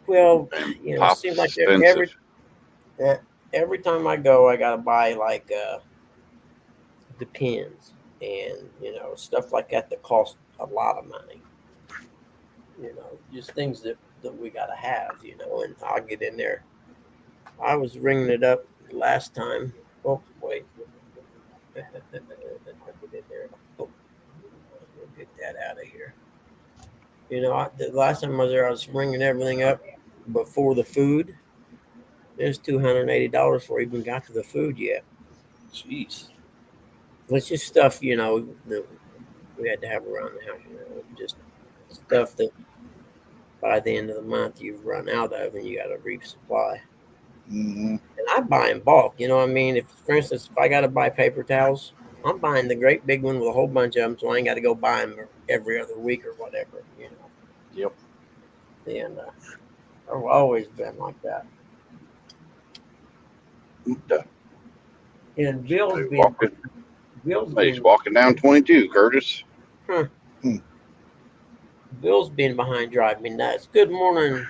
Well, And it pop's seems like expensive. uh, every time I go, I gotta buy like the pins and stuff like that that cost a lot of money. Just things that we gotta have. And I'll get in there. I was ringing it up last time. Oh wait, I'll get in there. Oh, we'll get that out of here. The last time I was there, I was ringing everything up before the food. There's $280 before I even got to the food yet. Jeez. It's just stuff, that we had to have around the house, just stuff that by the end of the month you've run out of and you got to resupply. Mm-hmm. And I buy in bulk, you know what I mean? If, for instance, if I got to buy paper towels, I'm buying the great big one with a whole bunch of them, so I ain't got to go buy them every other week or whatever. Yep. And I've always been like that. And Bill's He's being, walking down 22, Curtis. huh, Hmm. Bill's being behind driving me nuts. Good morning,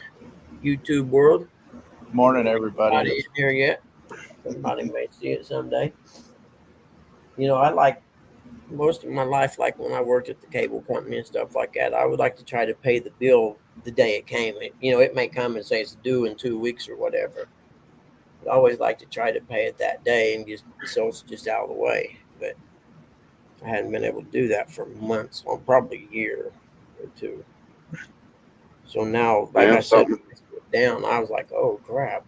YouTube world. Morning, Anybody everybody. in here yet? Somebody may see it someday. I like most of my life, like when I worked at the cable company and stuff like that, I would like to try to pay the bill the day it came. It may come and say it's due in 2 weeks or whatever. I always like to try to pay it that day and just so it's just out of the way. But I hadn't been able to do that for months, or probably a year or two. So now, like Yeah, I said, something down, I was like, oh crap.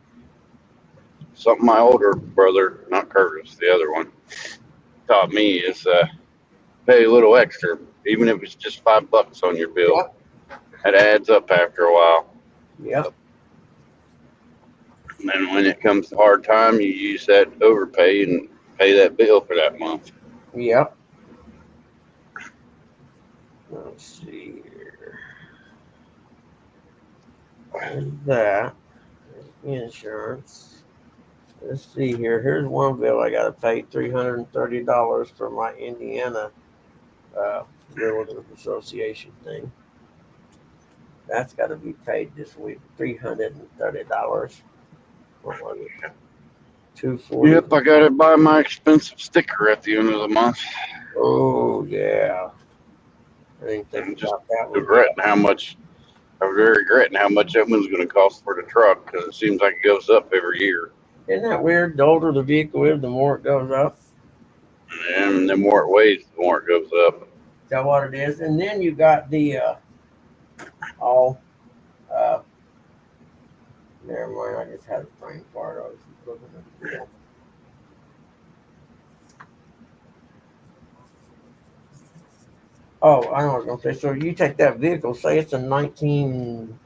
my older brother, not Curtis, the other one, taught me is pay a little extra, even if it's just $5 on your bill. Yep. It adds up after a while. Yep. And then when it comes to hard time, you use that overpay and pay that bill for that month. Yep. Let's see here. There's that. There's insurance. Let's see here. Here's one bill I got to pay $330 for my Indiana uh, Realtors Association thing. That's got to be paid this week. $330. What was it? 240. Yep, I got to buy my expensive sticker at the end of the month. Oh yeah. I didn't think I'm just about that one yet. regretting how much. I'm very regretting how much that one's going to cost for the truck because it seems like it goes up every year. Isn't that weird? The older the vehicle is, the more it goes up. And the more it weighs, the more it goes up. Is that what it is? And then you got the all. Uh, Never mind. I just had a brain fart. I was looking at the bill. Oh, I know what I was gonna say. So you take that vehicle, say it's a 19,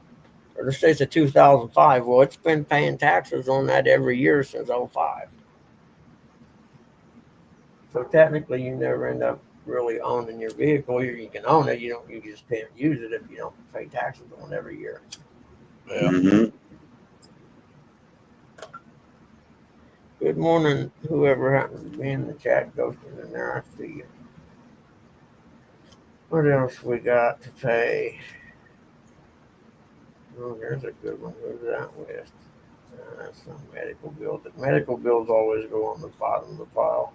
or let's say it's a 2005. Well, it's been paying taxes on that every year since '05. So technically, you never end up really owning your vehicle. You can own it. You don't. You just can't use it if you don't pay taxes on it every year. Yeah. Mm-hmm. Good morning, whoever happens to be in the chat, ghosting in there. I see you. What else we got to pay? Oh, there's a good one. Who's that with? That's some medical bills. The medical bills always go on the bottom of the pile.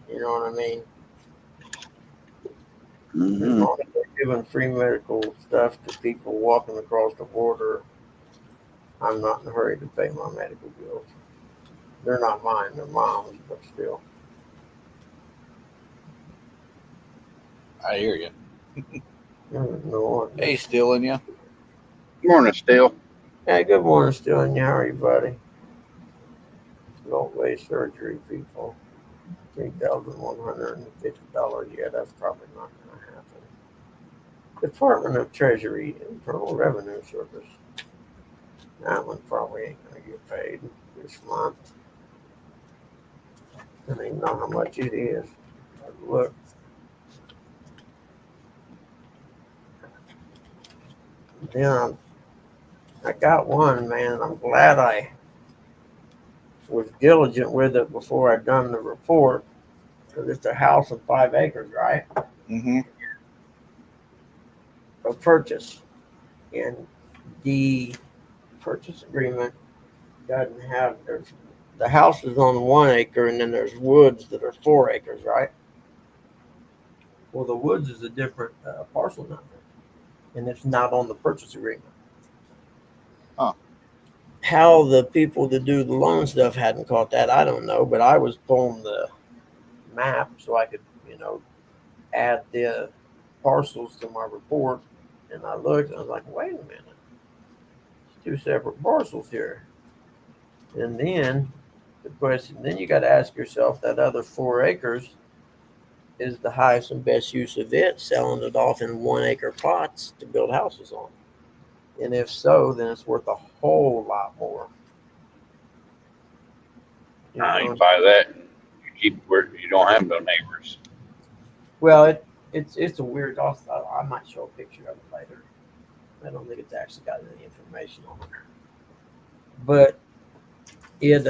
You know what I mean? As Mm-hmm. long as they're giving free medical stuff to people walking across the border, I'm not in a hurry to pay my medical bills. They're not mine, they're mom's, but still. I hear you. No. Hey, stealing you. Morning, Steel. Hey, good morning, still in you. How are you, buddy? Don't waste surgery, people. $3,150. Yeah, that's probably not going to happen. Department of Treasury, Internal Revenue Service. That one probably ain't going to get paid this month. I don't even know how much it is. Look. Then I got one, man. I'm glad I was diligent with it before I done the report because it's a house of 5 acres, right? Mm-hmm. A purchase. And the purchase agreement doesn't have, the house is on 1 acre and then there's woods that are 4 acres, right? Well, the woods is a different parcel number and it's not on the purchase agreement. Huh. How the people that do the loan stuff hadn't caught that, I don't know, but I was pulling the map so I could, add the parcels to my report, and I looked and I was like, wait a minute, it's 2 separate parcels here. And then the question, then you got to ask yourself, that other 4 acres, is the highest and best use of it selling it off in 1 acre plots to build houses on? And if so, then it's worth a whole lot more. You buy that, you keep where you don't have no neighbors. Well, it's a weird. I might show a picture of it later. I don't think it's actually got any information on it, but it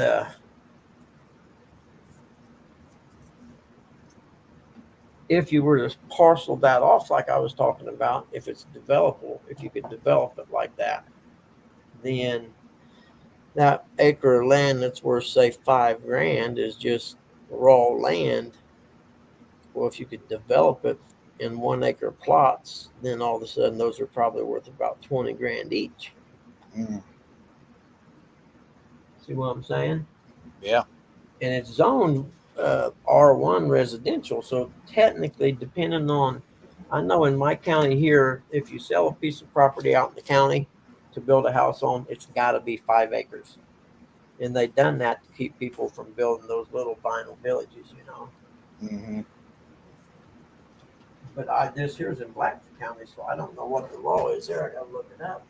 if you were to parcel that off like I was talking about, if it's developable, if you could develop it like that, then that acre of land that's worth say $5,000 is just raw land. Well, if you could develop it in 1 acre plots, then all of a sudden those are probably worth about $20,000 each. Mm. See what I'm saying? Yeah. And it's zoned R1 residential. So technically, depending on, I know in my county here, if you sell a piece of property out in the county to build a house on, it's got to be 5 acres. And they've done that to keep people from building those little vinyl villages, Mm-hmm. But this here's in Blackford County, so I don't know what the law is there. I gotta look it up.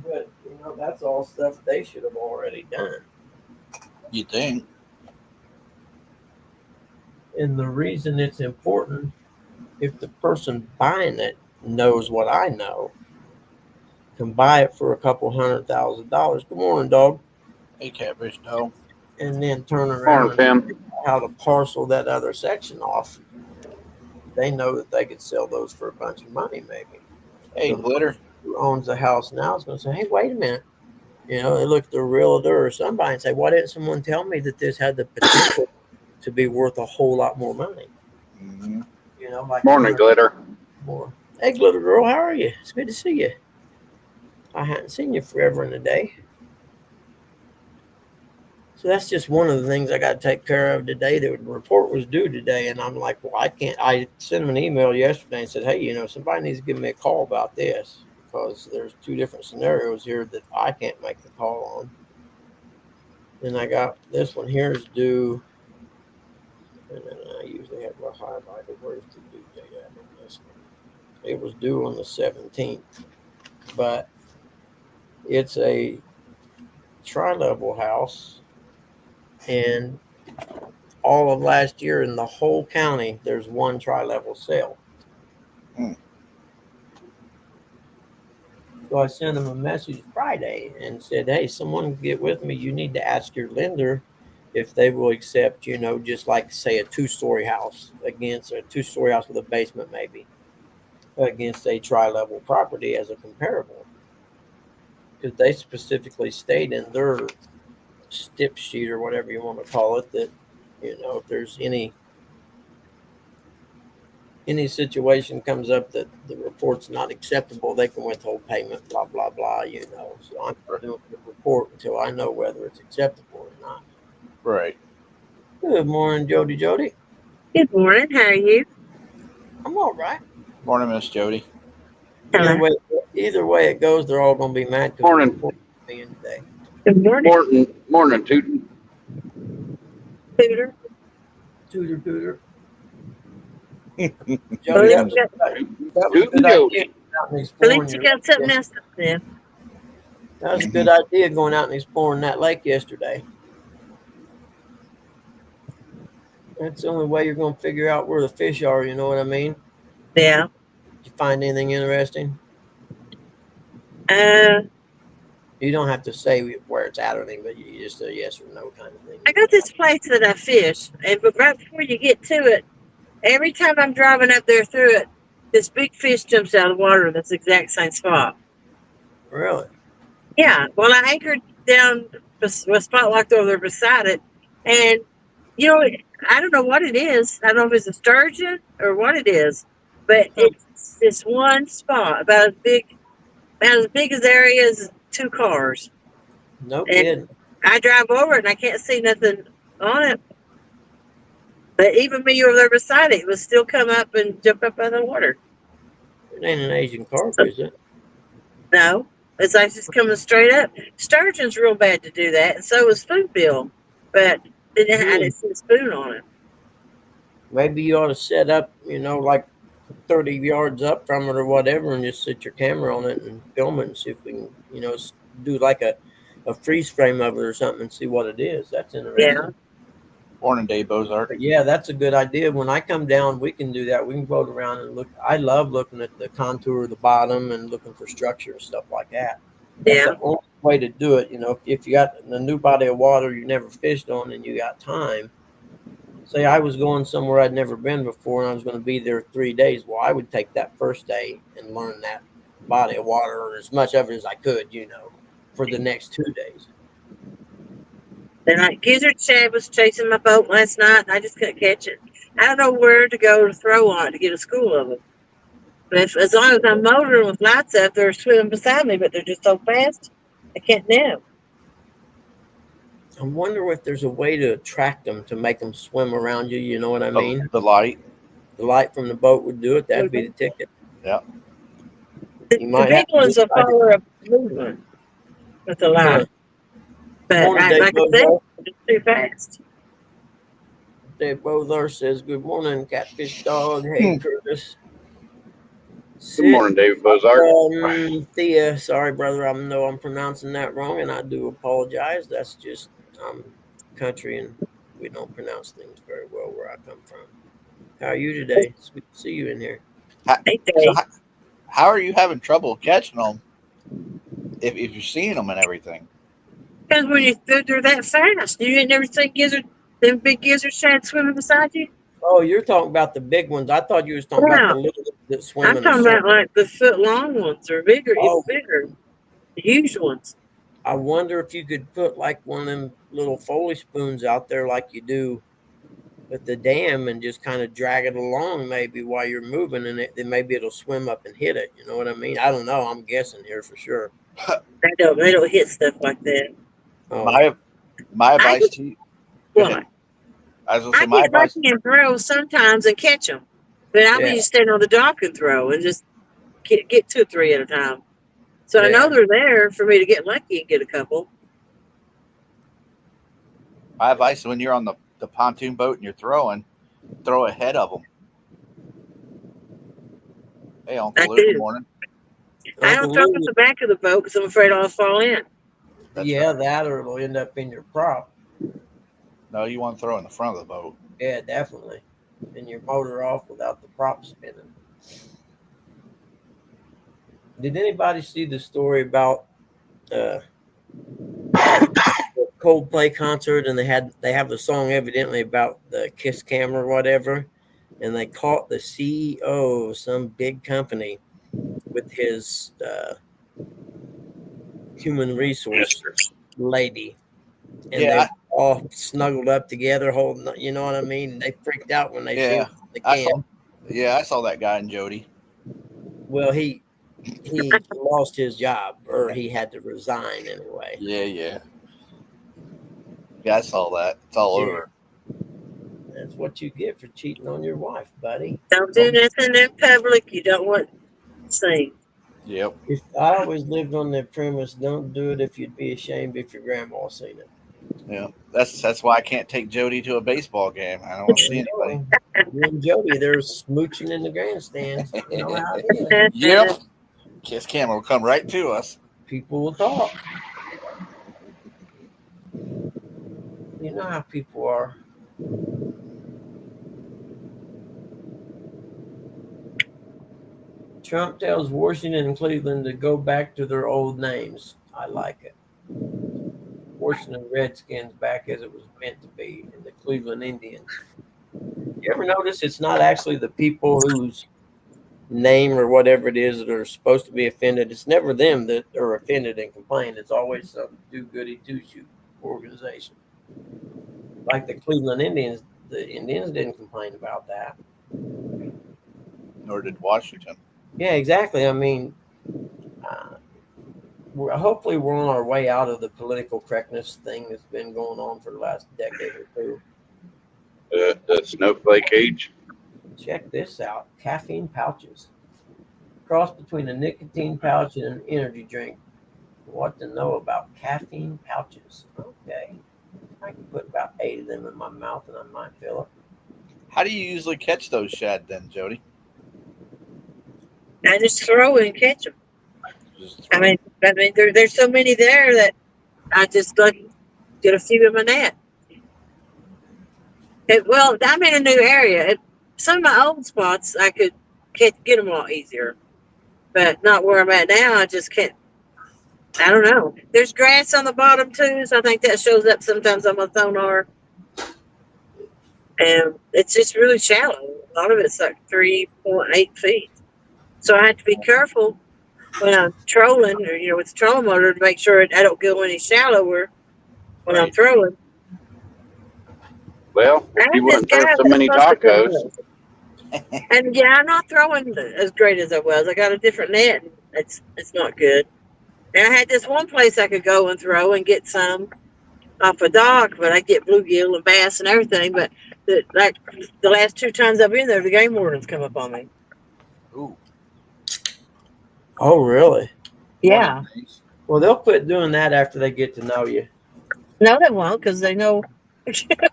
But that's all stuff they should have already done. You think? And the reason it's important, if the person buying it knows what I know, can buy it for a couple $100,000. Good morning, dog. Hey, Catfish Dog. And then turn around Morning, Tim. and how to parcel that other section off. They know that they could sell those for a bunch of money, maybe. Hey, So Glitter. who owns the house now is going to say, hey, wait a minute. They look at the realtor or somebody and say, why didn't someone tell me that this had the potential to be worth a whole lot more money? Mm-hmm. Like Morning, Glitter. more. Hey, Glitter Girl, how are you? It's good to see you. I hadn't seen you forever and a day. So that's just one of the things I got to take care of today. The report was due today, and I'm like, well, I can't. I sent him an email yesterday and said, hey, somebody needs to give me a call about this because there's 2 different scenarios here that I can't make the call on. Then I got this one here is due, and then I usually have my highlighter. Where's the due date at on this one? It was due on the 17th, but it's a tri-level house, and all of last year in the whole county, there's 1 tri-level sale. So I sent them a message Friday and said, hey, someone get with me. You need to ask your lender if they will accept, just like say a 2-story house against a 2-story house with a basement maybe against a tri-level property as a comparable. Because they specifically state in their stip sheet or whatever you want to call it that, if there's any situation comes up that the report's not acceptable, they can withhold payment, blah, blah, blah, So I'm not doing the report until I know whether it's acceptable or not. Right. Good morning, Jody. Good morning. How are you? I'm all right. Morning, Miss Jody. Either way it goes, they're all going to be mad. Morning. Being today. Good morning. Morning, Tootin. Tutor. Tutor. At Jody, least that was a Tootin' good Jody. idea. Out and exploring you your got lake something yesterday. else to say. That was a good idea going out and exploring that lake yesterday. That's the only way you're going to figure out where the fish are. You know what I mean? Yeah. Did you find anything interesting? You don't have to say where it's at or anything, but you just a yes or no kind of thing. I got this place that I fish, and but right before you get to it, every time I'm driving up there through it, this big fish jumps out of the water in this exact same spot. Really? Yeah, well, I anchored down a spot locked over there beside it, and you know, I don't know what it is. I don't know if it's a sturgeon or what it is, but it's this one spot about as big as area as two cars. No And kidding. I drive over it and I can't see nothing on it. But even me over there beside it would still come up and jump up out of the water. It ain't an Asian carp, is it? No, it's like just coming straight up. Sturgeon's real bad to do that, and so was spoonbill, but I didn't see a spoon on it. Maybe you ought to set up, like 30 yards up from it or whatever, and just set your camera on it and film it and see if we can, do like a freeze frame of it or something and see what it is. That's interesting. Yeah. Morning, Dave Bozart. But yeah, that's a good idea. When I come down, we can do that. We can float around and look. I love looking at the contour of the bottom and looking for structure and stuff like that. That's Yeah. the only way to do it. If you got a new body of water you never fished on and you got time. Say I was going somewhere I'd never been before and I was going to be there 3 days. Well, I would take that first day and learn that body of water or as much of it as I could, for the next 2 days. Then Gizzard Shad was chasing my boat last night, and I just couldn't catch it. I don't know where to go to throw on it to get a school of them. But as long as I'm motoring with lights up, they're swimming beside me, but they're just so fast, I can't know. I wonder if there's a way to attract them to make them swim around you. You know what I mean? The light. The light from the boat would do it. That'd be the ticket. Yeah. The big ones will follow a movement with the light. But Morning, like I said, it's too fast. Dave Bozar says, "Good morning, Catfish Dog." Hey, Curtis. Good morning, David Bozart. Thea, sorry, brother. I know I'm pronouncing that wrong, and I do apologize. That's just country, and we don't pronounce things very well where I come from. How are you today? It's good to see you in here. How are you having trouble catching them if you're seeing them and everything? Because when they're that fast, you ain't never seen them big gizzard shad swimming beside you. Oh, you're talking about the big ones. I thought you was talking about the little that swim. I'm talking about like the foot long ones or bigger, Oh. even bigger, the huge ones. I wonder if you could put like one of them little Foley spoons out there like you do at the dam and just kind of drag it along maybe while you're moving, and then maybe it'll swim up and hit it. You know what I mean? I don't know. I'm guessing here for sure. They don't hit stuff like that. Oh. My advice to you. What? I was going to say I my get advice. lucky and throw sometimes and catch them, but I'm Yeah. usually stand on the dock and throw and just get 2 or 3 at a time. So I Yeah. know they're there for me to get lucky and get a couple. My advice when you're on the pontoon boat and you're throwing, throw ahead of them. Hey, Uncle Luke, good morning. I don't throw at the back of the boat because I'm afraid I'll fall in. That's Yeah, right. that or it'll end up in your prop. No, you want to throw in the front of the boat. Yeah, definitely. And your motor off without the prop spinning. Did anybody see the story about the Coldplay concert, and they have the song evidently about the Kiss cam or whatever, and they caught the CEO of some big company with his human resource lady, and they all snuggled up together, holding. You know what I mean? They freaked out when they see the cam. I saw that guy in Jody. Well, he lost his job, or he had to resign anyway. Yeah, I saw that. It's all over. That's what you get for cheating on your wife, buddy. Don't do nothing in public you don't want to see. Yep. I always lived on the premise: don't do it if you'd be ashamed if your grandma seen it. Yeah, that's why I can't take Jody to a baseball game. I don't want to see anybody. You and Jody, they're smooching in the grandstands. You know how it is. Yep. Kiss camera will come right to us. People will talk. You know how people are. Trump tells Washington and Cleveland to go back to their old names. I like it. Washington Redskins back as it was meant to be, and the Cleveland Indians. You ever notice it's not actually the people whose name or whatever it is that are supposed to be offended? It's never them that are offended and complain. It's always some do-goody two-shoot organization. Like the Cleveland Indians, the Indians didn't complain about that. Nor did Washington. Yeah, exactly. I mean, hopefully we're on our way out of the political correctness thing that's been going on for the last decade or two. The snowflake age. Check this out. Caffeine pouches. Cross between a nicotine pouch and an energy drink. What to know about caffeine pouches? Okay. I can put about 8 of them in my mouth and I might fill it. How do you usually catch those shad then, Jody? I just throw and catch them. Just I mean, there's so many there that I just get a few in my net. Well, I'm in a new area. Some of my old spots, I could get them a lot easier, but not where I'm at now. I just can't. I don't know. There's grass on the bottom too, so I think that shows up sometimes on my sonar. And it's just really shallow. A lot of it's like 3.8 feet. So I have to be careful when I'm trolling, or with the trolling motor, to make sure I don't go any shallower when I'm throwing. Well, if you wouldn't throw so many tacos. And yeah, I'm not throwing as great as I was. I got a different net. And it's not good. And I had this one place I could go and throw and get some off a dock, but I get bluegill and bass and everything. But the last 2 times I've been there, the game wardens come up on me. ooh. Oh, really? Yeah. Well, they'll quit doing that after they get to know you. No, they won't, because they know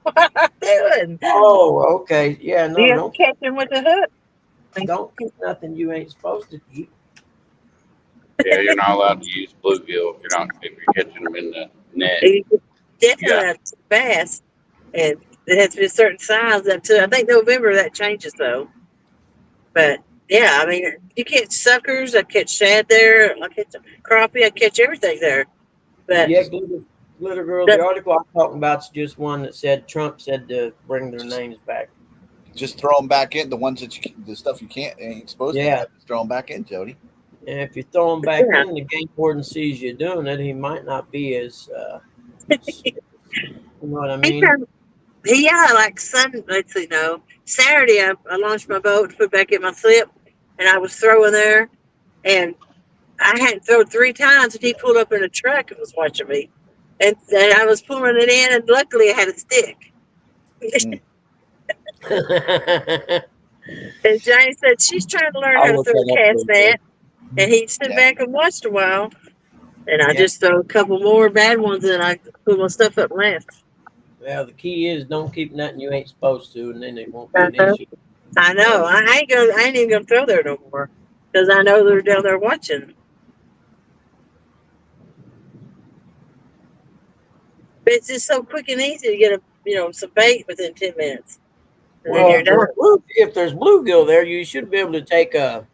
what I'm doing. Oh, okay. Yeah, no, You don't catch them with the hook. don't keep nothing you ain't supposed to keep. Yeah, you're not allowed to use bluegill if you're catching them in the net. You definitely Yeah. have to bass, and it has to be a certain size up to. I think November that changes though. But yeah, I mean, you catch suckers. I catch shad there. I catch crappie. I catch everything there. But Yeah, Glitter Girl, the article I'm talking about is just one that said Trump said to bring their names back. Just throw them back in. The ones that the stuff you ain't supposed to have, just throw them back in, Jody. And if you throw them back in, the game warden sees you doing it, he might not be as, you know what I mean? like let's see, no. Saturday, I launched my boat to put back in my slip, and I was throwing there, and I hadn't thrown 3 times, and he pulled up in a truck and was watching me. And I was pulling it in, and luckily I had a stick. And Jane said she's trying to learn how to throw a cast net. And he stood back and watched a while. And I just throw a couple more bad ones, and I put my stuff up and left. Well, the key is don't keep nothing you ain't supposed to, and then it won't be an issue. I know. I ain't even gonna throw there no more, because I know they're down there watching. But it's just so quick and easy to get some bait within 10 minutes. And Well, then you're done. if there's bluegill there, you should be able to take an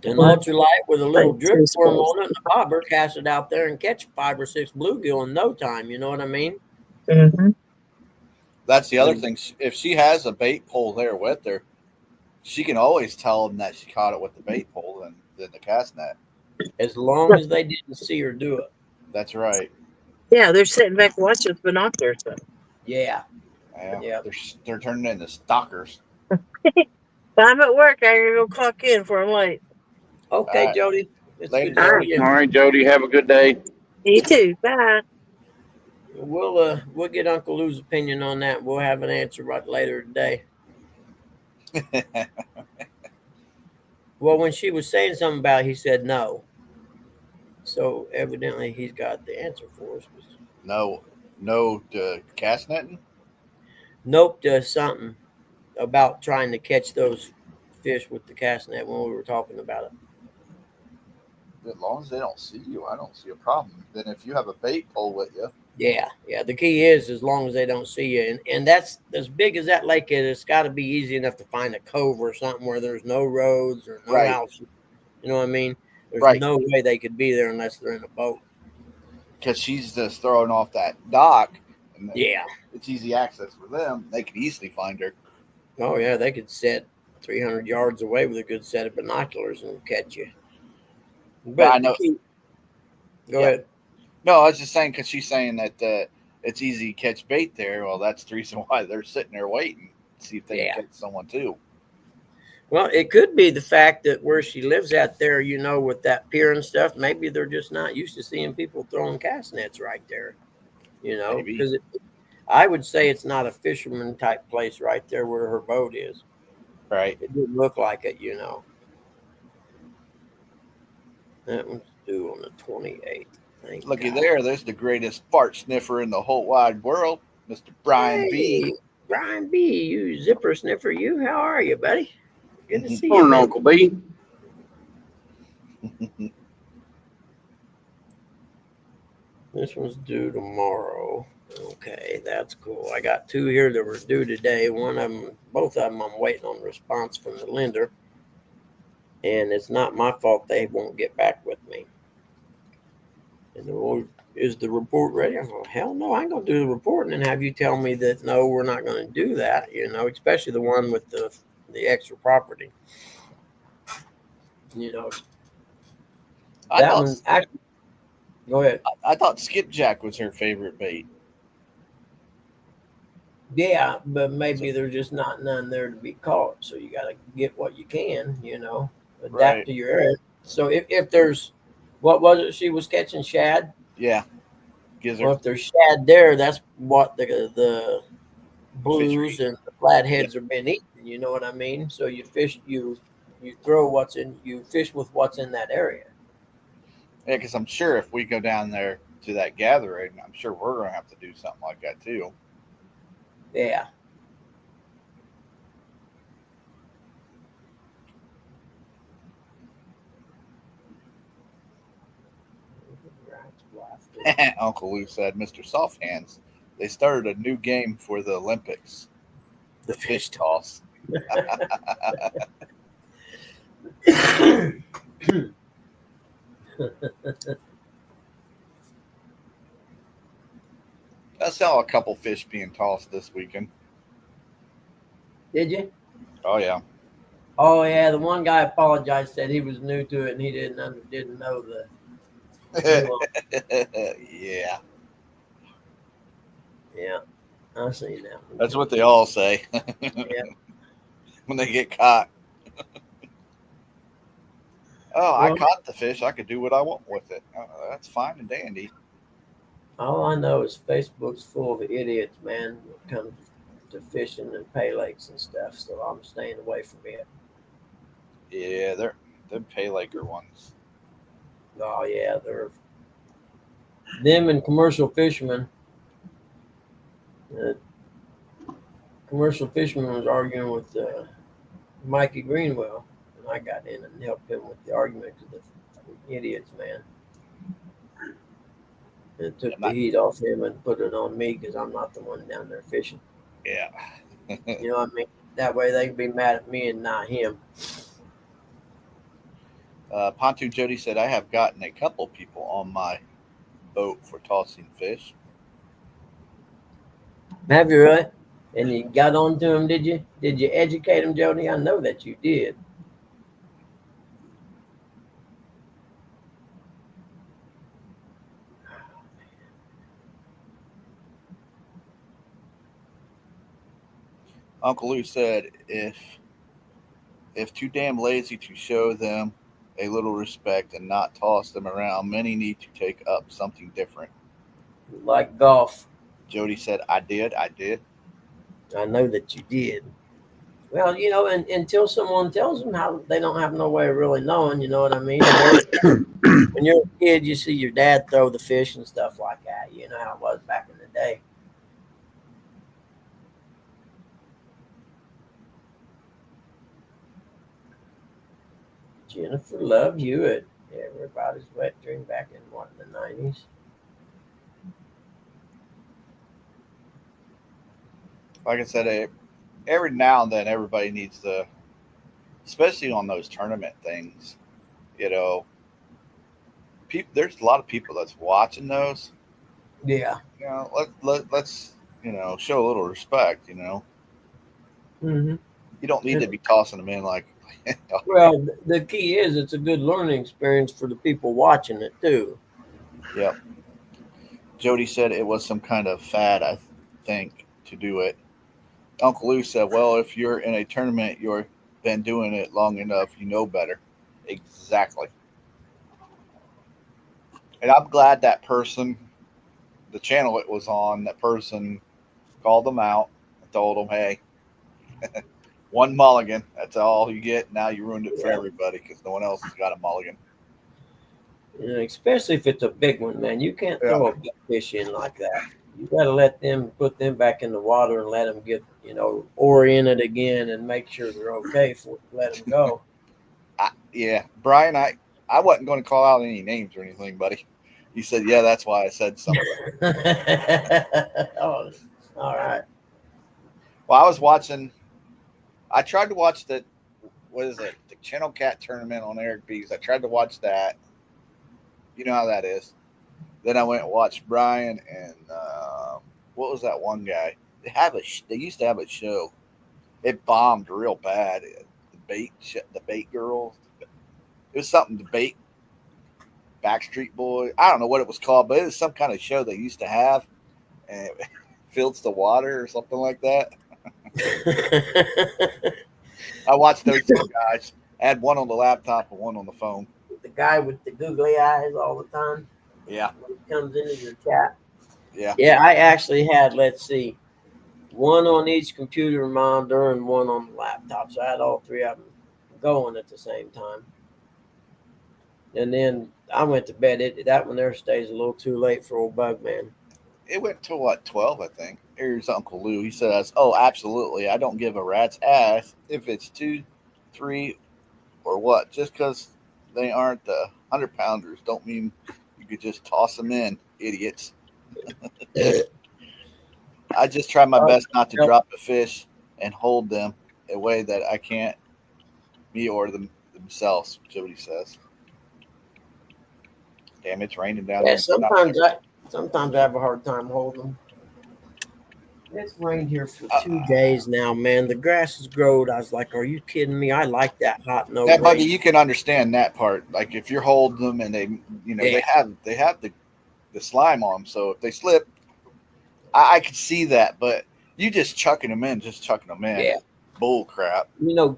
ultralight with a little drip worm on it and a bobber, cast it out there, and catch 5 or 6 bluegill in no time. You know what I mean? Mm-hmm. That's the other thing. If she has a bait pole there with her, she can always tell them that she caught it with the bait pole and then the cast net. As long as they didn't see her do it. That's right. Yeah, they're sitting back watching with binoculars. So. Yeah. Yeah. They're turning into stalkers. But I'm at work. I gotta go clock in before I'm late. Okay, All right. Jody. It's Later. good to see you. All right, Jody, have a good day. You too. Bye. We'll get Uncle Lou's opinion on that. We'll have an answer right later today. Well, when she was saying something about it, he said no. So evidently he's got the answer for us. No cast netting? Nope does something about trying to catch those fish with the cast net when we were talking about it. As long as they don't see you, I don't see a problem. Then if you have a bait pole with you. Yeah. The key is as long as they don't see you. And that's as big as that lake is, it's got to be easy enough to find a cove or something where there's no roads or no houses. You know what I mean? There's Right. no way they could be there unless they're in a boat. Because she's just throwing off that dock, and Yeah. it's easy access for them. They could easily find her. Oh yeah, they could set 300 yards away with a good set of binoculars and catch you. But I know. Go Yeah. ahead. No, I was just saying because she's saying that it's easy to catch bait there. Well, that's the reason why they're sitting there waiting to see if they Yeah. can catch someone too. Well, it could be the fact that where she lives out there, with that pier and stuff, maybe they're just not used to seeing people throwing cast nets right there. Maybe. Because I would say it's not a fisherman type place right there where her boat is. Right. It didn't look like it. That one's due on the 28th. Thank Looky God. there. There's the greatest fart sniffer in the whole wide world, Mr. Brian B. Hey, Brian B, you zipper sniffer, you. How are you, buddy? Good to see you. Morning, man. Uncle B. This one's due tomorrow. Okay, that's cool. I got two here that were due today. Both of them, I'm waiting on response from the lender. And it's not my fault they won't get back with me. And is the report ready? I'm going, hell no, I ain't going to do the report and then have you tell me that, no, we're not going to do that, especially the one with the extra property. I That thought, one, actually, go ahead. I thought skipjack was her favorite bait. Yeah, but maybe there's just not none there to be caught. So you got to get what you can, adapt Right. to your area. So if there's, what was it? She was catching shad. Yeah. Gives her. Well, if there's shad there, that's what the blues Fishery. and the flatheads are being eaten. You know what I mean? So you fish, you throw you fish with what's in that area. Yeah, because I'm sure if we go down there to that gathering, I'm sure we're going to have to do something like that too. Yeah. Uncle Lou said, Mr. Soft Hands, they started a new game for the Olympics, the fish toss. I saw a couple fish being tossed this weekend. Did you? Oh yeah. Oh yeah, the one guy apologized, said he was new to it and he didn't know the nuance. Yeah. Yeah, I've seen that one. That's what they all say. Yeah. When they get caught. Oh, I Well- caught the fish. I could do what I want with it. That's fine and dandy. All I know is Facebook's full of idiots, man, when it comes to fishing and pay lakes and stuff. So I'm staying away from it. Yeah, they're pay laker ones. Oh yeah, they're them and commercial fishermen. Commercial fisherman was arguing with Mikey Greenwell, and I got in and helped him with the argument because the idiots, man. And it took the heat off him and put it on me because I'm not the one down there fishing. Yeah. You know what I mean? That way they can be mad at me and not him. Pontoon Jody said, I have gotten a couple people on my boat for tossing fish. Have you really? And you got on to him, did you? Did you educate him, Jody? I know that you did. Uncle Lou said, if too damn lazy to show them a little respect and not toss them around, many need to take up something different. Like golf. Jody said, I did. I know that you did. Well, and until someone tells them how, they don't have no way of really knowing, you know what I mean? When you're a kid, you see your dad throw the fish and stuff like that. You know how it was back in the day. Jennifer Love Hewitt. Everybody's wet dream back in the 90s. Like I said, every now and then everybody needs to, especially on those tournament things, there's a lot of people that's watching those. Yeah. You know, let's show a little respect. Hmm. You don't need to be tossing them in like. Well, the key is it's a good learning experience for the people watching it too. Yep. Jody said it was some kind of fad, I think, to do it. Uncle Lou said, well, if you're in a tournament, you've been doing it long enough, you know better. Exactly. And I'm glad that person, the channel it was on, that person called them out and told them, hey, one mulligan, that's all you get. Now you ruined it for everybody because no one else has got a mulligan. And especially if it's a big one, man. You can't throw a big fish in like that. You got to put them back in the water and let them get, oriented again and make sure they're okay before you let them go. Yeah, Brian, I wasn't going to call out any names or anything, buddy. He said, yeah, that's why I said something. Oh, all right. Well, I tried to watch the Channel Cat tournament on Eric B's. I tried to watch that. You know how that is. Then I went and watched Brian and what was that one guy? They used to have a show. It bombed real bad. The bait girls. It was something debate. Backstreet Boy. I don't know what it was called, but it was some kind of show they used to have, and it fills the water or something like that. I watched those two guys. I had one on the laptop and one on the phone. The guy with the googly eyes all the time. Yeah. When he comes into your chat. Yeah. Yeah, I actually had, let's see, one on each computer monitor and one on the laptop. So I had all three of them going at the same time. And then I went to bed. That one there stays a little too late for old Bugman. It went to 12, I think. Here's Uncle Lou. He says, oh, absolutely. I don't give a rat's ass if it's 2, 3, or what. Just because they aren't 100-pounders don't mean you could just toss them in, idiots. I just try my best not to drop the fish and hold them a way that I can't, me or themselves, Jody says. Damn, it's raining down there. Sometimes I have a hard time holding them. It's rained here for 2 days now, man. The grass has grown. I was like, are you kidding me? I like that hot no rain. Buddy, you can understand that part. Like if you're holding them and they they have the slime on them, so if they slip, I could see that. But you just chucking them in. Yeah. Bull crap.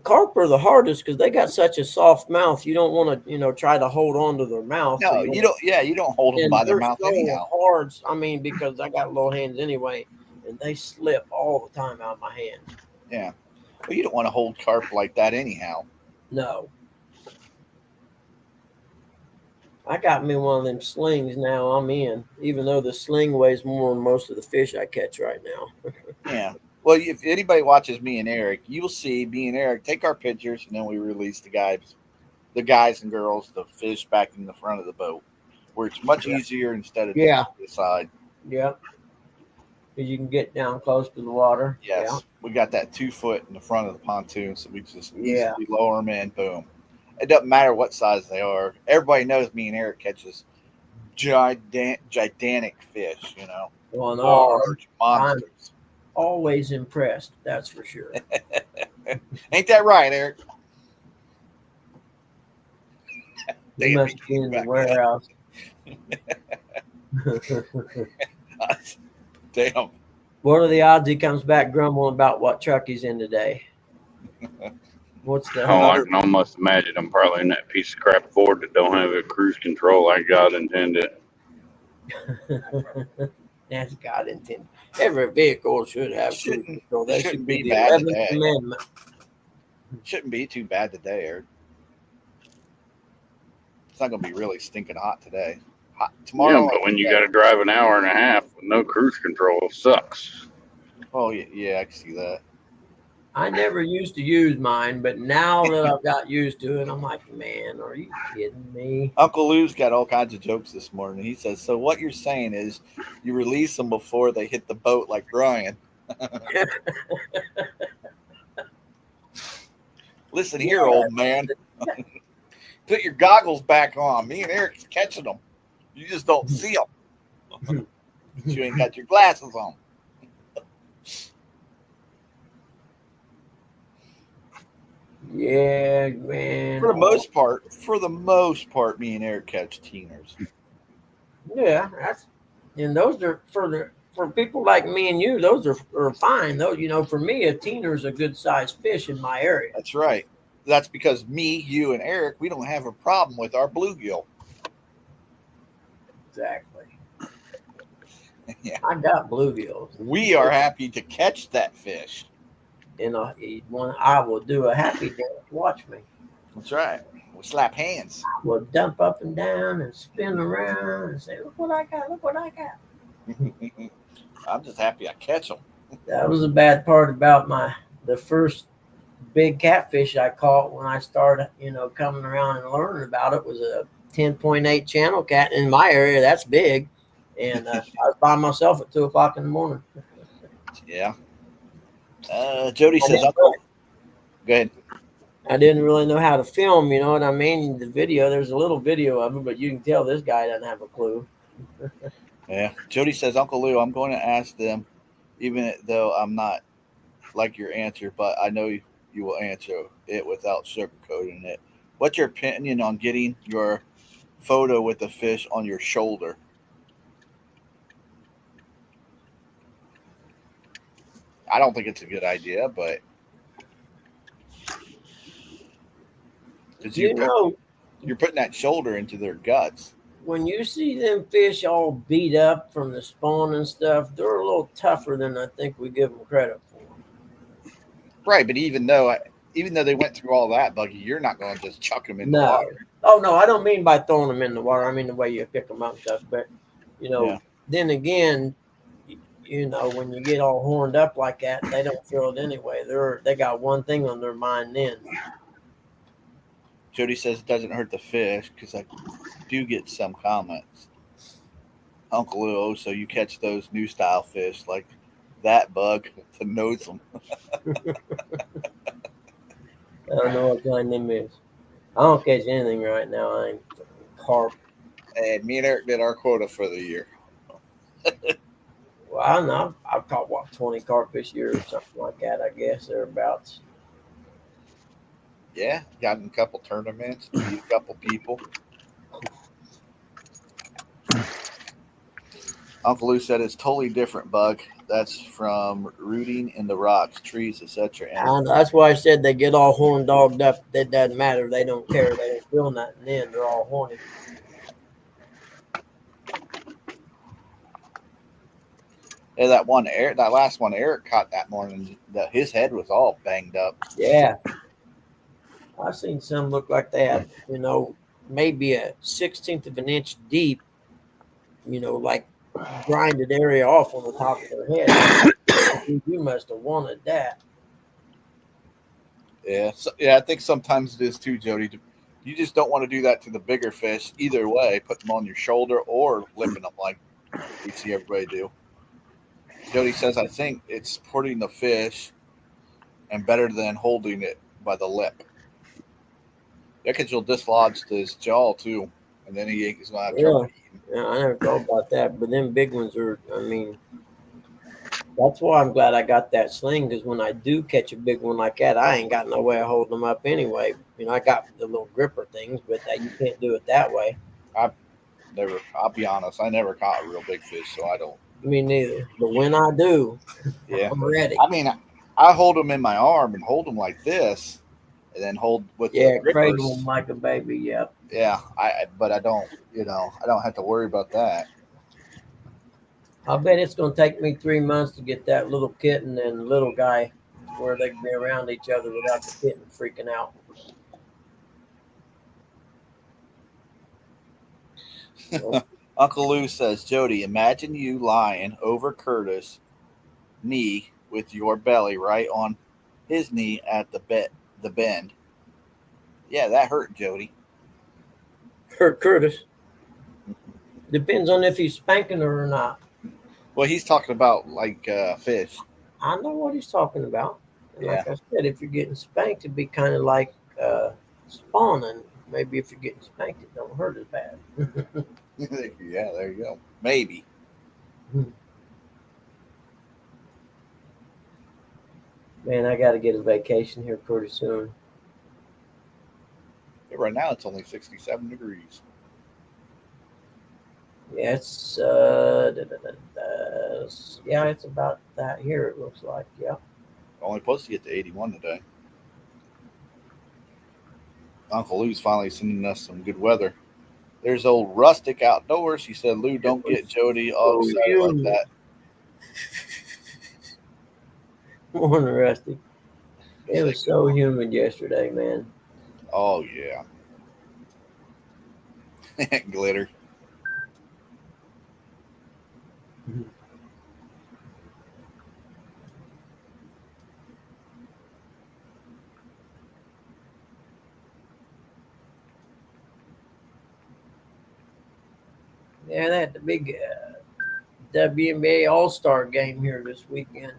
Carp are the hardest because they got such a soft mouth. You don't want to, try to hold on to their mouth. No, you don't. Yeah, you don't hold them by their mouth anyhow. Hard. I mean, because I got little hands anyway, and they slip all the time out of my hand. Yeah. Well, you don't want to hold carp like that anyhow. No. I got me one of them slings now. I'm in, even though the sling weighs more than most of the fish I catch right now. Yeah. Well, if anybody watches me and Eric, you'll see me and Eric take our pictures, and then we release the guys and girls, the fish back in the front of the boat, where it's much easier instead of just to the side. Yeah. You can get down close to the water. Yes. Yeah. We got that 2 foot in the front of the pontoon, so we just easily lower them in. Boom. It doesn't matter what size they are. Everybody knows me and Eric catches gigantic fish, Well, no, large monsters. Always impressed, that's for sure. Ain't that right, Eric? They must be in the warehouse. Damn. What are the odds he comes back grumbling about what truck he's in today? What's the I can almost imagine I'm probably in that piece of crap Ford that don't have a cruise control like God intended. That's God intended. Every vehicle should have cruise control. That should be the bad 11th today. commandment. Shouldn't be too bad today, Eric. It's not going to be really stinking hot today. Tomorrow. Yeah, but when you got to drive an hour and a half with no cruise control, it sucks. Oh, yeah, I can see that. I never used to use mine, but now that I've got used to it, I'm like, man, are you kidding me? Uncle Lou's got all kinds of jokes this morning. He says, so what you're saying is you release them before they hit the boat like Brian. Listen here, old man. Put your goggles back on. Me and Eric's catching them. You just don't see them. You ain't got your glasses on. Yeah, man. For the most part, me and Eric catch teeners. Yeah, and those are for people like me and you. Those are fine. Those, for me, a teener is a good sized fish in my area. That's right. That's because me, you, and Eric, we don't have a problem with our bluegill. Exactly. Yeah. I got bluegills. We are happy to catch that fish. And I will do a happy dance. Watch me. That's right. We'll slap hands. We'll dump up and down and spin around and say, "Look what I got! Look what I got!" I'm just happy I catch them. That was the bad part about the first big catfish I caught when I started, coming around and learning about it. Was a 10.8 channel cat in my area. That's big, and I was by myself at 2:00 in the morning. Yeah. Jody says, "Uncle." Go ahead. I didn't really know how to film. You know what I mean? The video. There's a little video of it, but you can tell this guy doesn't have a clue. Yeah. Jody says, "Uncle Lou, I'm going to ask them, even though I'm not like your answer, but I know you will answer it without sugarcoating it. What's your opinion on getting your photo with the fish on your shoulder?" I don't think it's a good idea, but because you're putting that shoulder into their guts. When you see them fish all beat up from the spawn and stuff, they're a little tougher than I think we give them credit for. Right, but even though they went through all that, Buggy, you're not going to just chuck them in the water. Oh no, I don't mean by throwing them in the water. I mean the way you pick them up and stuff. But Then again, when you get all horned up like that, they don't feel it anyway. They got one thing on their mind then. Jody says it doesn't hurt the fish because I do get some comments. Uncle Lou, so you catch those new style fish like that, Bug, to nose them. I don't know what kind them is. I don't catch anything right now. I ain't carp. And me and Eric did our quota for the year. Well, I don't know. I've caught 20 carp this year or something like that. I guess thereabouts. Yeah, got in a couple tournaments, beat a couple people. Uncle Lou said it's totally different, Bug. That's from rooting in the rocks, trees, etc. And that's why I said they get all horn dogged up. That doesn't matter. They don't care. They don't feel nothing. Then they're all horny. Yeah, that last one Eric caught that morning, his head was all banged up. Yeah. I've seen some look like they had, maybe a 1/16 of an inch deep, like grinded area off on the top of their head. You must have wanted that. Yeah. I think sometimes it is too, Jody. You just don't want to do that to the bigger fish. Either way, put them on your shoulder or lipping them like we see everybody do. Jody says, I think it's supporting the fish and better than holding it by the lip. Yeah, because you'll dislodge his jaw too, and then he's going to have trouble eating. Yeah, I never thought about that, but them big ones are, that's why I'm glad I got that sling, because when I do catch a big one like that, I ain't got no way of holding them up anyway. I got the little gripper things, but you can't do it that way. I'll be honest, I never caught a real big fish, so I don't. Me neither. But when I do, yeah, I'm ready. I hold them in my arm and hold them like this, and then hold with the grippers. Cradle them like a baby. Yep. Yeah, but I don't. I don't have to worry about that. I bet it's going to take me 3 months to get that little kitten and the little guy where they can be around each other without the kitten freaking out. Uncle Lou says, Jody, imagine you lying over Curtis' knee with your belly right on his knee at the bend. Yeah, that hurt, Jody. Hurt Curtis. Depends on if he's spanking her or not. Well, he's talking about like fish. I know what he's talking about. And Yeah. like I said, if you're getting spanked, it'd be kind of like spawning. Maybe if you're getting spanked, it don't hurt as bad. Yeah, there you go. Maybe. Man, I got to get a vacation here pretty soon. Yeah, right now it's only 67 degrees. Yeah, it's yeah, it's about that here. It looks like, yeah. Only supposed to get to 81 today. Uncle Lou's finally sending us some good weather. There's old Rustic outdoors. She said, Lou, don't get Jody all so excited like humid. that. Morning, Rusty. It was so humid yesterday, man. Oh, yeah. Glitter. Yeah, they had the big WNBA All Star game here this weekend.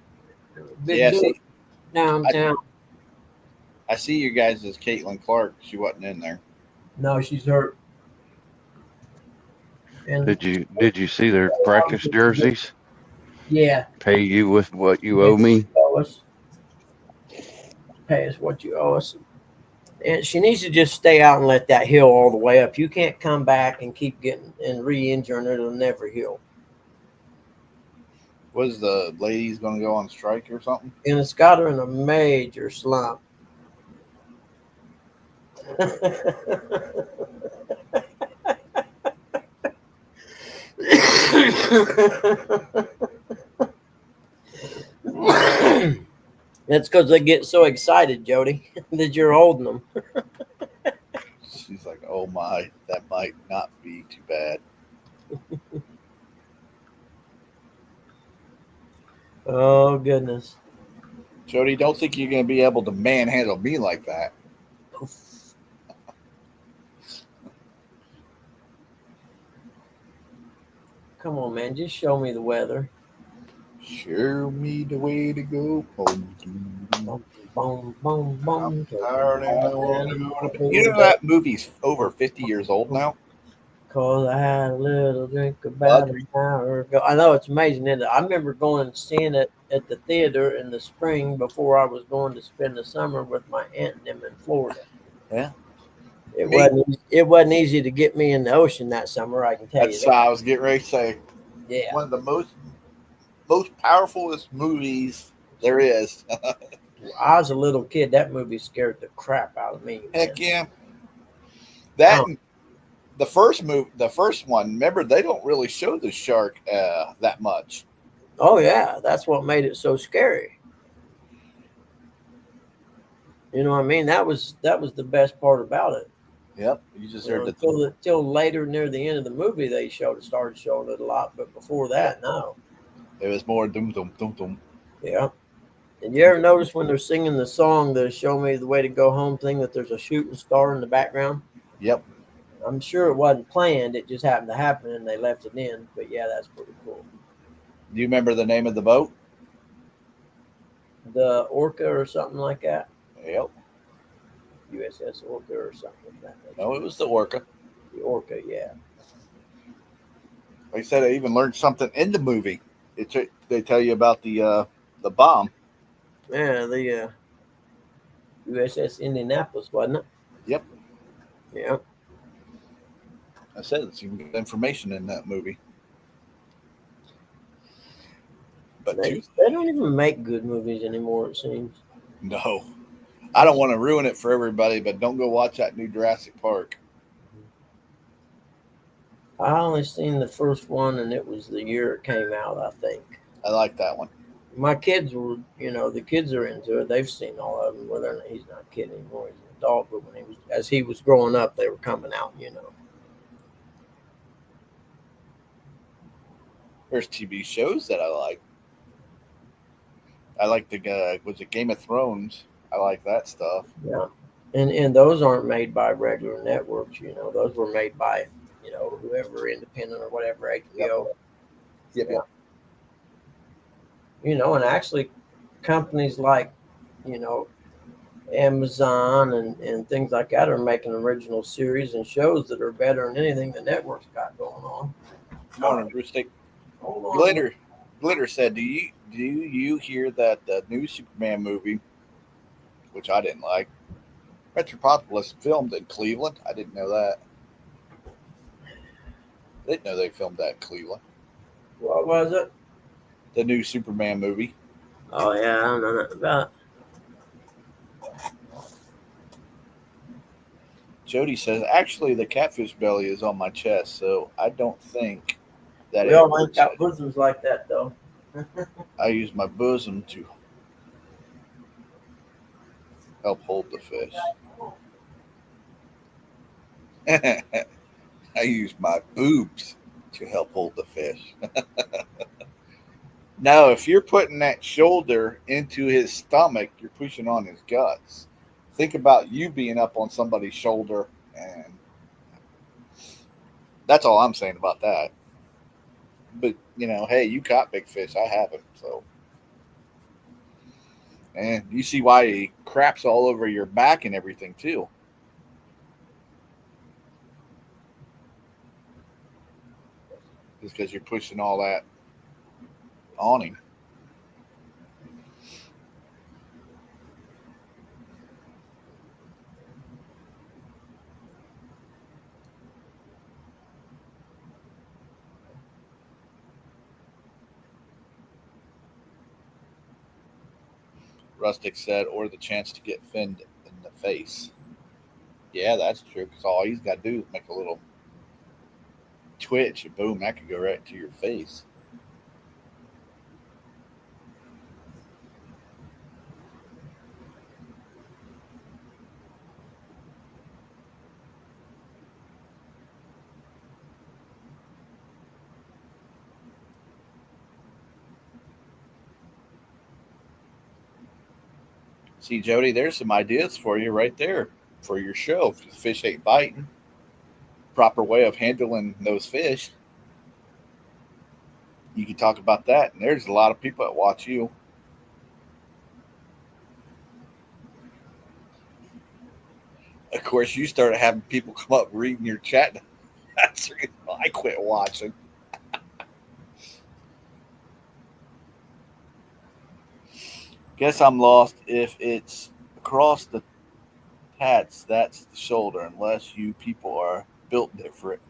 Big Yeah, deal see, downtown. I see you guys as Caitlin Clark. She wasn't in there. No, she's hurt. And Did you see their practice jerseys? yeah, Pay you with what you owe me. Pay us what you owe us. And she needs to just stay out and let that heal all the way up. You can't come back and keep getting and re-injuring it. It'll never heal. Was the ladies going to go on strike or something? And it's got her in a major slump. That's because they get so excited, Jody, that you're holding them. She's like, oh my, that might not be too bad. Oh, goodness. Jody, don't think you're going to be able to manhandle me like that. Come on, man. Just show me the weather. Show me the way to go. Boom, boom, boom, boom. You know that movie's over 50 years old now? Because I had a little drink about an hour ago. I know, it's amazing, isn't it? I remember going and seeing it at the theater in the spring before I was going to spend the summer with my aunt and them in Florida. Yeah. It wasn't easy to get me in the ocean that summer, I can tell That's you what that. I was getting ready to say. Yeah. One of the most powerfulest movies there is. I was a little kid. That movie scared the crap out of me. Heck Man. yeah. That the first one, remember, they don't really show the shark that much. Oh yeah, that's what made it so scary. You know what I mean? That was the best part about it. Yep. You just heard Until later near the end of the movie they started showing it a lot, but before that, no. it was more dum dum dum dum. Yeah. And you ever notice when they're singing the song, the "Show Me the Way to Go Home" thing, that there's a shooting star in the background? Yep. I'm sure it wasn't planned. It just happened to happen, and they left it in. But yeah, that's pretty cool. Do you remember the name of the boat? The Orca or something like that. Yep. USS Orca or something like that. No, it was the Orca. The Orca, yeah. Like I said, I even learned something in the movie. They tell you about the bomb. Yeah, the USS Indianapolis, wasn't it? Yep. Yeah. I said it's even information in that movie. But They don't even make good movies anymore, it seems. no, I don't want to ruin it for everybody, but don't go watch that new Jurassic Park. I only seen the first one, and it was the year it came out, I think. I like that one. My kids were, the kids are into it. They've seen all of them. Whether or not he's not a kid anymore, he's an adult. But as he was growing up, they were coming out. There's TV shows that I like. I like was it Game of Thrones? I like that stuff. Yeah, and those aren't made by regular networks. Those were made by whoever, independent or whatever, HBO. Yep. And actually companies like, Amazon and things like that are making original series and shows that are better than anything the network's got going on. Morning, Rustic. Hold on. Glitter said, "Do you hear that the new Superman movie, which I didn't like, Metropolis filmed in Cleveland? I didn't know that. I didn't know they filmed that in Cleveland. What was it? The new Superman movie. Oh yeah, I don't know nothing about it. Jody says, actually, the catfish belly is on my chest, so I don't think that We all ain't got bosoms like that though. I use my bosom to help hold the fish. I use my boobs to help hold the fish. Now, if you're putting that shoulder into his stomach, you're pushing on his guts. Think about you being up on somebody's shoulder, and that's all I'm saying about that. But, hey, you caught big fish. I haven't, so. And you see why he craps all over your back and everything, too. Just because you're pushing all that on him. Rustic said, or the chance to get finned in the face. Yeah, that's true, because all he's got to do is make a little twitch, and boom, that could go right to your face. See, Jody, there's some ideas for you right there for your show. If the fish ain't biting, proper way of handling those fish. You can talk about that, and there's a lot of people that watch you. Of course, you started having people come up reading your chat. That's the reason I quit watching. Guess I'm lost. If it's across the tats, that's the shoulder, unless you people are built different.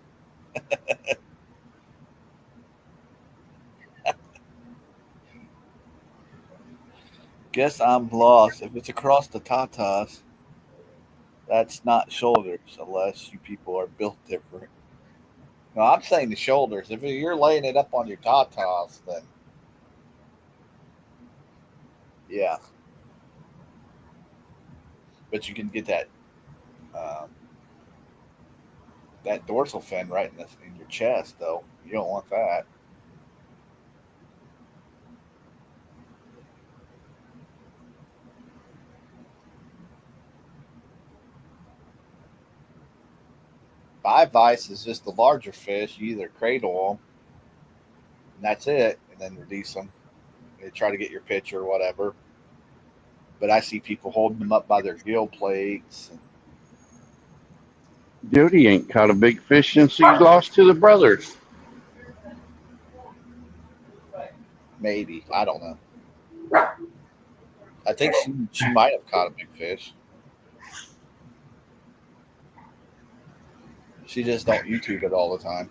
Guess I'm lost. If it's across the tatas, that's not shoulders, unless you people are built different. No, I'm saying the shoulders. If you're laying it up on your tatas, then yeah. But you can get that that dorsal fin right in your chest, though. You don't want that. Bivice is just the larger fish. You either cradle them, and that's it, and then release them. They try to get your picture or whatever. But I see people holding them up by their gill plates. Jody ain't caught a big fish since he lost to the brothers. Maybe. I don't know. I think she might have caught a big fish. She just don't YouTube it all the time.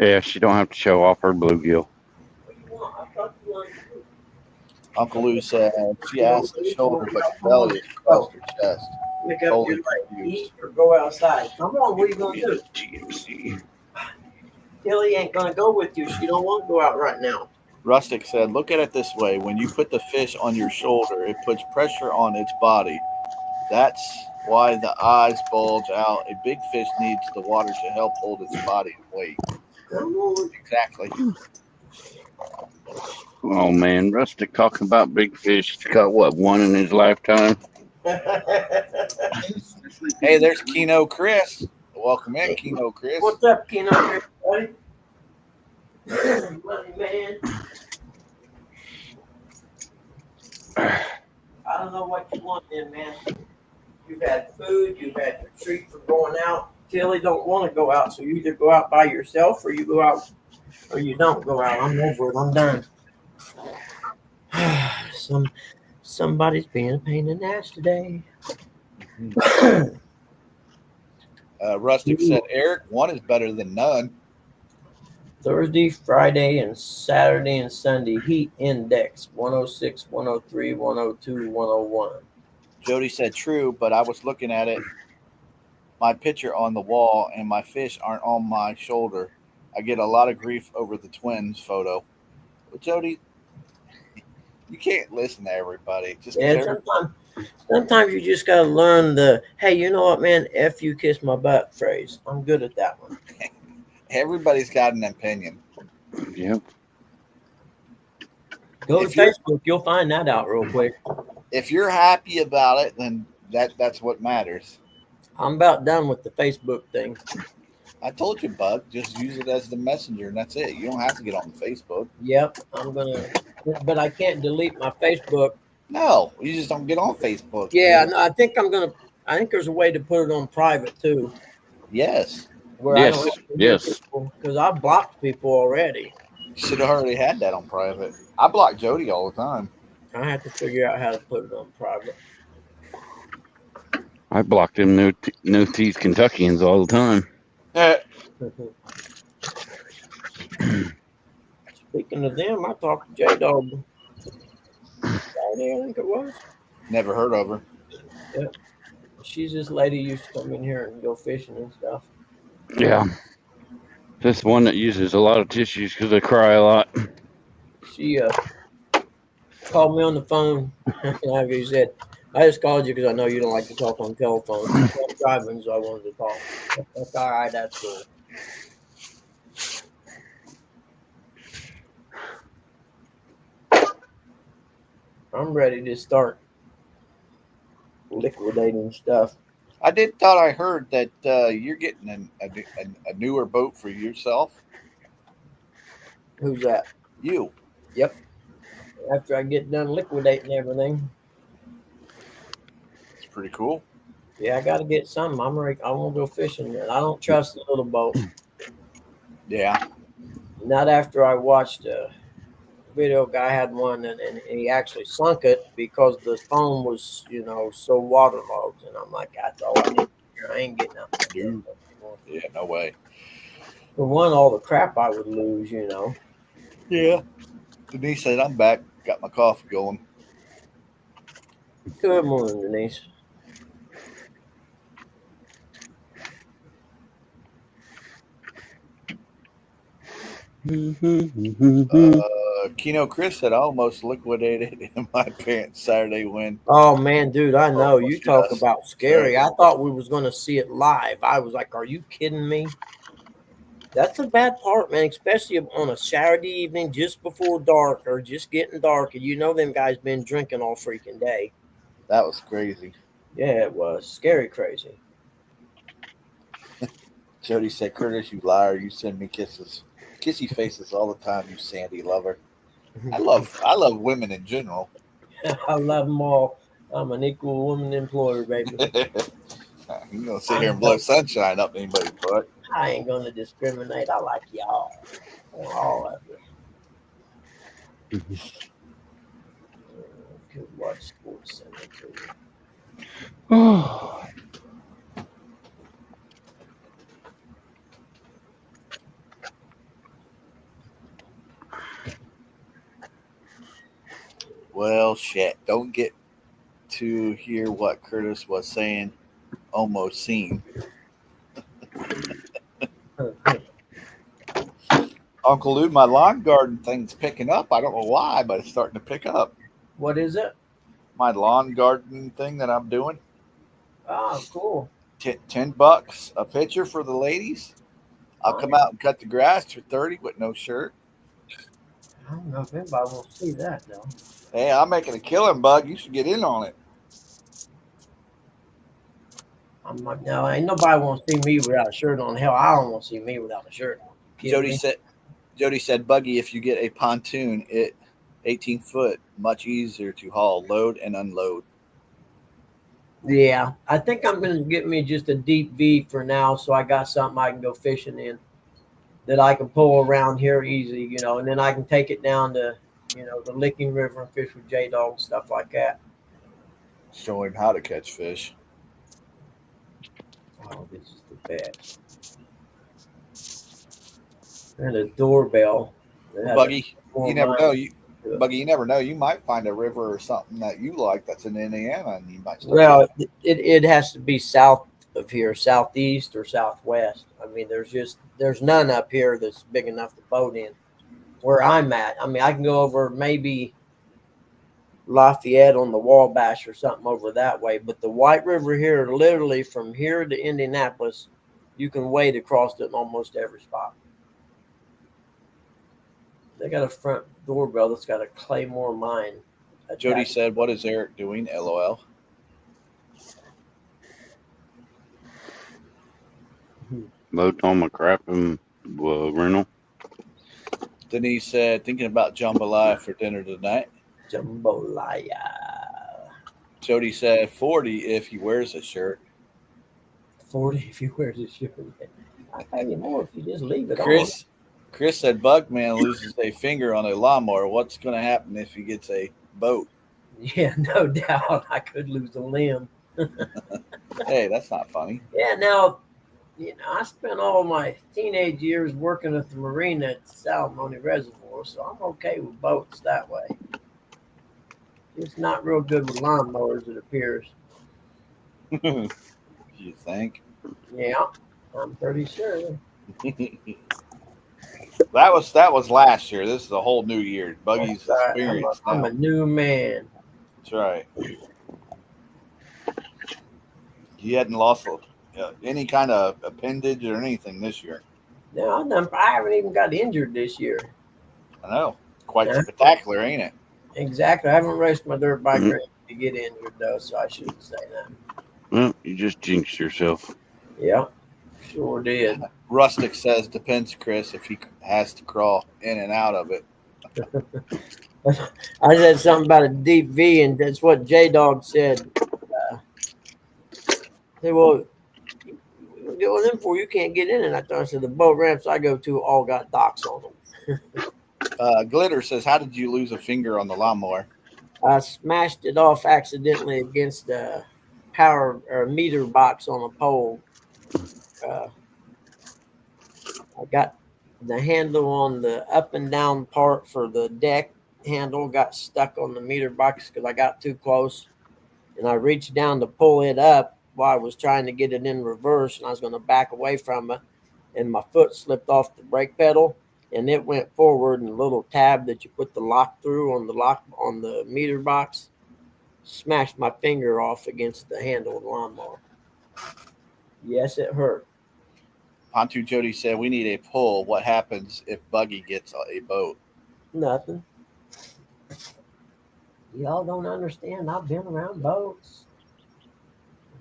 Yeah, she don't have to show off her bluegill. Uncle Lou said she asked the shoulder, but the belly is across her chest. Pick up Totally your right, confused. eat or go outside. Come on, what are you gonna do? GMC. Tilly ain't gonna go with you. She don't want to go out right now. Rustic said, look at it this way. When you put the fish on your shoulder, it puts pressure on its body. That's why the eyes bulge out. A big fish needs the water to help hold its body and weight. Come on. Exactly. Oh man, Rustic talking about big fish. He's caught what, one in his lifetime? Hey, there's Keno Chris. Welcome in, Keno Chris. What's up, Keno, buddy? Money man. know what you want then, man. You've had food, you've had your treat for going out. Tilly don't want to go out, so you either go out by yourself or you go out or you don't go out. I'm over it. I'm done. Somebody's being a pain in the ass today. Rustic said, Eric, one is better than none. Thursday, Friday, and Saturday and Sunday heat index 106, 103, 102, 101. Jody said, true, but I was looking at it, my picture on the wall, and my fish aren't on my shoulder. I get a lot of grief over the twins photo. Well, Jody, you can't listen to everybody. Just Yeah, sometimes you just gotta learn the hey, you know what, man? F you, kiss my butt phrase. I'm good at that one. everybody's got an opinion. Yep. Go to If you're- Facebook, you'll find that out real quick. If you're happy about it, then that's what matters. I'm about done with the Facebook thing. I told you, Bug, just use it as the messenger, and that's it. You don't have to get on Facebook. Yep, but I can't delete my Facebook. No, you just don't get on Facebook. Yeah, no, I think there's a way to put it on private too. Yes. Where Yes, I don't have to hear yes. people, because I blocked people already. You should have already had that on private. I block Jody all the time. I have to figure out how to put it on private. I block them no teeth Kentuckians all the time. Speaking of them, I talked to J Dog Friday, I think it was. Never heard of her. She's this lady who used to come in here and go fishing and stuff. Yeah. This one that uses a lot of tissues because I cry a lot. She called me on the phone. Like you said, I just called you because I know you don't like to talk on telephone. I'm driving, so I wanted to talk. That's all right. That's cool. I'm ready to start liquidating stuff. I thought I heard that you're getting a newer boat for yourself. Who's that? You. Yep. After I get done liquidating everything. It's pretty cool. Yeah, I got to get something. I want to go fishing. Man. I don't trust the little boat. Yeah. Not after I watched a video. Guy had one and he actually sunk it because the foam was, so waterlogged. And I'm like, that's all I need. I ain't getting out there anymore. Yeah, no way. For one, all the crap I would lose, Yeah. Denise said, I'm back. Got my coffee going. Good morning, Denise. Keno Chris said, I almost liquidated in my pants Saturday win. Oh man, dude, I know. You talk yes. about scary. I thought we was going to see it live. I was like, are you kidding me? That's the bad part, man, especially on a Saturday evening just before dark or just getting dark. And them guys been drinking all freaking day. That was crazy. Yeah, it was. Scary crazy. Jody said, Curtis, you liar. You send me kissy faces all the time, you Sandy lover. I love women in general. I love them all. I'm an equal woman employer, baby. You don't sit here and blow sunshine up anybody's butt. I ain't going to discriminate. I like y'all. All of you. Could watch Sports Center too. Oh. Well, shit. Don't get to hear what Curtis was saying. Almost seen. Uncle Lou, my lawn garden thing's picking up. I don't know why, but it's starting to pick up. What is it? My lawn garden thing that I'm doing. Oh, cool. $10 a pitcher for the ladies. I'll come out and cut the grass for $30 with no shirt. I don't know if anybody will see that though. Hey, I'm making a killing, Bug. You should get in on it. I'm like, no, ain't nobody want to see me without a shirt on. Hell, I don't want to see me without a shirt on. Jody said, Buggy, if you get a pontoon, 18 foot, much easier to haul, load and unload. Yeah, I think I'm gonna get me just a deep V for now, so I got something I can go fishing in that I can pull around here easy, and then I can take it down to, the Licking River and fish with J Dog and stuff like that. Show him how to catch fish. Oh, this is the best. And a doorbell. That has Buggy, more you never line know. to it. Buggy, you never know. You might find a river or something that you like that's in Indiana, and you might start. Well, it has to be south of here, southeast or southwest. I mean, there's none up here that's big enough to boat in where I'm at. I mean, I can go over maybe Lafayette on the Wabash or something over that way, but the White River here, literally from here to Indianapolis, you can wade across it in almost every spot. They got a front doorbell that's got a Claymore mine. Jody attached. said, "What is Eric doing?" LOL. Load on my crap and rental. Denise said, "Thinking about jambalaya for dinner tonight." Jambalaya. Jody said, 40 if he wears a shirt. 40 if you wear this shirt. I'll pay you more if you just leave it Chris said, Bugman loses a finger on a lawnmower. What's going to happen if he gets a boat? on. Yeah, no doubt. I could lose a limb. Hey, that's not funny. Yeah, now, I spent all my teenage years working at the marina at Salamone Reservoir, so I'm okay with boats that way. It's not real good with lawnmowers, it appears. You think? Yeah, I'm pretty sure. That was last year. This is a whole new year. Buggy's That's right. experience I'm now. a new man. That's right. You hadn't lost any kind of appendage or anything this year. No, I haven't even got injured this year. I know. Quite Yeah. spectacular, ain't it? Exactly. I haven't raced my dirt bike or anything to get injured, though, so I shouldn't say that. Well, you just jinxed yourself. Yeah, sure did. Rustic says, depends, Chris, if he has to crawl in and out of it. I said something about a deep V, and that's what J Dog said. Say, well, what are them for? You can't get in it. I said the boat ramps I go to all got docks on them. Glitter says, how did you lose a finger on the lawnmower? I smashed it off accidentally against a power or meter box on a pole. I got the handle on the up and down part for the deck handle got stuck on the meter box because I got too close, and I reached down to pull it up while I was trying to get it in reverse, and I was going to back away from it, and my foot slipped off the brake pedal, and it went forward, and the little tab that you put the lock through on the meter box smashed my finger off against the handle of the lawnmower. Yes, it hurt. Pontu Jody said, we need a pull. What happens if Buggy gets a boat? Nothing. Y'all don't understand. I've been around boats.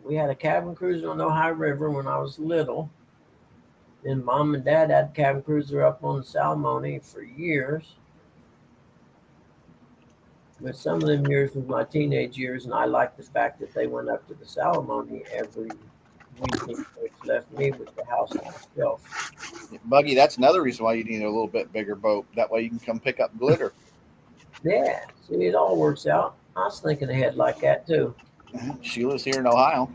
We had a cabin cruiser on the Ohio River when I was little. Then Mom and Dad had a cabin cruiser up on the Salamone for years. But some of them years was my teenage years, and I liked the fact that they went up to the Salamone every weekend, which left me with the house to myself. Buggy, that's another reason why you need a little bit bigger boat. That way you can come pick up Glitter. Yeah, see, it all works out. I was thinking ahead like that too. She lives here in Ohio.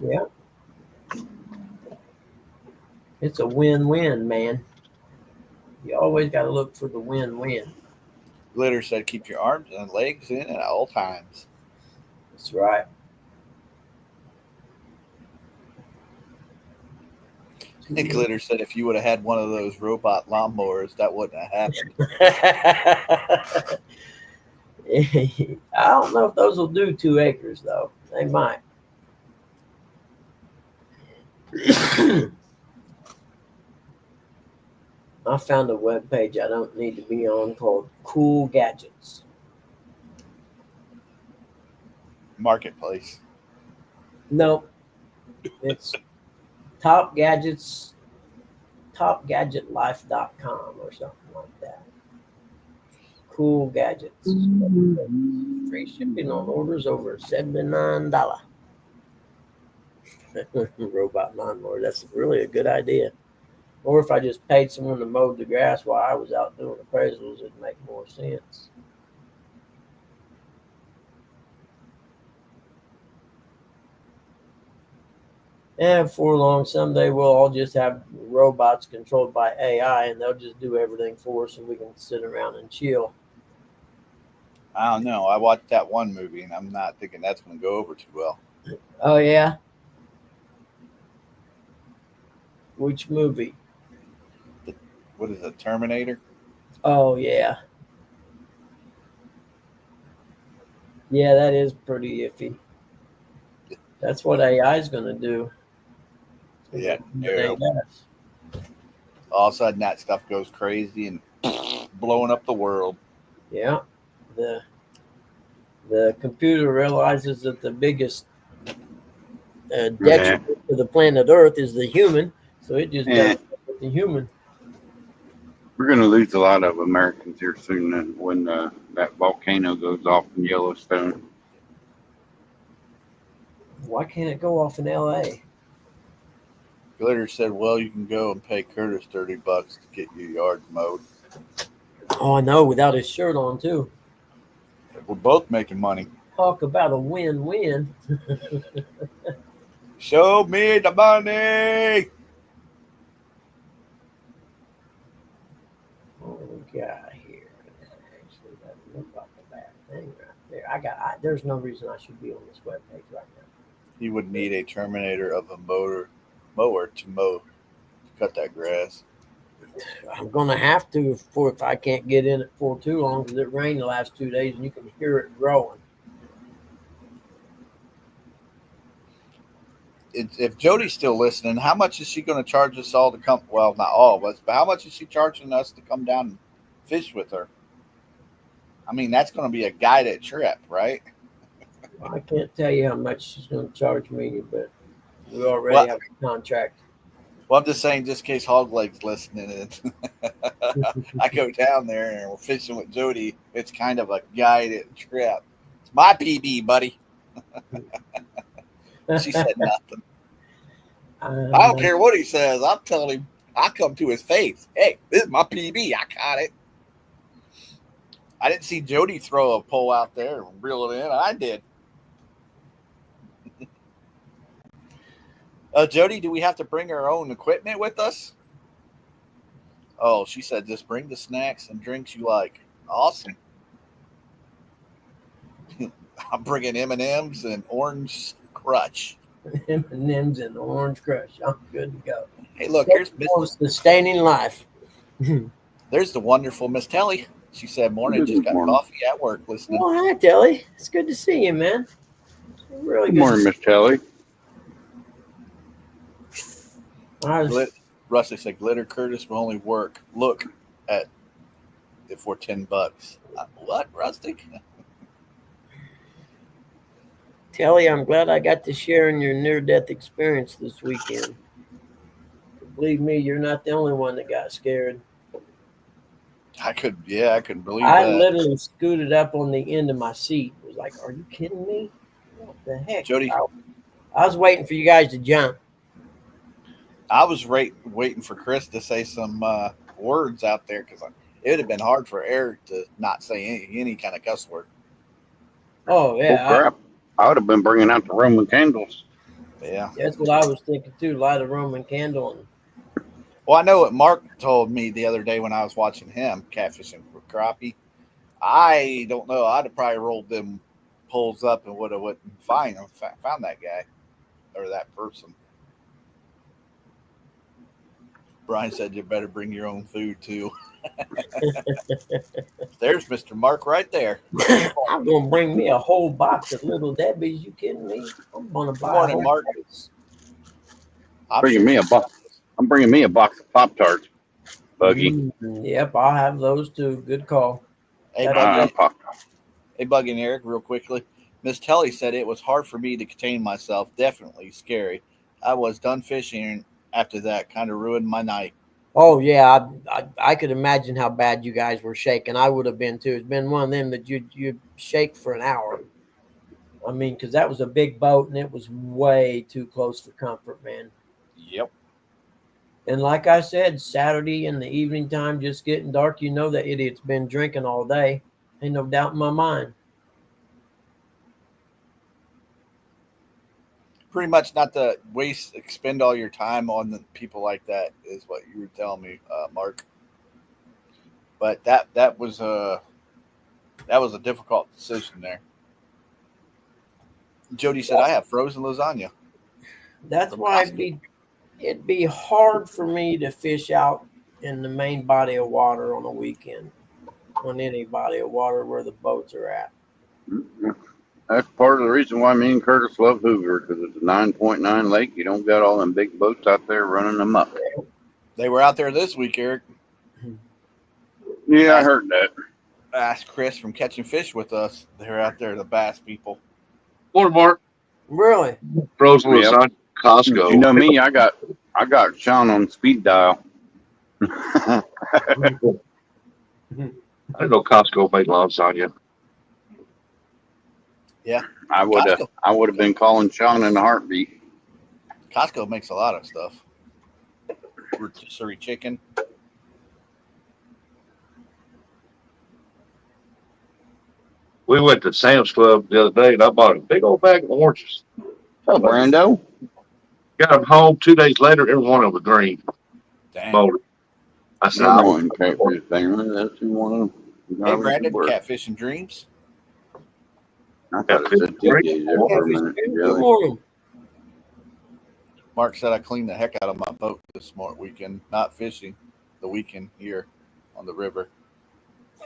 Yeah. It's a win-win, man. You always got to look for the win-win. Glitter said, keep your arms and legs in at all times. That's right. And Glitter said, if you would have had one of those robot lawnmowers, that wouldn't have happened. I don't know if those will do 2 acres, though. They might. I found a webpage I don't need to be on called Cool Gadgets. Marketplace. No, it's topgadgetlife.com or something like that. Cool Gadgets. Free shipping on orders over $79. Robot lawnmower. That's really a good idea. Or if I just paid someone to mow the grass while I was out doing appraisals, it'd make more sense. And before long, someday we'll all just have robots controlled by AI, and they'll just do everything for us, and we can sit around and chill. I don't know. I watched that one movie, and I'm not thinking that's going to go over too well. Oh yeah. Which movie? What is it, Terminator? Oh yeah. Yeah, that is pretty iffy. That's what AI is going to do. Yeah. It does. All of a sudden, that stuff goes crazy and blowing up the world. Yeah. The computer realizes that the biggest detriment to the planet Earth is the human, so it just does with the human. We're going to lose a lot of Americans here soon when that volcano goes off in Yellowstone. Why can't it go off in LA? Glitter said, well, you can go and pay Curtis $30 to get your yard mowed. Oh, I know, without his shirt on, too. We're both making money. Talk about a win-win. Show me the money. What do we got here? Actually, doesn't look like a bad thing right there. There's no reason I should be on this webpage right now. You would need a Terminator of a mower to cut that grass. I'm gonna have to if I can't get in it for too long because it rained the last 2 days and you can hear it growing. If Jody's still listening, how much is she going to charge us all to come? Well, not all of us, but how much is she charging us to come down and fish with her? I mean, that's going to be a guided trip, right? I can't tell you how much she's going to charge me, but we already have a contract. Well, I'm just saying, just in case Hogleg's listening, I go down there and we're fishing with Jody. It's kind of a guided trip. It's my PB, buddy. She said nothing. I don't care what he says. I'm telling him, I come to his face. Hey, this is my PB. I caught it. I didn't see Jody throw a pole out there and reel it in. I did. Jody, do we have to bring our own equipment with us? Oh, she said, just bring the snacks and drinks you like. Awesome. I'm bringing M&Ms and Orange Crush. M&Ms and Orange Crush. I'm good to go. Hey, look, here's sustaining life. There's the wonderful Miss Telly. She said, morning, just got coffee at work listening. Oh, hi, Telly. It's good to see you, man. Really good morning, Miss Telly. Rusty said, Glitter Curtis will only look at it for $10. What, Rustic? Telly, I'm glad I got to share in your near-death experience this weekend. Believe me, you're not the only one that got scared. I couldn't believe I that. literally scooted up on the end of my seat. It was like, are you kidding me? What the heck? Jody, I was waiting for you guys to jump. I was waiting for Chris to say some words out there because it would have been hard for Eric to not say any kind of cuss word. Oh, yeah. Oh, crap. I would have been bringing out the Roman candles. Yeah. That's what I was thinking, too. Light a Roman candle. Well, I know what Mark told me the other day when I was watching him catfishing for crappie. I don't know. I'd have probably rolled them poles up and would have found that guy or that person. Brian said you better bring your own food too. There's Mr. Mark right there. I'm gonna bring me a whole box of Little Debbie's. You kidding me? I'm gonna buy. Morning, Mark. I'm bringing me a box of Pop-Tarts, Buggy. Yep, I'll have those too. Good call. Hey, Buggy and Eric, real quickly. Miss Telly said it was hard for me to contain myself. Definitely scary. I was done fishing after that. Kind of ruined my night. Oh yeah, I could imagine how bad you guys were shaking. I would have been too. It's been one of them that you shake for an hour. I mean, because that was a big boat and it was way too close for comfort, man. Yep. And like I said, Saturday in the evening time, just getting dark, you know that idiot's been drinking all day. Ain't no doubt in my mind. Pretty much not to expend all your time on the people like that is what you were telling me, Mark. But that was a difficult decision there. Jody said, "I have frozen lasagna." That's why it'd be hard for me to fish out in the main body of water on a weekend, on any body of water where the boats are at. That's part of the reason why me and Curtis love Hoover, because it's a 9.9 lake. You don't got all them big boats out there running them up. They were out there this week, Eric. Yeah, I heard that. Ask Chris from Catching Fish with us. They're out there, the bass people. Morning, Mark. Really? Frozen Yep. lasagna, Costco. You know me, I got Sean on speed dial. I didn't know Costco made lasagna. I would have been calling Sean in a heartbeat. Costco makes a lot of stuff. Rotisserie chicken. We went to Sam's Club the other day, and I bought a big old bag of oranges. Oh, Brando. Got them home 2 days later, every one of them was green. Dang. Molded. I said, I'm I going catfish thing. That's one of them. Hey, Brandon, Catfish and Dreams. I thought it said TJ's there for a minute. Good Really? morning. Mark said I cleaned the heck out of my boat this weekend. Not fishing, the weekend here on the river.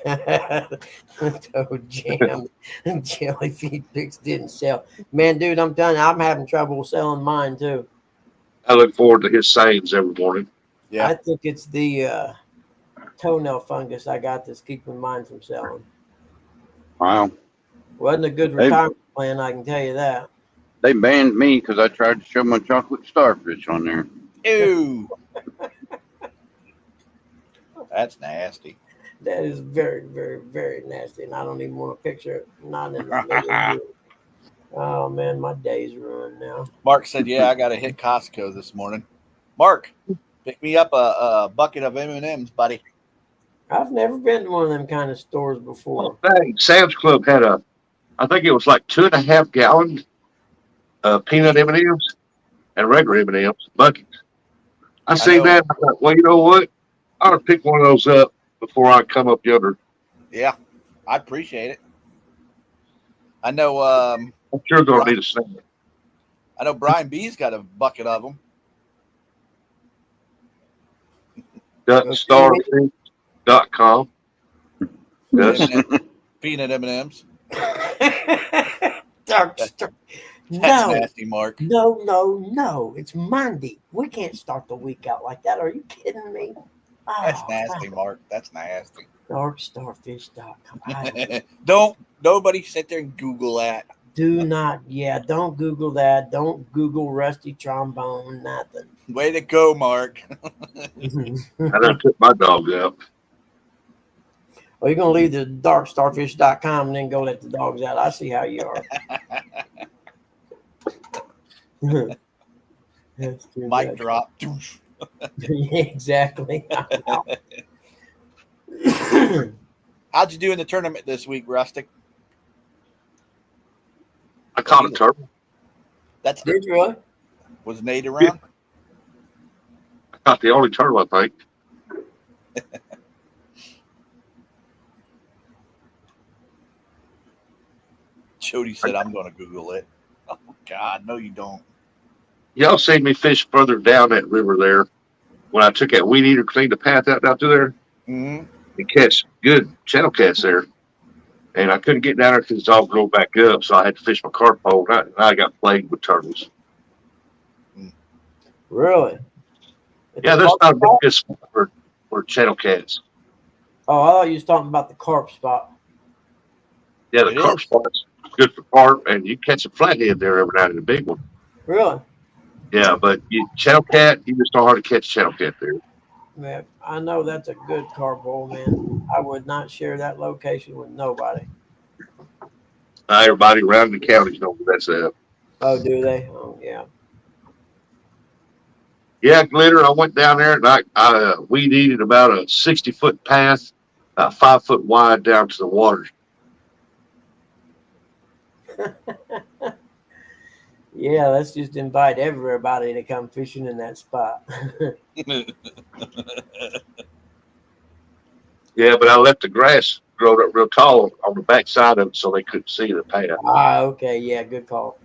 Toad jam and jelly feed pigs didn't sell. Man, dude, I'm telling you, I'm having trouble selling mine too. I look forward to his sayings every morning. Yeah. I think it's the toenail fungus I got that's keeping mine from selling. Wow. Wasn't a good retirement plan, I can tell you that. They banned me because I tried to show my chocolate starfish on there. Ew. That's nasty. That is very, very, very nasty, and I don't even want to picture it. Not in the middle of it. Oh man, my day's ruined now. Mark said, "Yeah, I got to hit Costco this morning." Mark, pick me up a bucket of M&Ms, buddy. I've never been to one of them kind of stores before. Dang, Sam's Club had I think it was like 2.5 gallon peanut M&Ms and regular M&Ms buckets. I seen know. that. I thought, well, you know what? I ought to pick one of those up before I come up yonder. Yeah, I appreciate it. I know. I'm sure they'll need a snack. I know Brian B's got a bucket of them. Starfish.com. Yes. Peanut M&Ms. Dark That- Star. That's No, nasty, Mark. no. It's Monday. We can't start the week out like that. Are you kidding me? Oh, That's nasty, Mark. That's nasty. Darkstarfish.com. I Don't nobody sit there and Google that. do not. Yeah, don't Google that. Don't Google Rusty Trombone. Nothing. Way to go, Mark. I done took my dog out. Well, you're going to leave the darkstarfish.com and then go let the dogs out. I see how you are. That's too Mic bad. drop. Yeah, exactly. How'd you do in the tournament this week, Rustic? I caught a turtle. That's Did you really? Was Nate around? I caught the only turtle, I think. Jody said, "I'm going to Google it." Oh God, no, you don't. Y'all seen me fish further down that river there when I took that weed eater, cleaned the path out through there, Mm-hmm. and catch good channel cats there. And I couldn't get down there because it's all grown back up, so I had to fish my carp pole. And I got plagued with turtles. Really? Yeah, there's not a real good spot for channel cats. Oh, I thought you was talking about the carp spot. Yeah, the It carp is. spot's good for carp, and you catch a flathead there every now and then, a big one. Really? Yeah, but channel cat, you just don't hard to catch channel cat there. Man, I know that's a good carp hole, man. I would not share that location with nobody. Everybody around the county knows that's it. Oh, do they? Oh, yeah. Yeah, Glitter. I went down there and I weed eated about a 60-foot path, 5 foot wide down to the water. Yeah, let's just invite everybody to come fishing in that spot. Yeah, but I left the grass grow up real tall on the back side of it so they couldn't see the path. Okay. Yeah, good call.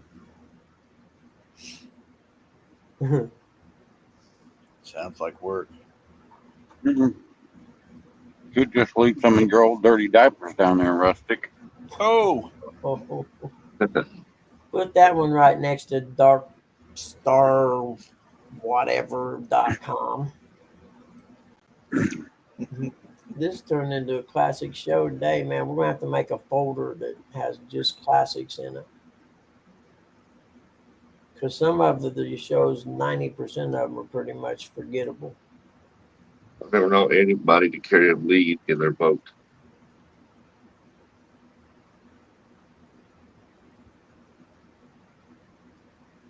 Sounds like work. Mhm. Could just leave some of your old dirty diapers down there, Rustic. Oh, Put that one right next to darkstarwhatever.com. This turned into a classic show today, man. We're going to have to make a folder that has just classics in it. Because some of the shows, 90% of them are pretty much forgettable. I've never known anybody to carry a lead in their boat.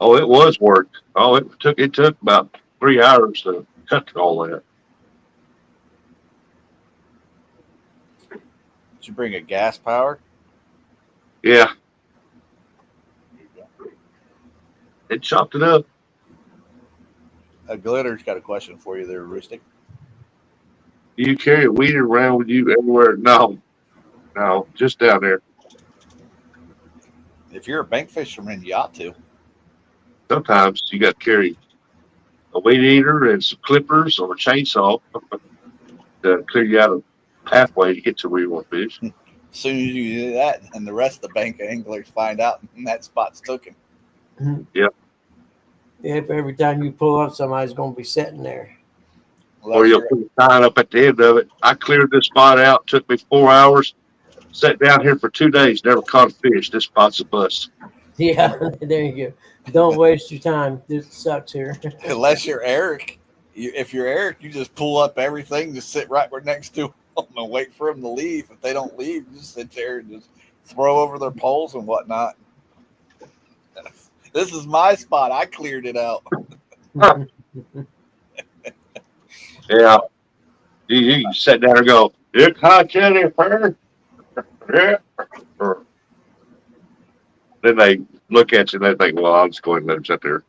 Oh, it was work. Oh, it took about 3 hours to cut all that. did you bring a gas powered? Yeah, it chopped it up. Glitter's got a question for you there, Rustic. Do you carry a weeder around with you everywhere? No, just down there. If you're a bank fisherman, you ought to. Sometimes you got to carry a weed eater and some clippers or a chainsaw to clear you out of the pathway to get to where you want to fish. As soon as you do that, and the rest of the bank of anglers find out, and that spot's taken. Yep. If every time you pull up, somebody's going to be sitting there. Or you'll put a sign up at the end of it. I cleared this spot out. Took me 4 hours. Sat down here for 2 days. Never caught a fish. This spot's a bust. Yeah, there you go. Don't waste your time. This sucks here. Unless you're Eric. If you're Eric, you just pull up everything, just sit right next to them and wait for them to leave. If they don't leave, you just sit there and just throw over their poles and whatnot. This is my spot. I cleared it out. Yeah. You sit down and go, you caught Jennifer. Yeah. Then they look at you and they think, well, I'll just go ahead and let them sit there.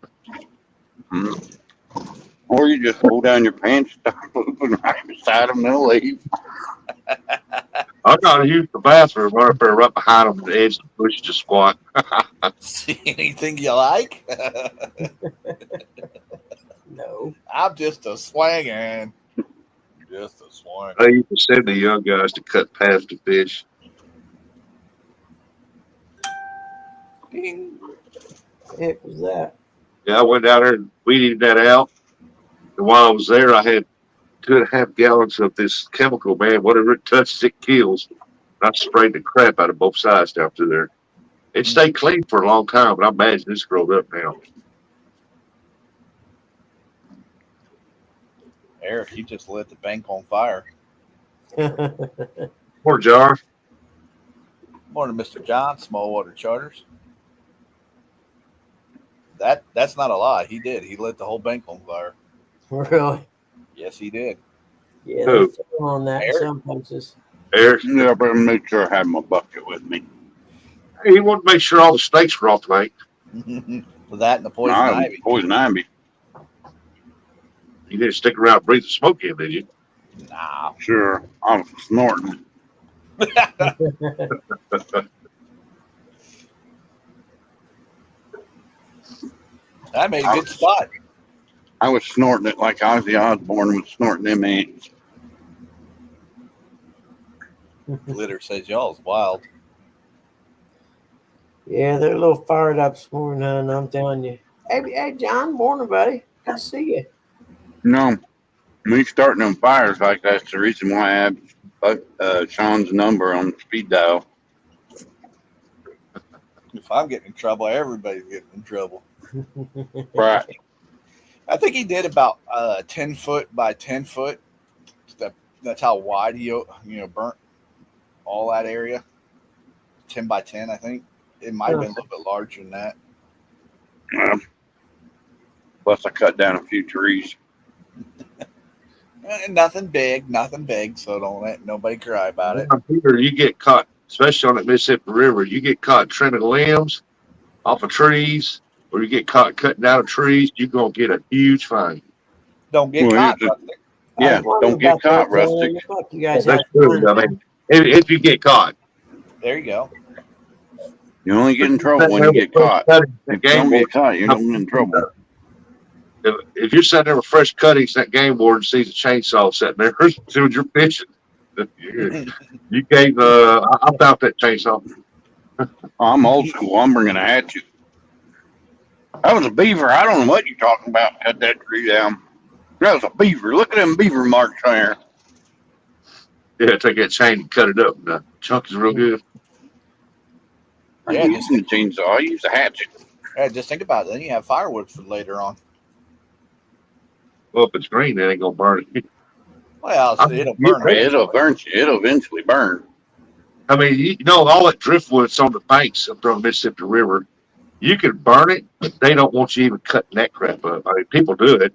Mhm. Or you just pull down your pants, start moving right beside them, they'll leave. I gotta use the bathroom right up there, right behind them, the edge of the bush to squat. See anything you like? No. I'm just a swinging. Just a swing. They used to send the young guys to cut paths to fish. Ding. What the heck was that? Yeah, I went down there and weeded that out. And while I was there, I had 2.5 gallons of this chemical, man. Whatever it touches, it kills. I sprayed the crap out of both sides down through there. It stayed clean for a long time, but I imagine it's grown up now. Eric, you just lit the bank on fire. Poor Jar. Morning, Mr. John, Small Water Charters. That's not a lie. He did. He lit the whole bank on fire. Really? Yes, he did. Yeah, Who? they film on that in Eric? some places. Eric, Yeah, I better make sure I have my bucket with me. he wanted to make sure all the snakes were off the bank. With that and the poison Nah, ivy. Poison ivy. You didn't stick around and breathe the smoke in, did you? Nah. Sure, I was snorting. I made a good spot. I was snorting it like Ozzy Osbourne was snorting them ants. Glitter says y'all's wild. Yeah, they're a little fired up this morning, hon, I'm telling you. Hey, John, morning, buddy. Good to see you. No, me starting them fires like that's the reason why I have Sean's number on speed dial. If I'm getting in trouble, everybody's getting in trouble. Right. I think he did about 10 foot by 10 foot. That's how wide he burnt all that area. 10 by 10, I think. It might have been a little bit larger than that. Plus, I cut down a few trees. Nothing big. So don't let nobody cry about it. Peter, you get caught, especially on the Mississippi River. You get caught trimming limbs off of trees, or you get caught cutting down trees. You're gonna get a huge fine. Don't get Well, caught. here's Rusty. Yeah, I was wondering don't get about caught, that, Dylan. Rustic. Fuck, you guys That's have true. I fun. mean, if you get caught, There you go. You only get in trouble when you get caught. If you don't get caught, you don't get in trouble. If you're sitting there with fresh cuttings, that game warden sees a chainsaw sitting there, see what you're fishing. You gave, I found that chainsaw. I'm old school. I'm bringing a hatchet. That was a beaver. I don't know what you're talking about. Cut that tree down. That was a beaver. Look at them beaver marks there. Yeah, take that chain and cut it up. The chunk is real good. I Yeah, ain't using the chainsaw. I use a hatchet. Yeah, just think about it. Then you have firewood for later on. Well, if it's green, it ain't gonna burn it. Well, it'll burn. It'll burn you. It'll eventually burn. I mean, you know, all that driftwood's on the banks up there on the Mississippi River. You can burn it, but they don't want you even cutting that crap up. I mean, people do it.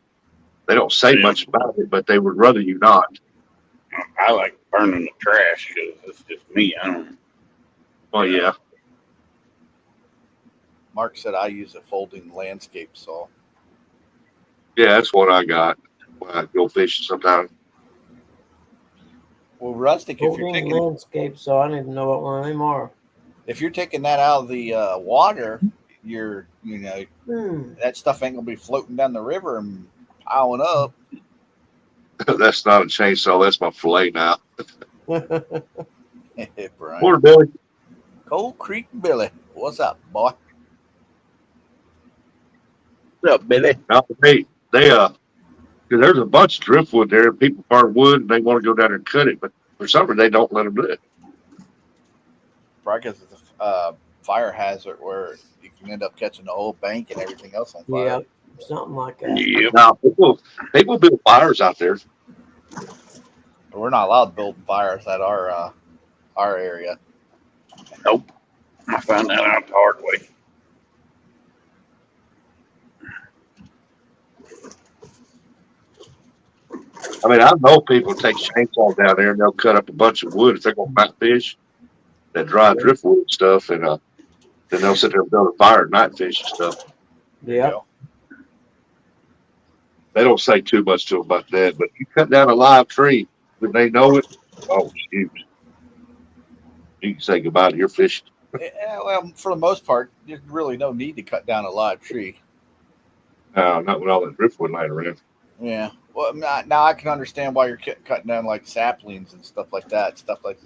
They don't say much about it, but they would rather you not. I like burning the trash because it's just me. I don't. Well, yeah. Mark said I use a folding landscape saw. Yeah, that's what I got when I go fishing sometimes. Well, Rustic, if you're Folding taking landscape, so I don't even know what one of them are. that out of the water, you know Hmm. that stuff ain't gonna be floating down the river and piling up. That's not a chainsaw. That's my fillet now. Brian. Morning, Billy. Cold Creek Billy, what's up, boy? What's up, Billy? Now, they 'cause there's a bunch of driftwood there. People burn wood and they want to go down there and cut it, but for some reason they don't let them do it. Probably because it's a fire hazard where you can end up catching the whole bank and everything else on fire. Yeah, something like that. Yep. Now, people build fires out there. We're not allowed to build fires at our area. Nope. I found that out the hard way. I mean, I know people take chainsaws down there and they'll cut up a bunch of wood if they're going to night fish, that dry driftwood and stuff, and then they'll sit there and build a fire and night fish and stuff. Yeah. They don't say too much to them about that, but you cut down a live tree when they know it, oh shoot, you can say goodbye to your fishing. Yeah, well, for the most part, there's really no need to cut down a live tree. Not with all that driftwood lying around. Yeah. Well, now I can understand why you're cutting down like saplings and stuff like that. Stuff like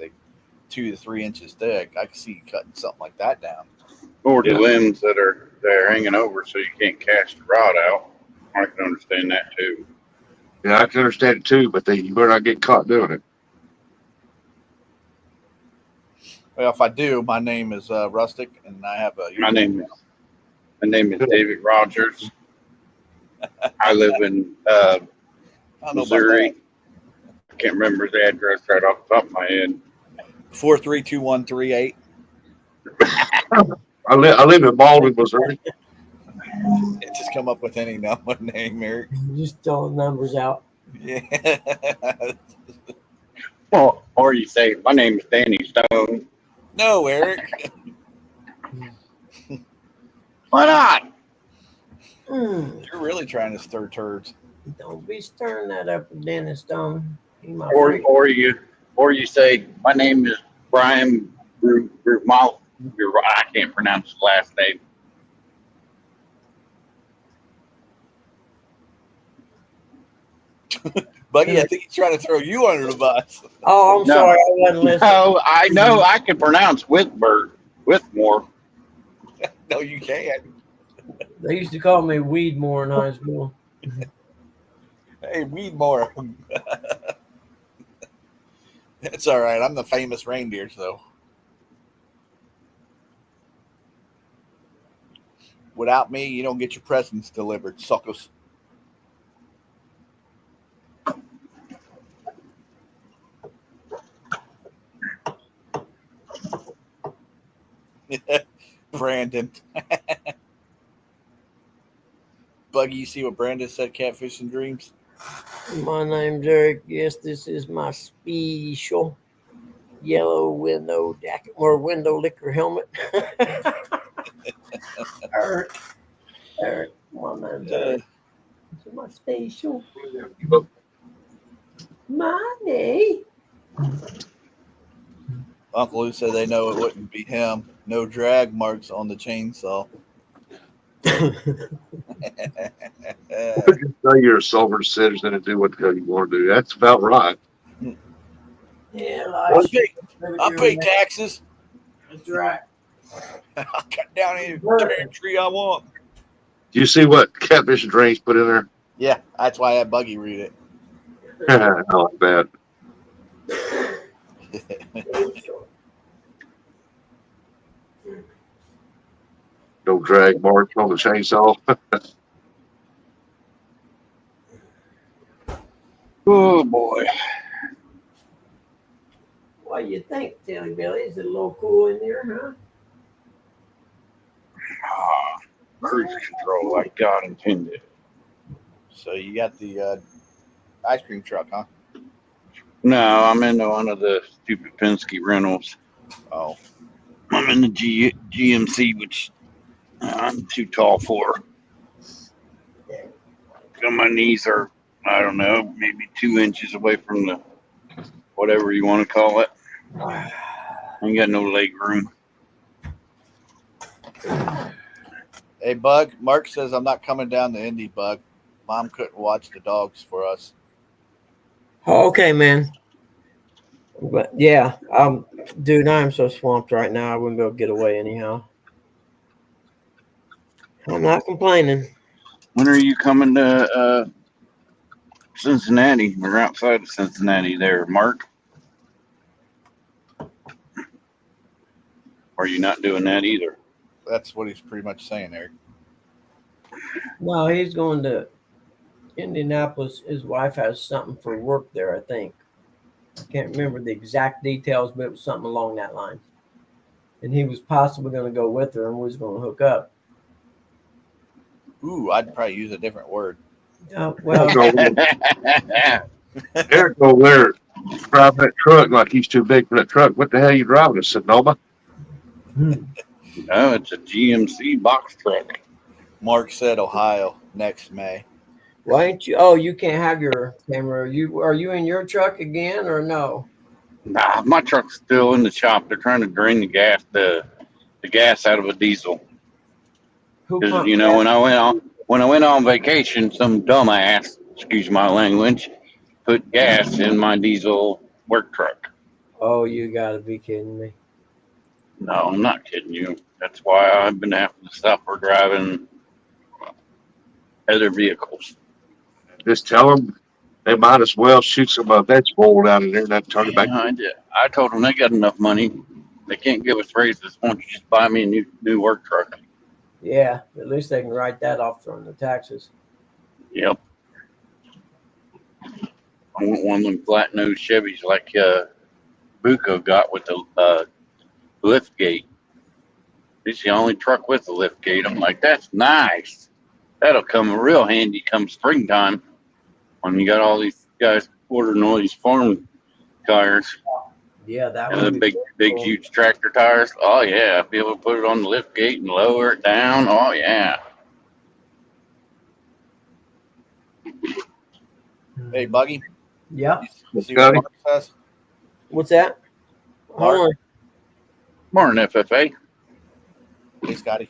2 to 3 inches thick. I can see you cutting something like that down. Or the limbs that are hanging over so you can't cast the rod out. I can understand that too. Yeah, I can understand it too, but you better not get caught doing it. Well, if I do, my name is Rustic, and I have a. My name is David Rogers. I live in I don't know about Missouri. I can't remember the address right off the top of my head. that. 432138. I live in Baldwin, Missouri. Just come up with any number name, Eric. Just throwing numbers out. Yeah. Or you say, my name is Danny Stone. No, Eric. Why not? You're really trying to stir turds. Don't be stirring that up with Dennis Stone. He my Or friend. you say, my name is Brian Brumal. I can't pronounce his last name. Buddy, I think he's trying to throw you under the bus. Oh, I'm No. sorry, I wasn't listening. No, I know I can pronounce Whitmore. No, you can't. They used to call me Weedmore in high school. Hey, read more. It's all right. I'm the famous reindeer, so. Without me, you don't get your presents delivered, suckers. Brandon. Buggy, you see what Brandon said? Catfish and dreams. My name's Eric. Yes, this is my special yellow window jacket or window liquor helmet. Eric. My name's Eric. This is my special money. Uncle Lou said they know it wouldn't be him. No drag marks on the chainsaw. Just say you're a sober citizen and do what the hell you want to do. That's about right. Yeah, I like pay taxes. That's right. I'll cut down any damn tree I want. Do you see what Catfish and Dreams put in there? Yeah, that's why I had Buggy read it. I like that. No drag marks on the chainsaw. Oh boy. What do you think, Tilly Billy? Is it a little cool in there, Cruise control like God intended. So you got the ice cream truck, huh? No, I'm in one of the stupid Penske rentals. Oh, I'm in the GMC, which I'm too tall for. So my knees are, I don't know, maybe 2 inches away from the whatever you want to call it. I ain't got no leg room. hey, Bug. Mark says I'm not coming down to Indy, Bug. Mom couldn't watch the dogs for us. huh? Okay, man. But yeah, dude, I'm so swamped right now. I wouldn't be able to get away anyhow. I'm not complaining. When are you coming to Cincinnati? We're outside of Cincinnati there, Mark. Or are you not doing that either? That's what he's pretty much saying, Eric. No, he's going to Indianapolis. His wife has something for work there, I think. I can't remember the exact details, but it was something along that line. And he was possibly going to go with her and we was going to hook up. Ooh, I'd probably use a different word. Well, Eric over there driving that truck like he's too big for that truck. What the hell are you driving, a Sonoma? No, it's a GMC box truck. Mark said Ohio next May. why ain't you? Oh, you can't have your camera. Are you in your truck again or no? Nah, my truck's still in the shop. They're trying to drain the gas out of a diesel. Who Because pumped you know gas? when I went on vacation, some dumbass, excuse my language, put gas in my diesel work truck. Oh, you got to be kidding me. No, I'm not kidding you. That's why I've been having to stop for driving other vehicles. Just tell them they might as well shoot some vegetable down in there and not turn it back. Yeah, I did. I told them they got enough money. They can't give us raises. Why don't you just buy me a new work truck? Yeah, at least they can write that off from the taxes. Yep. I want one of them flat nose Chevys like Buco got with the lift gate. It's the only truck with the lift gate. I'm like, that's nice. That'll come real handy come springtime when you got all these guys ordering all these farm tires Yeah, that and would the be big cool. huge tractor tires. Oh yeah, be able to put it on the lift gate and lower it down. Oh yeah. Hey, Buggy. Yeah. You see what Mark says? What's that? Hold on. Morning, FFA. Hey, Scotty.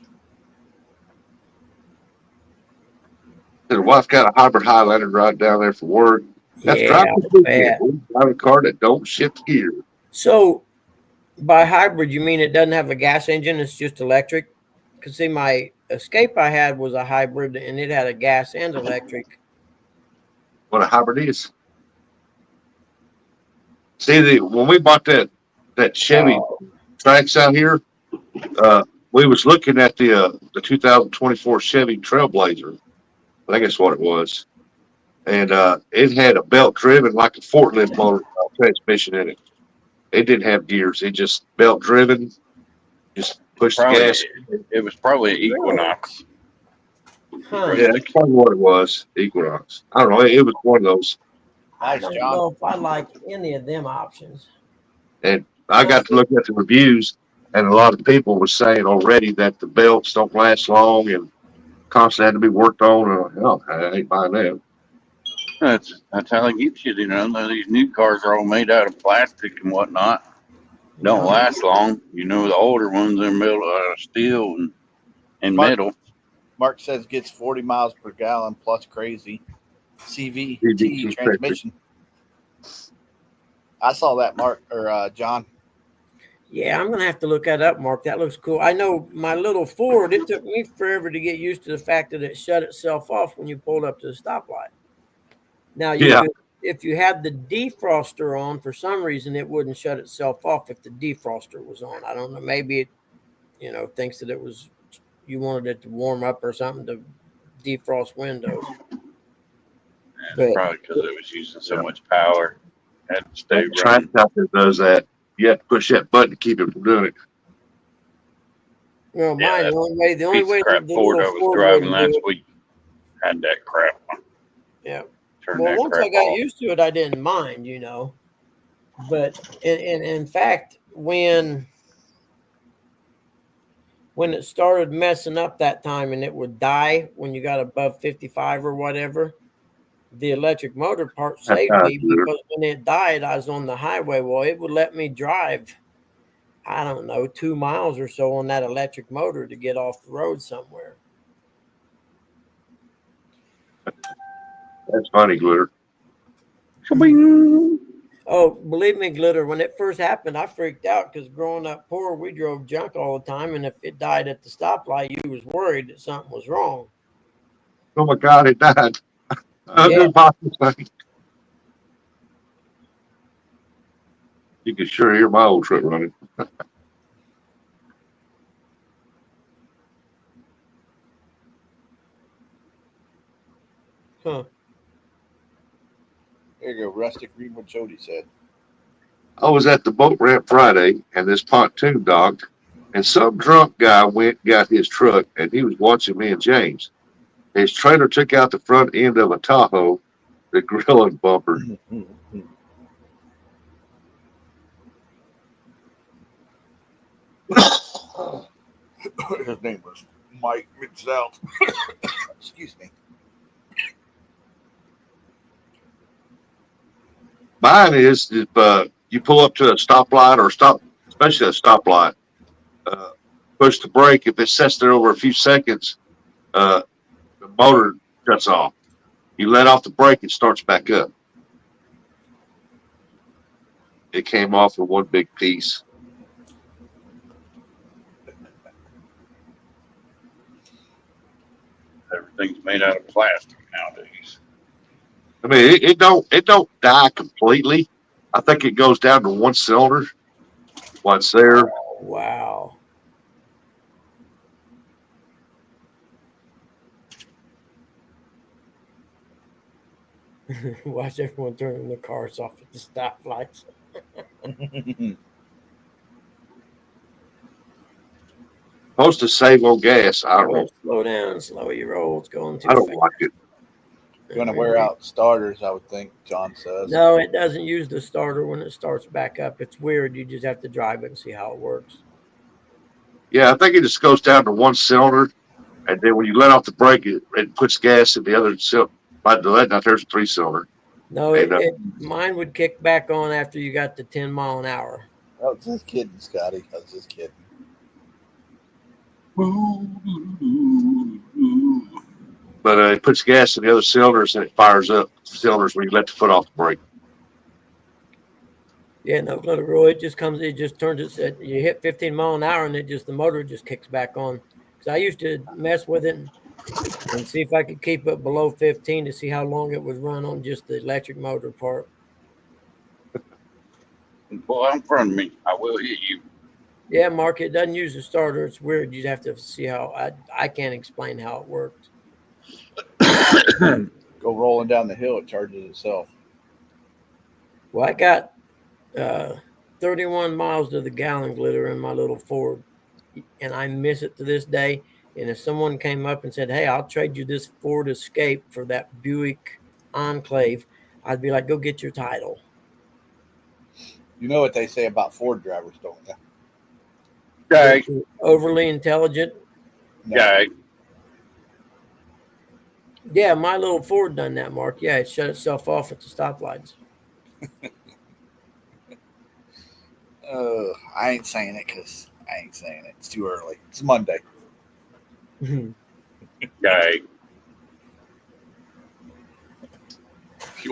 His wife got a hybrid Highlander right down there for work. That's Yeah, driving a car that don't shift gear. So by hybrid, you mean it doesn't have a gas engine? It's just electric? Because see, my Escape I had was a hybrid and it had a gas and electric. What a hybrid is. See, when we bought that Chevy Trax out here, we was looking at the 2024 Chevy Trailblazer. I think that's what it was. And it had a belt-driven, like a forklift motor transmission in it. It didn't have gears. It just belt-driven, just push the Probably, gas. it was probably an Equinox. Huh. Yeah, that's probably what it was. Equinox. I don't know. It was one of those. I Nice, don't John. know if I like any of them options. And I got to look at the reviews, and a lot of people were saying already that the belts don't last long and constantly had to be worked on. And hell, I ain't buying that. That's how they get you. You know, these new cars are all made out of plastic and whatnot. Don't Yeah. last long. You know, the older ones are made out of steel and Mark- metal. Mark says gets 40 miles per gallon plus crazy CVT CVT transmission. I saw that, Mark or John. Yeah, I'm gonna have to look that up, Mark. That looks cool. I know my little Ford. It took me forever to get used to the fact that it shut itself off when you pulled up to the stoplight. Now, Yeah. if you had the defroster on, for some reason, it wouldn't shut itself off if the defroster was on. I don't know. Maybe it, thinks that it was you wanted it to warm up or something to defrost windows. It's But probably because it was using so much power. Had to stay Track running. out there does that. You have to push that button to keep it from doing it. mine, Yeah, the only Piece way of crap the Ford I little was Ford driving wouldn't do last it. week had that crap on. Yeah. Turn Well, that once crap I got off. used to it, I didn't mind, But in fact, when it started messing up that time and it would die when you got above 55 or whatever, the electric motor part That's saved how I me do it. because when it died, I was on the highway. Well, it would let me drive, I don't know, 2 miles or so on that electric motor to get off the road somewhere. That's funny, Glitter. Oh, believe me, Glitter, when it first happened, I freaked out because growing up poor, we drove junk all the time. And if it died at the stoplight, you was worried that something was wrong. Oh my God, it died. I Yeah. just bought this thing. You can sure hear my old truck running. Huh. There you go. Rustic, read what Jody said. I was at the boat ramp Friday, and this pontoon docked, and some drunk guy went and got his truck, and he was watching me and James. His trailer took out the front end of a Tahoe, the grill and bumper. His name was Mike Mid-South. Excuse me. Mine is if you pull up to a stoplight or stop, especially a stoplight, push the brake. If it sits there over a few seconds, the motor shuts off. You let off the brake, it starts back up. It came off in one big piece. Everything's made out of plastic nowadays. I mean, it don't die completely. I think it goes down to one cylinder once there. Oh, wow. Watch everyone turning their cars off at the stoplights. Supposed to save on gas. I don't know. Slow down, slow your roll. It's going too I don't fast. like it. Going to wear out starters, I would think, John says. No, it doesn't use the starter when it starts back up. It's weird. You just have to drive it and see how it works. Yeah, I think it just goes down to one cylinder, and then when you let off the brake, it puts gas in the other cylinder. By the letting out, there's a 3-cylinder. No, And, mine would kick back on after you got to 10 mile an hour. I was just kidding, Scotty. I was just kidding. But it puts gas in the other cylinders, and it fires up cylinders when you let the foot off the brake. Yeah, no, Glitter Roll. It just turns it. You hit 15 mile an hour, and the motor just kicks back on. Because I used to mess with it and see if I could keep it below 15 to see how long it would run on just the electric motor part. Pull out in front of me. I will hit you. Yeah, Mark, it doesn't use a starter. It's weird. You'd have to see how I can't explain how it works. Go rolling down the hill, it charges itself. Well, I got 31 miles to the gallon, Glitter, in my little Ford. and I miss it to this day. And if someone came up and said, "Hey, I'll trade you this Ford Escape for that Buick Enclave," I'd be like, "Go get your title." You know what they say about Ford drivers, don't you? Okay. Overly intelligent. No. Okay. Yeah, my little Ford done that, Mark. Yeah, it shut itself off at the stoplights. I ain't saying it because I ain't saying it. It's too early. It's Monday. Okay. If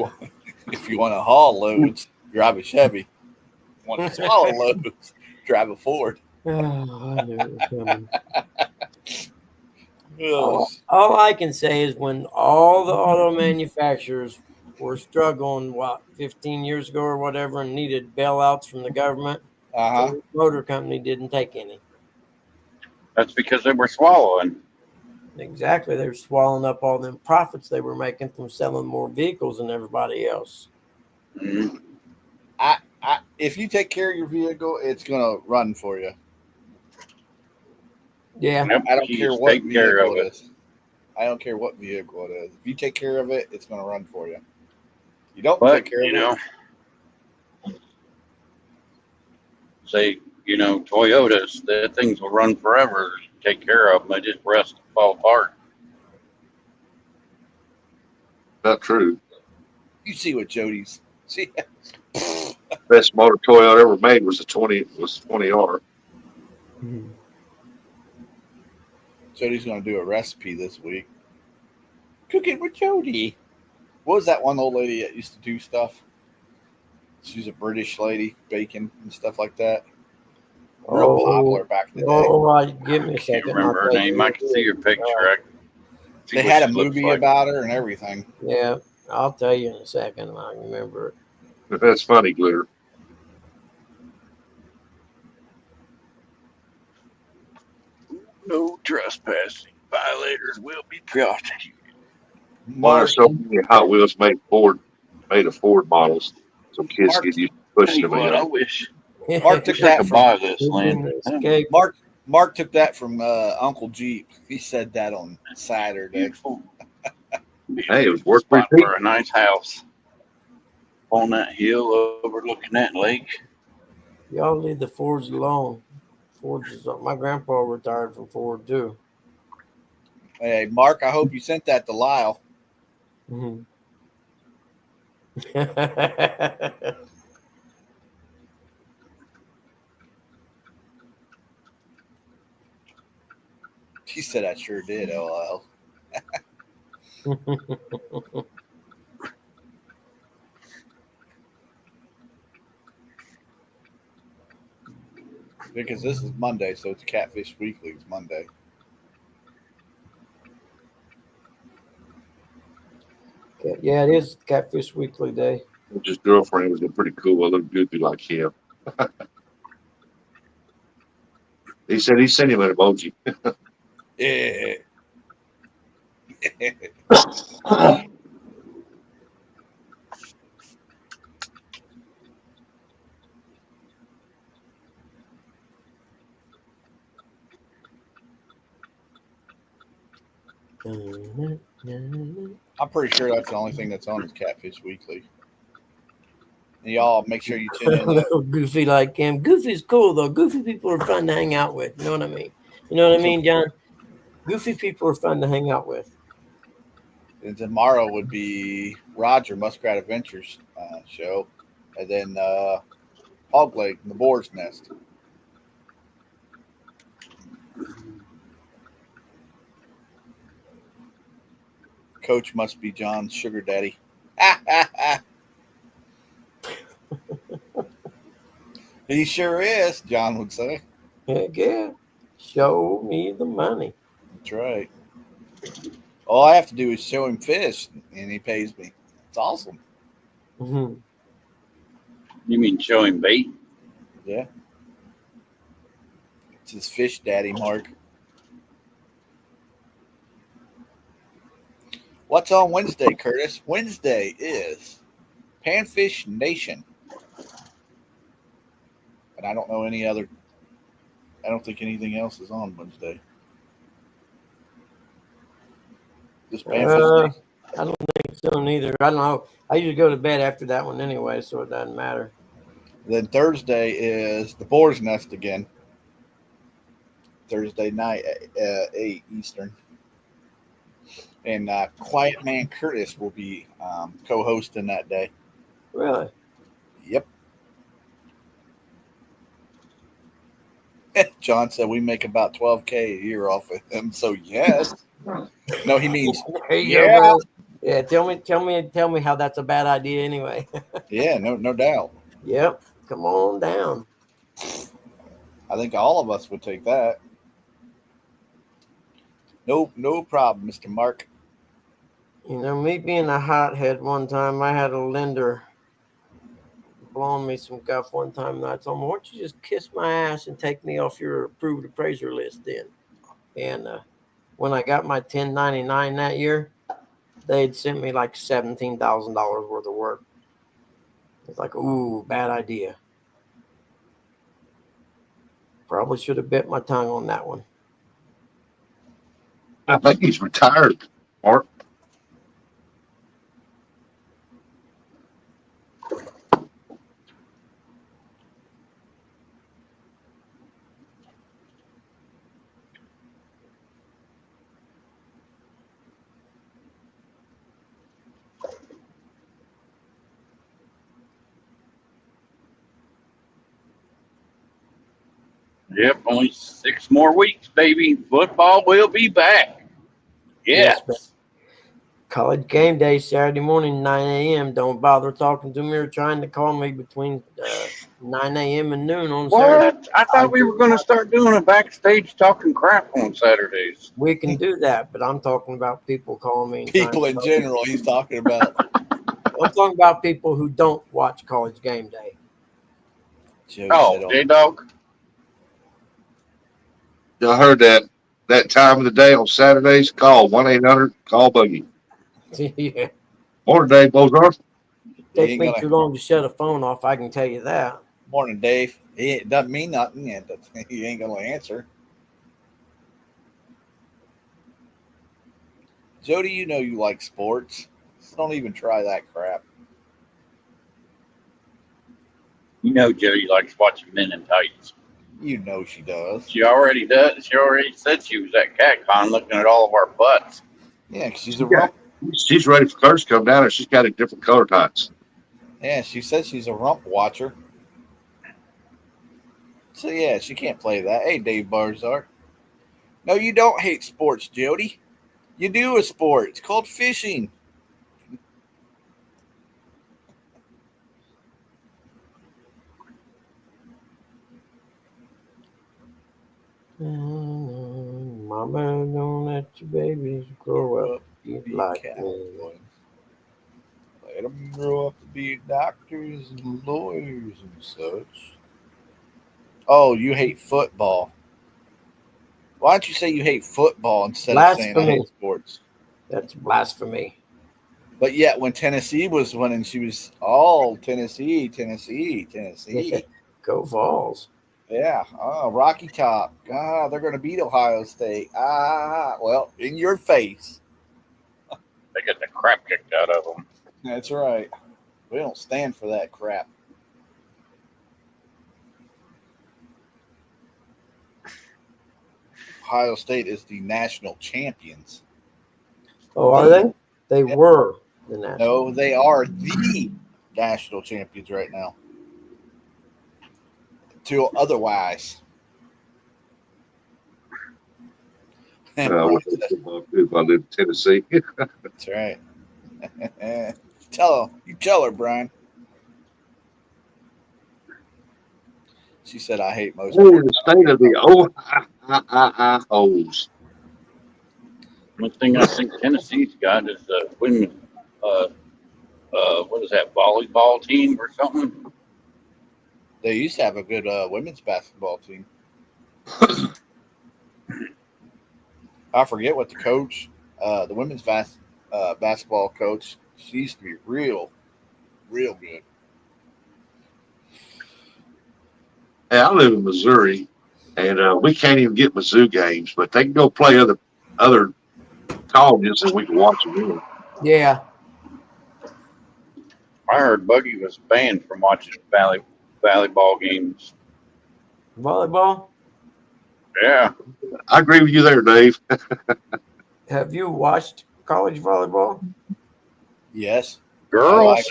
you want to haul loads, drive a Chevy. Want to swallow loads, drive a Ford. Oh, I knew it was coming. Oh, All I can say is when all the auto manufacturers were struggling, 15 years ago or whatever, and needed bailouts from the government, uh-huh. the motor company didn't take any. That's because they were swallowing. Exactly. They were swallowing up all them profits they were making from selling more vehicles than everybody else. Mhm. If you take care of your vehicle, it's gonna run for you. Yeah. Yep. I don't You care just what take care vehicle of it it. is. I don't care what vehicle it is. If you take care of it, it's gonna run for you. You don't But, take care you of know, say, you know, Toyotas, the things will run forever. Take care of them. They just rust and fall apart. Not true. it, you see what Jody's. See, Best motor Toyota ever made was 20R. Jody's gonna do a recipe this week. Cooking with Jody. What was that one old lady that used to do stuff? She's a British lady, baking and stuff like that. Real popular back in the day. Give me a I can't second. remember her I'll tell name. you I who can it see is. her picture. I can see They what had a she looks movie like. about her and everything. Yeah, I'll tell you in a second. I remember it. That's funny, Glitter. No trespassing. Violators will be prosecuted. Why are Mark, so many Hot Wheels made of Ford models? So kids Mark, get used to Tell pushing you them what, I in. wish Mark took I that could from buy this, Who Lynn. can escape? Mark took that from Uncle Jeep. He said that on Saturday. Beautiful. Hey, it was worth Spot repeating. for a nice house on that hill overlooking that lake. Y'all leave the Fords alone. Fords is my grandpa retired from Ford too. Hey, Mark, I hope you sent that to Lyle. Mhm. He said I sure did. LOL. Because this is Monday, so it's Catfish Weekly. It's Monday. Yeah, it is Catfish Weekly Day. His girlfriend was a pretty cool, a little goofy like him. He said he sent him an emoji. Yeah. I'm pretty sure that's the only thing that's on is Catfish Weekly. And y'all make sure you tune in. Little goofy like him. Goofy's cool though. Goofy people are fun to hang out with. You know what I mean? You know what I mean, John? Goofy people are fun to hang out with. And tomorrow would be Roger Muskrat Adventures show, and then Hog Lake and the Boar's Nest. Coach must be John's sugar daddy. He sure is, John would say. Heck yeah. Show me the money. That's right. All I have to do is show him fish, and he pays me. It's awesome. Mm-hmm. You mean show him bait? Yeah. It's his fish daddy, Mark. What's on Wednesday, Curtis? Wednesday is Panfish Nation. And I don't know any other I don't think anything else is on Wednesday. This Banfield thing. I don't think so neither. I don't know. I usually go to bed after that one anyway, so it doesn't matter. Then Thursday is the Boar's Nest again. Thursday night at 8 Eastern. And Quiet Man Curtis will be co-hosting that day. Really? Yep. John said we make about $12K a year off of him. So yes. No, he means There you yeah. go, bro. Yeah, tell me how that's a bad idea anyway. Yeah, no doubt. Yep. Come on down. I think all of us would take that. No problem, Mr. Mark. You know, me being a hothead one time, I had a lender blowing me some guff one time, and I told him, why don't you just kiss my ass and take me off your approved appraiser list then? And when I got my 1099 that year, they'd sent me like $17,000 worth of work. It's like, ooh, bad idea. Probably should have bit my tongue on that one. I think he's retired, Mark. Yep, only 6 more weeks, baby. Football will be back. Yes. Yes, College game day Saturday morning, 9 a.m. Don't bother talking to me or trying to call me between 9 a.m. and noon on Saturday. What? I thought we were going to start doing a backstage talking crap on Saturdays. We can do that, but I'm talking about people calling me. And People trying in to talk. general, he's talking about. I'm talking about people who don't watch College game day. Joe Oh, said, J-Dog? I heard that time of the day on Saturdays. Call 1-800-CALL-BUGGY. Yeah. Morning, Dave Bozarth. Take ain't me gonna- too long to shut a phone off, I can tell you that. Morning, Dave. It doesn't mean nothing. Yeah, he ain't gonna answer. Jody, you know you like sports. Don't even try that crap. You know Jody likes watching Men in Tights. You know she does. She already does. She already said she was at CatCon looking at all of our butts. Yeah, she's a rump. She's ready for Curtis to come down, and she's got a different color tights. Yeah, she says she's a rump watcher. So yeah, she can't play that. Hey, Dave Barzar. No, you don't hate sports, Jody. You do a sport. It's called fishing. Mama, don't let your babies grow up Be like me. cowboys. Let them grow up to be doctors and lawyers and such. Oh, you hate football. Why don't you say you hate football instead of saying I Blasphemy. hate sports? That's blasphemy. But yet, when Tennessee was winning, she was all Tennessee. Go Vols. Yeah. Oh, Rocky Top. Ah, they're going to beat Ohio State. Ah, well, in your face. They get the crap kicked out of them. That's right. We don't stand for that crap. Ohio State is the national champions. Oh, are they? They Yeah. were the national. No, they are the national champions right now. To otherwise. I wish I could football too if I lived in Tennessee. That's right. Tell her, Brian. She said, "I hate most." Oh, the state of the Ohio's. One thing I think Tennessee's got is the women, what is that, volleyball team or something? They used to have a good women's basketball team. I forget what the coach, the women's basketball coach, she used to be real good. Hey, I live in Missouri, and we can't even get Mizzou games, but they can go play other colleges and we can watch them in. Yeah. I heard Buggy was banned from watching Valley ball games. Volleyball. Yeah. I agree with you there, Dave. Have you watched college volleyball? Yes. Girls,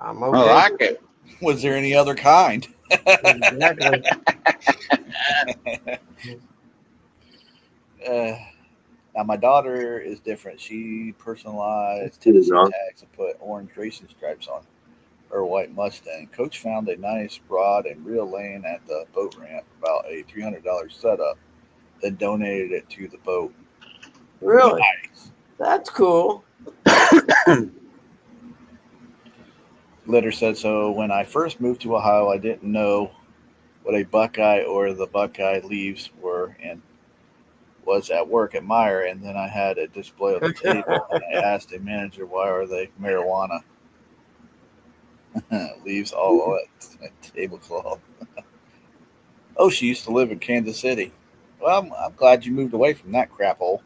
I'm I okay. like it. Was there any other kind? Exactly. Now my daughter is different. She personalized Cool, Tennessee John. tags and put orange racing stripes on her white Mustang. Coach found a nice rod and reel laying at the boat ramp, about a $300 setup, then donated it to the boat. Really? Nice. That's cool. Litter said, so when I first moved to Ohio, I didn't know what a Buckeye or the Buckeye leaves were and was at work at Meyer, and then I had a display on the table, and I asked a manager, why are they marijuana? Leaves all at tablecloth. Oh, she used to live in Kansas City. Well, I'm glad you moved away from that crap hole.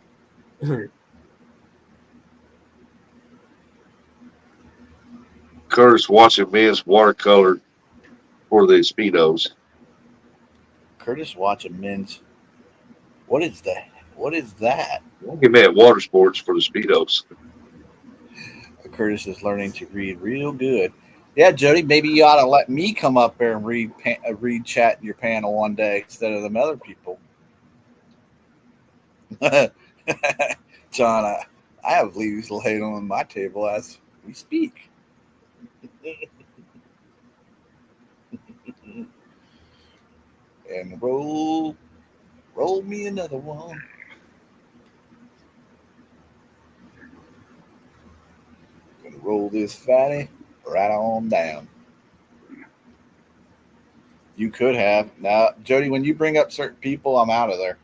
Curtis watching men's watercolor for the Speedos. Curtis watching men's. What is that? What is that? Give me at water sports for the Speedos. Curtis is learning to read real good. Yeah, Jody, maybe you ought to let me come up there and read chat in your panel one day instead of them other people. John, I have leaves laid on my table as we speak. And roll me another one. Gonna roll this fatty right on down. You could have. Now, Jody, when you bring up certain people, I'm out of there.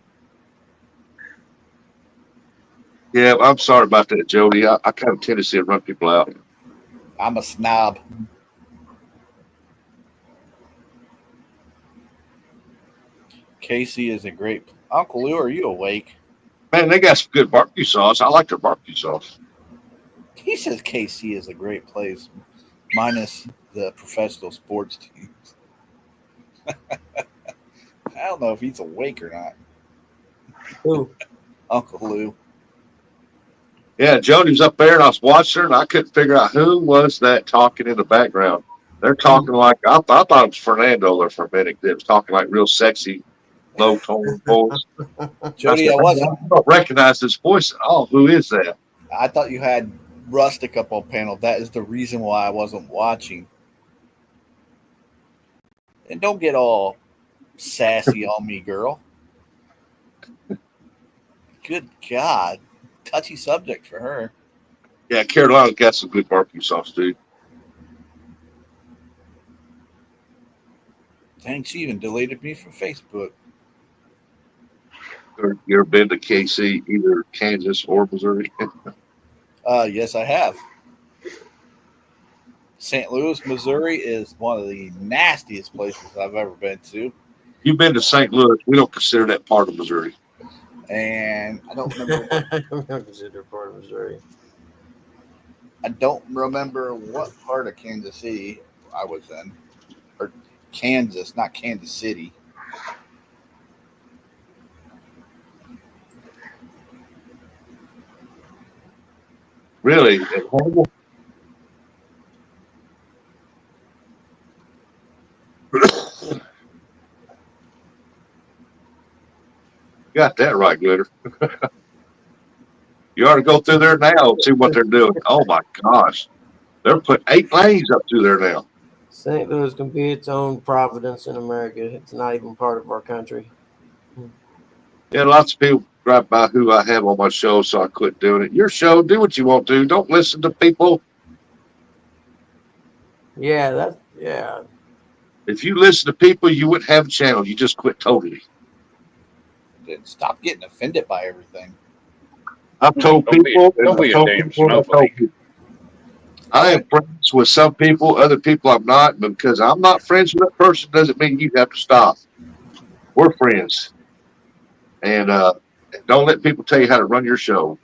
Yeah, I'm sorry about that, Jody. I kind of tendency to run people out. I'm a snob. Casey is a great. Uncle Lou, are you awake? Man, they got some good barbecue sauce. I like their barbecue sauce. He says KC is a great place, minus the professional sports teams. I don't know if he's awake or not. Who? Uncle Lou. Yeah, Jody was up there, and I was watching her, and I couldn't figure out who was that talking in the background. They're talking like I thought it was Fernando there for a minute. They was talking like real sexy, low tone voice. Jody, I I wasn't. don't recognize this voice at all. Who is that? I thought you had Rustic up on panel. That is the reason why I wasn't watching. And don't get all sassy on me, girl. Good God. Touchy subject for her. Yeah, Carolina's got some good barbecue sauce, dude. Dang, she even deleted me from Facebook. You ever been to KC, either Kansas or Missouri? Yes, I have. St. Louis, Missouri is one of the nastiest places I've ever been to. You've been to St. Louis. We don't consider that part of Missouri. And I don't remember I'm not considered part of Missouri. what part of Kansas City I was in. Or Kansas, not Kansas City. Really? Got that right, Glitter. You ought to go through there now and see what they're doing. Oh my gosh. They're putting 8 lanes up through there now. St. Louis can be its own providence in America. It's not even part of our country. Yeah, lots of people drive by who I have on my show, so I quit doing it. Your show, do what you want to. Don't listen to people. Yeah, If you listen to people, you wouldn't have a channel. You just quit totally. Stop getting offended by everything. I've told Don't be- people. don't be a damn snowflake. I am friends with some people, other people I'm not. But because I'm not friends with that person doesn't mean you have to stop. We're friends. And don't let people tell you how to run your show.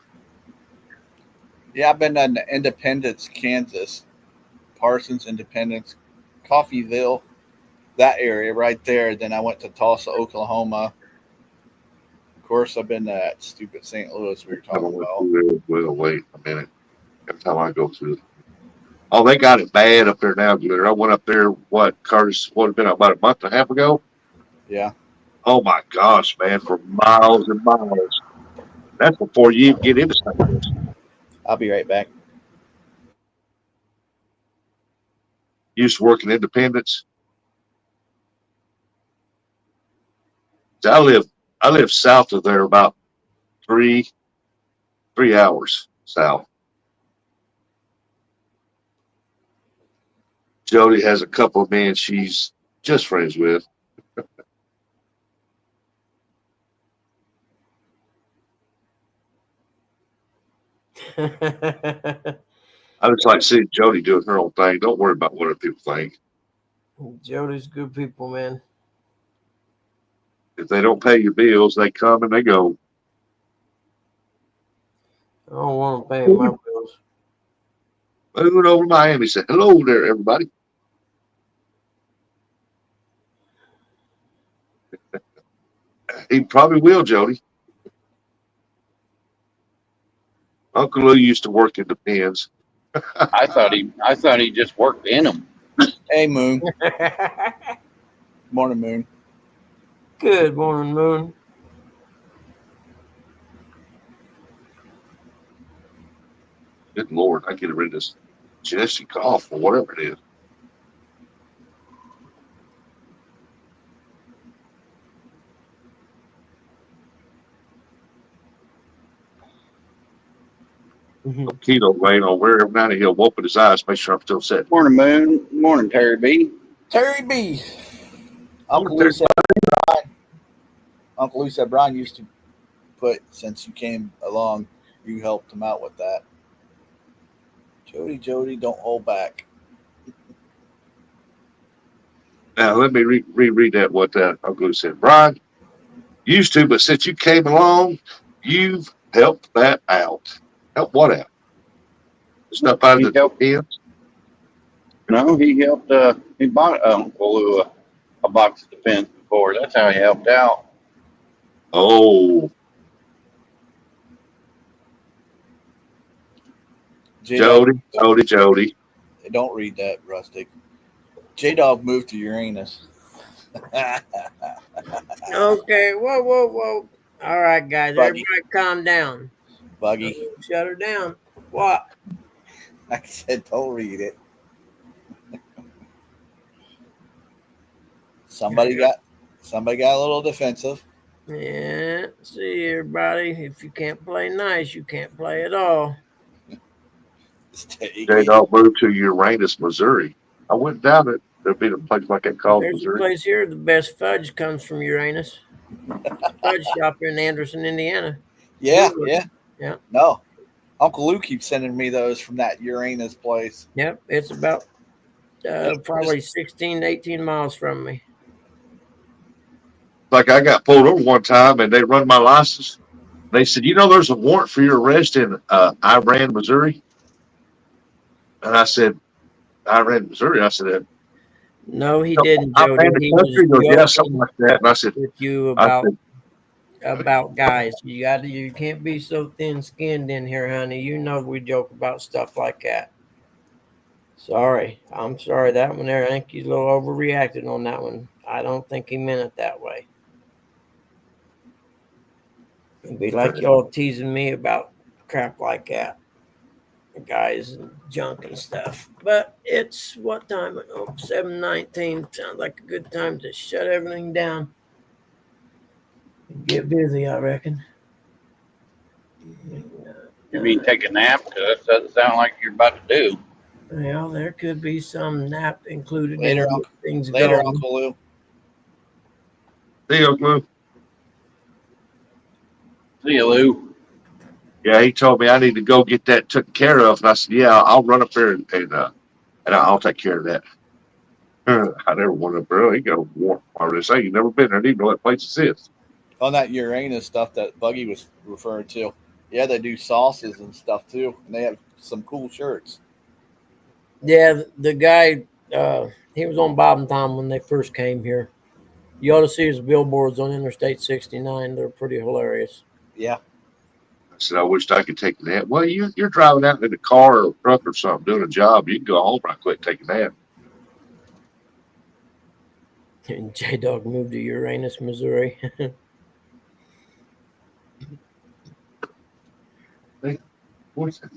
Yeah, I've been in Independence, Kansas, Parsons, Independence, Coffeeville, that area right there. Then I went to Tulsa, Oklahoma. Of course, I've been to that stupid St. Louis we were I talking went about. through there. Well, wait a minute. Every time I go through it. Oh, they got it bad up there now, Glitter. I went up there, Curtis, what, had been about a month and a half ago? Yeah. Oh, my gosh, man, for miles and miles. That's before you even get into St. Louis. I'll be right back. Used to work in Independence. I live south of there about three hours south. Jody has a couple of men she's just friends with. I just like seeing Jody doing her own thing. Don't worry about what other people think. Jody's good people, man. If they don't pay your bills, they come and they go. I don't want to pay my bills. Moving over to Miami, said, hello there, everybody. He probably will, Jody. Uncle Lou used to work in the pens. I thought he just worked in them. Hey, Moon. Morning, Moon. Good morning, Moon. Good Lord, I get rid of this Jesse cough or whatever it is. Keto laying on where every night he'll open his eyes, make sure I'm still sitting. Morning, Moon. Morning, Terry B. Terry B. Uncle Lou said Brian used to put, since you came along, you helped him out with that. Jody, don't hold back. Now, let me reread that, what Uncle Lou said. Brian, used to, but since you came along, you've helped that out. Help what out? Stuff out of the pens? No, he helped. He bought Uncle Lou a box of Depends before. That's how he helped out. Oh. Jody. Don't read that, Rustic. J-Dog moved to Uranus. Okay, whoa. All right, guys, Buggy. everybody calm down. Buggy. Shut her down. What? I said don't read it. Somebody got a little defensive. Yeah, see, everybody, if you can't play nice, you can't play at all. J-Dog moved to Uranus, Missouri. I went down it. There'd be a place like that called There's Missouri. a place here, the best fudge comes from Uranus. Fudge shop here in Anderson, Indiana. Yeah. No, Uncle Lou keeps sending me those from that Uranus place. Yep, it's about probably 16 to 18 miles from me. Like I got pulled over one time and they run my license. They said, there's a warrant for your arrest in Iran, Missouri. And I said, Iran, Missouri. I said, no, he didn't, I Jody. ran the country. He goes, yeah, something like that. And I said, with you about guys. You can't be so thin-skinned in here, honey. You know we joke about stuff like that. Sorry. I'm sorry. That one there, I think he's a little overreacted on that one. I don't think he meant it that way. It'd be like y'all teasing me about crap like that. Guys and junk and stuff. But it's what time? 7:19. Sounds like a good time to shut everything down. Get busy, I reckon. You mean take a nap? Because that doesn't sound like you're about to do. Well, there could be some nap included Later, in things later, going. Uncle Lou. see you, Uncle Lou. See you, Lou. Yeah, he told me I need to go get that taken care of. And I said, yeah, I'll run up there and I'll take care of that. I never went up there. They got a warrant. Or they say you never been there. They even know that place exists. On that Uranus stuff that Buggy was referring to. Yeah, they do sauces and stuff too, and they have some cool shirts. Yeah, the guy, he was on Bob and Tom when they first came here. You ought to see his billboards on Interstate 69. They're pretty hilarious. Yeah, I said, I wished I could take a nap. Well, you're driving out in a car or a truck or something, doing a job. You can go home right quick, take a nap. And J Dog moved to Uranus, Missouri. What's that?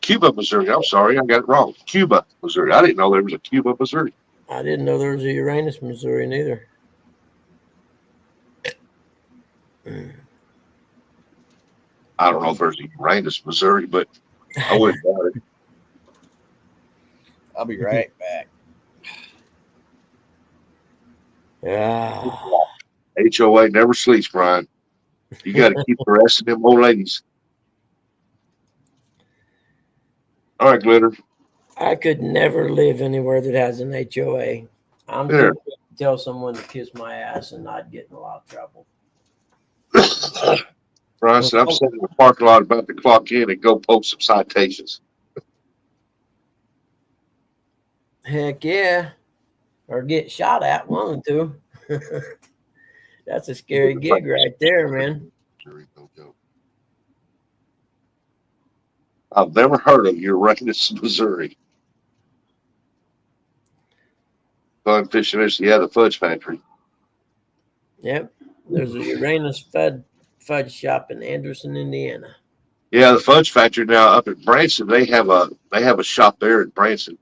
Cuba, Missouri. I'm sorry, I got it wrong. Cuba, Missouri. I didn't know there was a Cuba, Missouri. I didn't know there was a Uranus, Missouri, neither. I don't know if there's a Uranus, Missouri, but I wouldn't doubt it. I'll be right back. Yeah. HOA never sleeps, Brian. You got to keep harassing them old ladies. All right, Glitter. I could never live anywhere that has an HOA. I'm There. tempted to tell someone to kiss my ass and not get in a lot of trouble. Brian said, I'm sitting in the parking lot about to clock in and go post some citations. Heck yeah. Or get shot at, one or two. That's a scary gig right there, man. I've never heard of Uranus, Missouri. Fun fishing is the fudge factory. Yep. There's a Uranus fudge shop in Anderson, Indiana. Yeah, the fudge factory now up at Branson. They have a shop there in Branson.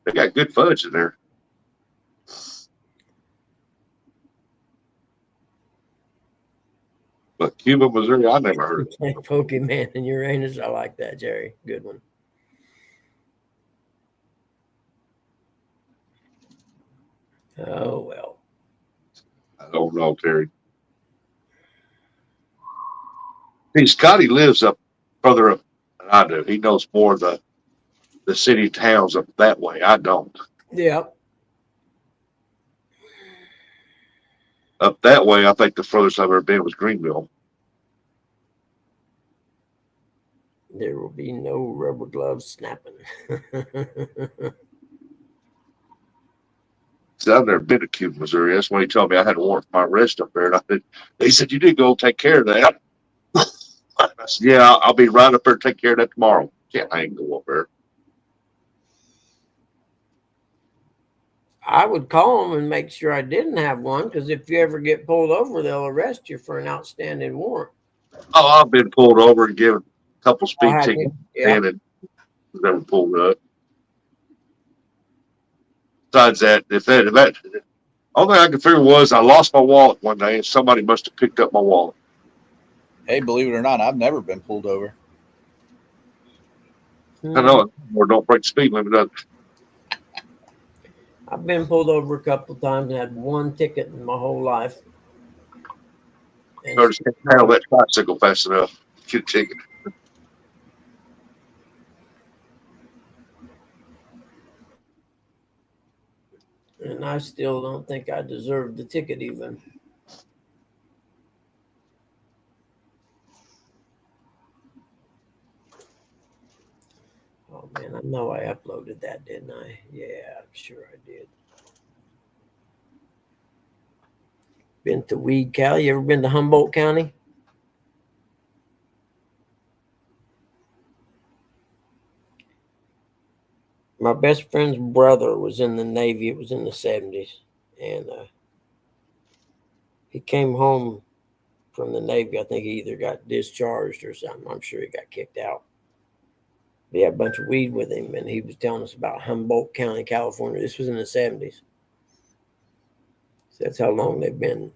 They got good fudge in there. But Cuba, Missouri, I never heard of it. Pokemon and Uranus. I like that, Jerry. Good one. Oh, well. I don't know, Terry. See, Scotty lives up further up than I do. He knows more of the city towns up that way. I don't. Yeah. Up that way, I think the furthest I've ever been was Greenville. There will be no rubber gloves snapping. See, I've never been to Cuba, Missouri. That's when he told me I had to warrant my arrest up there. And they said, you did go take care of that. I said, yeah, I'll be right up there to take care of that tomorrow. Yeah, I ain't go up there. I would call them and make sure I didn't have one, because if you ever get pulled over, they'll arrest you for an outstanding warrant. Oh, I've been pulled over and given a couple speed have tickets you? Yeah. and never pulled up. Besides that, if that only thing I could figure was I lost my wallet one day and somebody must have picked up my wallet. Hey, believe it or not, I've never been pulled over. I know it. Or don't break the speed limit. Doesn't it? I've been pulled over a couple of times and had one ticket in my whole life. And I just can't handle that tricycle fast enough. Get a ticket. And I still don't think I deserved the ticket even. Oh man, I know I uploaded that, didn't I? Yeah, I'm sure I did. Been to Weed County. You ever been to Humboldt County? My best friend's brother was in the Navy. It was in the 70s. And he came home from the Navy. I think he either got discharged or something. I'm sure he got kicked out. He had a bunch of weed with him, and he was telling us about Humboldt County, California. This was in the 70s. So that's how long they've been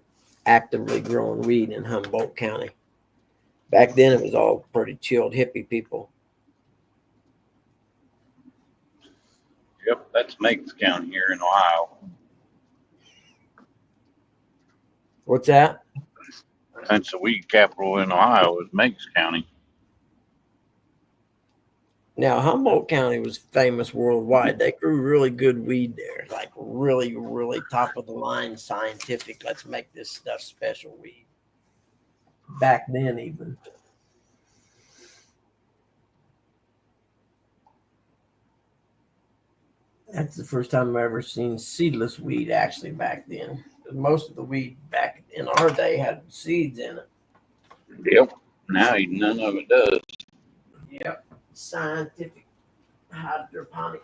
actively growing weed in Humboldt County. Back then, it was all pretty chilled hippie people. Yep, that's Meigs County here in Ohio. What's that? That's the weed capital in Ohio is Meigs County. Now, Humboldt County was famous worldwide. They grew really good weed there, like really, really top of the line scientific. Let's make this stuff special weed. Back then, even. That's the first time I've ever seen seedless weed actually back then. Most of the weed back in our day had seeds in it. Yep. Now none of it does. Yep. Scientific hydroponic.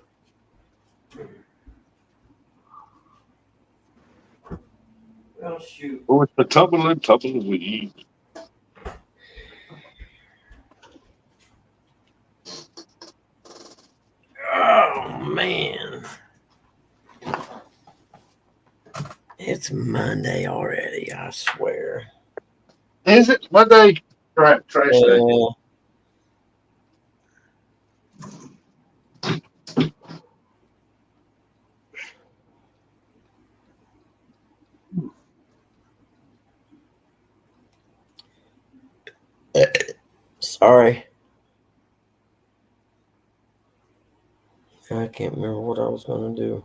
Well, shoot. Oh, it's the tumbling weed. Oh, man. It's Monday already, I swear. Is it Monday? Right, trash day. Sorry. I can't remember what I was going to do.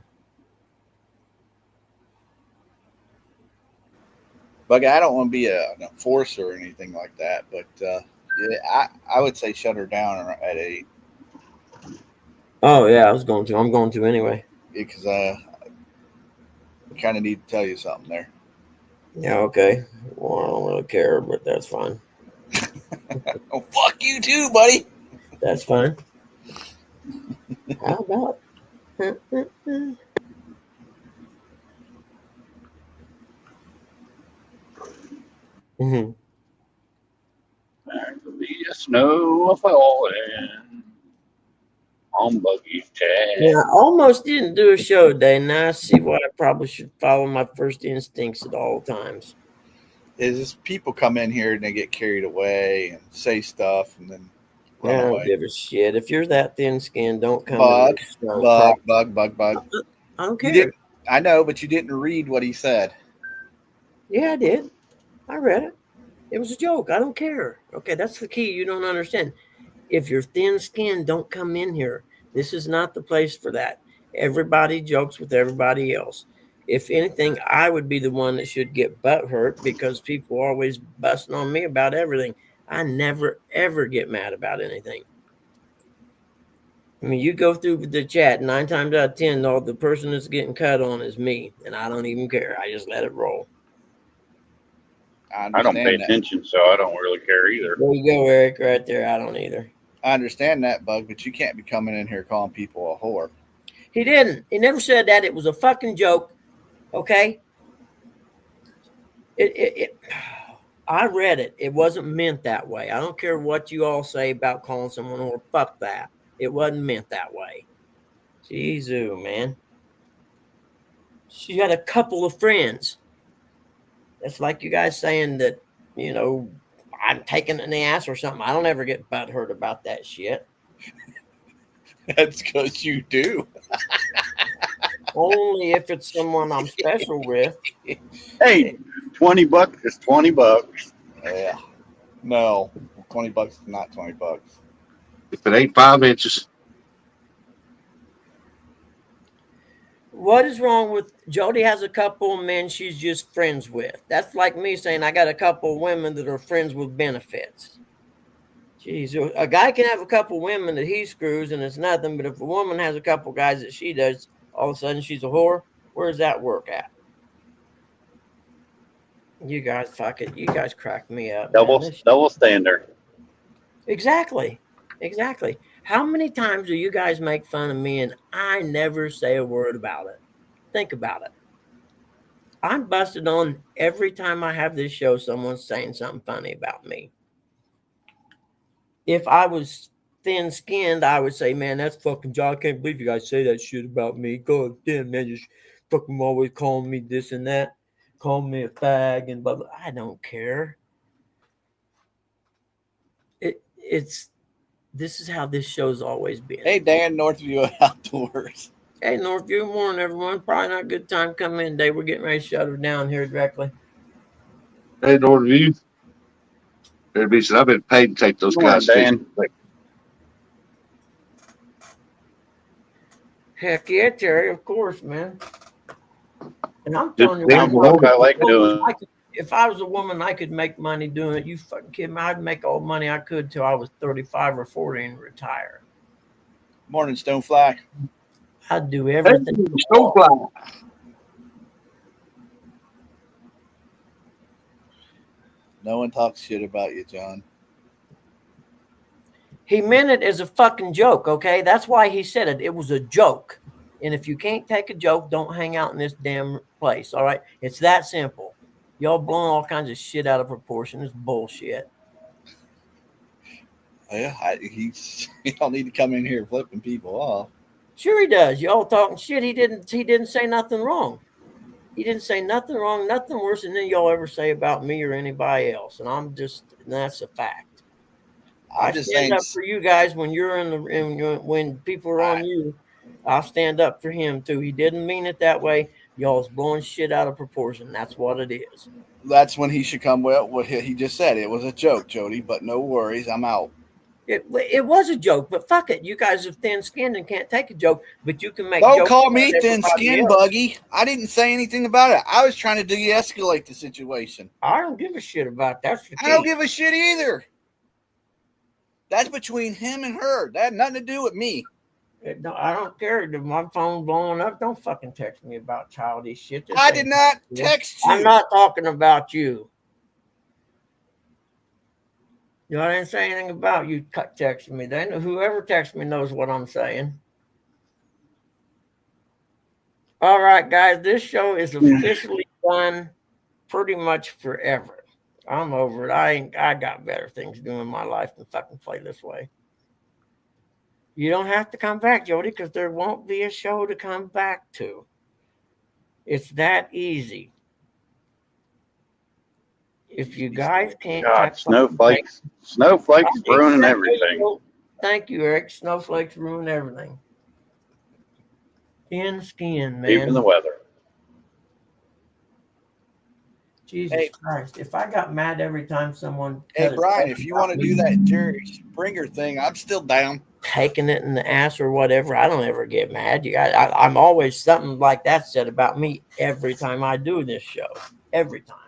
Buggy, I don't want to be an enforcer or anything like that, but yeah, I would say shut her down at 8 Oh, yeah, I was going to. I'm going to anyway. because I kind of need to tell you something there. Yeah, okay. Well, I don't really care, but that's fine. Oh, fuck you too, buddy. That's fine. How about Mm-hmm. There could be a snow falling on Buggy's chest. Yeah, I almost didn't do a show today. Now I see why I probably should follow my first instincts at all times. Is just people come in here and they get carried away and say stuff and then I run don't away. give a shit. If you're that thin skinned, don't come Bug, to the show. Bug. I don't You care. didn't, I know, but you didn't read what he said. Yeah, I did. I read it. It was a joke. I don't care. Okay, that's the key. You don't understand. If you're thin skinned, don't come in here. This is not the place for that. Everybody jokes with everybody else. If anything, I would be the one that should get butt hurt because people are always busting on me about everything. I never, ever get mad about anything. I mean, you go through the chat, 9 times out of 10, the person that's getting cut on is me, and I don't even care. I just let it roll. I I don't understand pay that. attention, so I don't really care either. There you go, Eric, right there. I don't either. I understand that, Bug, but you can't be coming in here calling people a whore. He didn't. He never said that. It was a fucking joke. Okay? I read it. It wasn't meant that way. I don't care what you all say about calling someone or fuck that. It wasn't meant that way. Jesus, man. She had a couple of friends. That's like you guys saying that, you know, I'm taking an ass or something. I don't ever get butthurt about that shit. That's because you do. Only if it's someone I'm special with. Hey, $20 is $20. Yeah. No, $20 is not $20. If it ain't 5 inches, What is wrong with Jody has a couple of men she's just friends with? That's like me saying I got a couple of women that are friends with benefits. Jeez, a guy can have a couple of women that he screws and it's nothing, but if a woman has a couple of guys that she does, all of a sudden she's a whore. Where does that work at? You guys, fuck it. You guys crack me up. Double standard. Exactly. How many times do you guys make fun of me and I never say a word about it? Think about it. I'm busted on every time I have this show, someone's saying something funny about me. If I was thin-skinned, I would say, man, that's fucking John. I can't believe you guys say that shit about me. God damn, man, just fucking always calling me this and that. Calling me a fag and blah, blah. I don't care. This is how this show's always been. Hey, Dan, Northview Outdoors. Hey, Northview, morning, everyone. Probably not a good time coming in today. We're getting ready to shut her down here directly. hey, Northview. Everybody said, I've been paid to take those Come on, guys Dan. fishing. Heck yeah, Terry, of course, man. And I'm Just telling you, damn Look, I like doing I could, if I was a woman, I could make money doing it. You fucking kidding me? I'd make all the money I could till I was 35 or 40 and retire. Morning, Stonefly. I'd do everything. Stonefly. No one talks shit about you, John. He meant it as a fucking joke, okay? That's why he said it. It was a joke. And if you can't take a joke, don't hang out in this damn place, all right? It's that simple. Y'all blowing all kinds of shit out of proportion. It's bullshit. Yeah, he don't need to come in here flipping people off. Sure he does. Y'all talking shit. He didn't say nothing wrong. He didn't say nothing wrong, nothing worse than y'all ever say about me or anybody else. And that's a fact. I I'm just stand saying. up for you guys when you're when people are on you. I'll stand up for him too. He didn't mean it that way. Y'all's blowing shit out of proportion. That's what it is. That's when he should come. Well, what he just said. It was a joke, Jody. But no worries. I'm out. It was a joke, but fuck it. You guys are thin-skinned and can't take a joke, but you can make Don't jokes call about me everybody thin-skinned, else. Buggy. I didn't say anything about it. I was trying to de-escalate the situation. I don't give a shit about that. I don't give a shit either. That's between him and her. That had nothing to do with me. No, I don't care. My phone blowing up. Don't fucking text me about childish shit. This I ain't- did not text you. I'm not talking about you. You know, I didn't say anything about you texting me. They know, whoever texts me knows what I'm saying. All right, guys, this show is officially done pretty much forever. I'm over it. I got better things to do in my life than fucking play this way. You don't have to come back, Jody, because there won't be a show to come back to. It's that easy. If you guys can't God, text snowflakes ruining everything. Thank you, Eric. Snowflakes ruin everything. Thin skin, man. Even the weather. Jesus Christ. If I got mad every time someone Hey, said Brian, it if you want to do that Jerry Springer thing, I'm still down. taking it in the ass or whatever, I don't ever get mad. You guys, I'm always something like that said about me every time I do this show. Every time.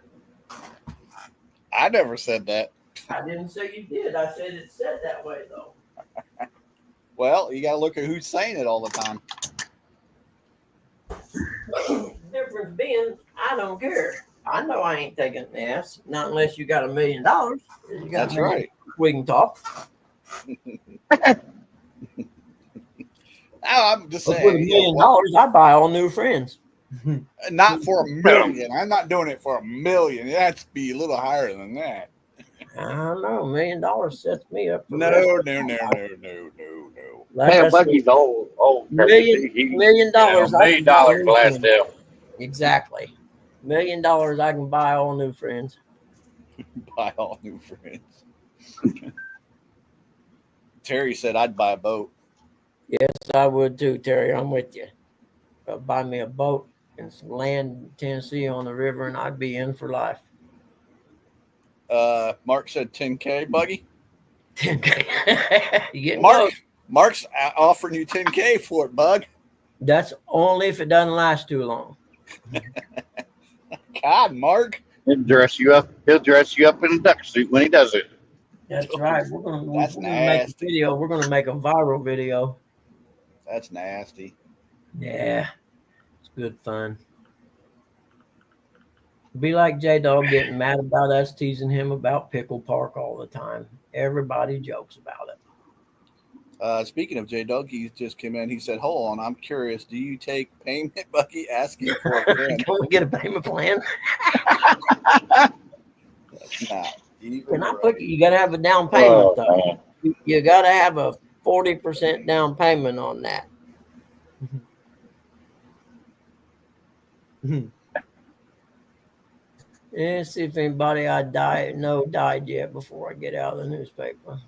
I never said that. I didn't say you did. I said it said that way, though. Well, you got to look at who's saying it all the time. The difference being, I don't care. I know I ain't taking an ass, not unless you got $1 million. You got That's right. We can talk. I'm just But saying. with $1 million, I buy all new friends. Not for $1 million. I'm not doing it for $1 million. It has to be a little higher than that. I don't know. $1 million sets me up. No. Like Man, I said, Bucky's old. $1 million. $1 million last him. Exactly. $1 million, I can buy all new friends. Buy all new friends. Terry said I'd buy a boat. Yes, I would too, Terry. I'm with you. Buy me a boat and some land in Tennessee on the river, and I'd be in for life. Mark said 10K, Buggy. 10K. You getting close. Mark's offering you 10K for it, Bug. That's only if it doesn't last too long. God, Mark. He'll dress you up in a duck suit when he does it. That's right. We're gonna make a nasty. video. We're gonna make a viral video. That's nasty. Yeah, it's good fun. Be like J-Dog getting mad about us teasing him about Pickle Park all the time. Everybody jokes about it. Speaking of J-Dog, he just came in. He said, hold on, I'm curious. Do you take payment, Buggy? Asking for a friend. Can we get a payment plan? That's not even Can I right. put you got to have a down payment though. You got to have a 40% down payment on that. Let's see if anybody I died yet before I get out of the newspaper.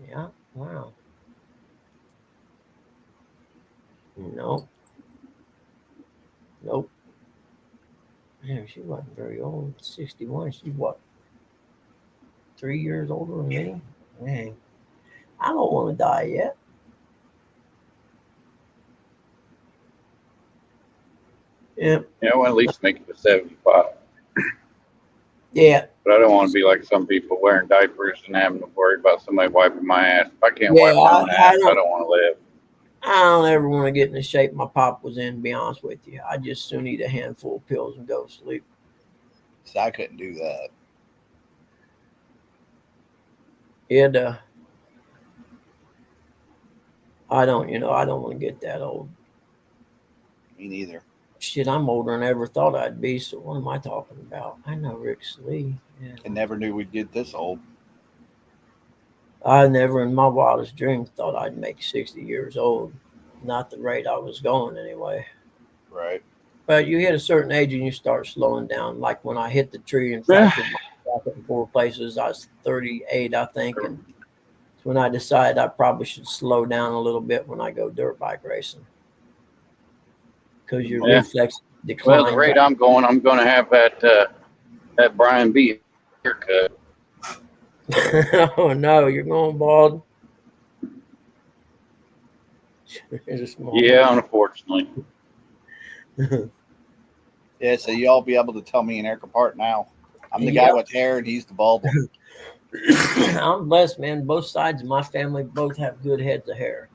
Yeah. Wow. Nope. Man, she wasn't very old. 61. She's what? 3 years older than me? Dang. I don't want to die yet. Yeah. Yeah, well, at least make it to 75. Yeah. But I don't want to be like some people wearing diapers and having to worry about somebody wiping my ass. If I can't Yeah. wipe my own I ass, I don't want to live. I don't ever want to get in the shape my pop was in, to be honest with you. I just soon eat a handful of pills and go to sleep. See, I couldn't do that. I don't want to get that old. Me neither. Shit, I'm older than I ever thought I'd be, so what am I talking about? I know Rick Slee. Yeah. I never knew we'd get this old. I never in my wildest dreams thought I'd make 60 years old. Not the rate I was going anyway. Right. But you hit a certain age and you start slowing down. Like when I hit the tree and fractured my back in 4 places, I was 38, I think. And it's when I decided I probably should slow down a little bit when I go dirt bike racing. Because your reflex decline. Well, the rate I'm going to have that Brian B haircut. Oh no, you're going bald. Yeah, unfortunately. Yeah, so you all be able to tell me and Eric apart now. I'm the guy with hair and he's the bald one. I'm blessed, man. Both sides of my family both have good heads of hair.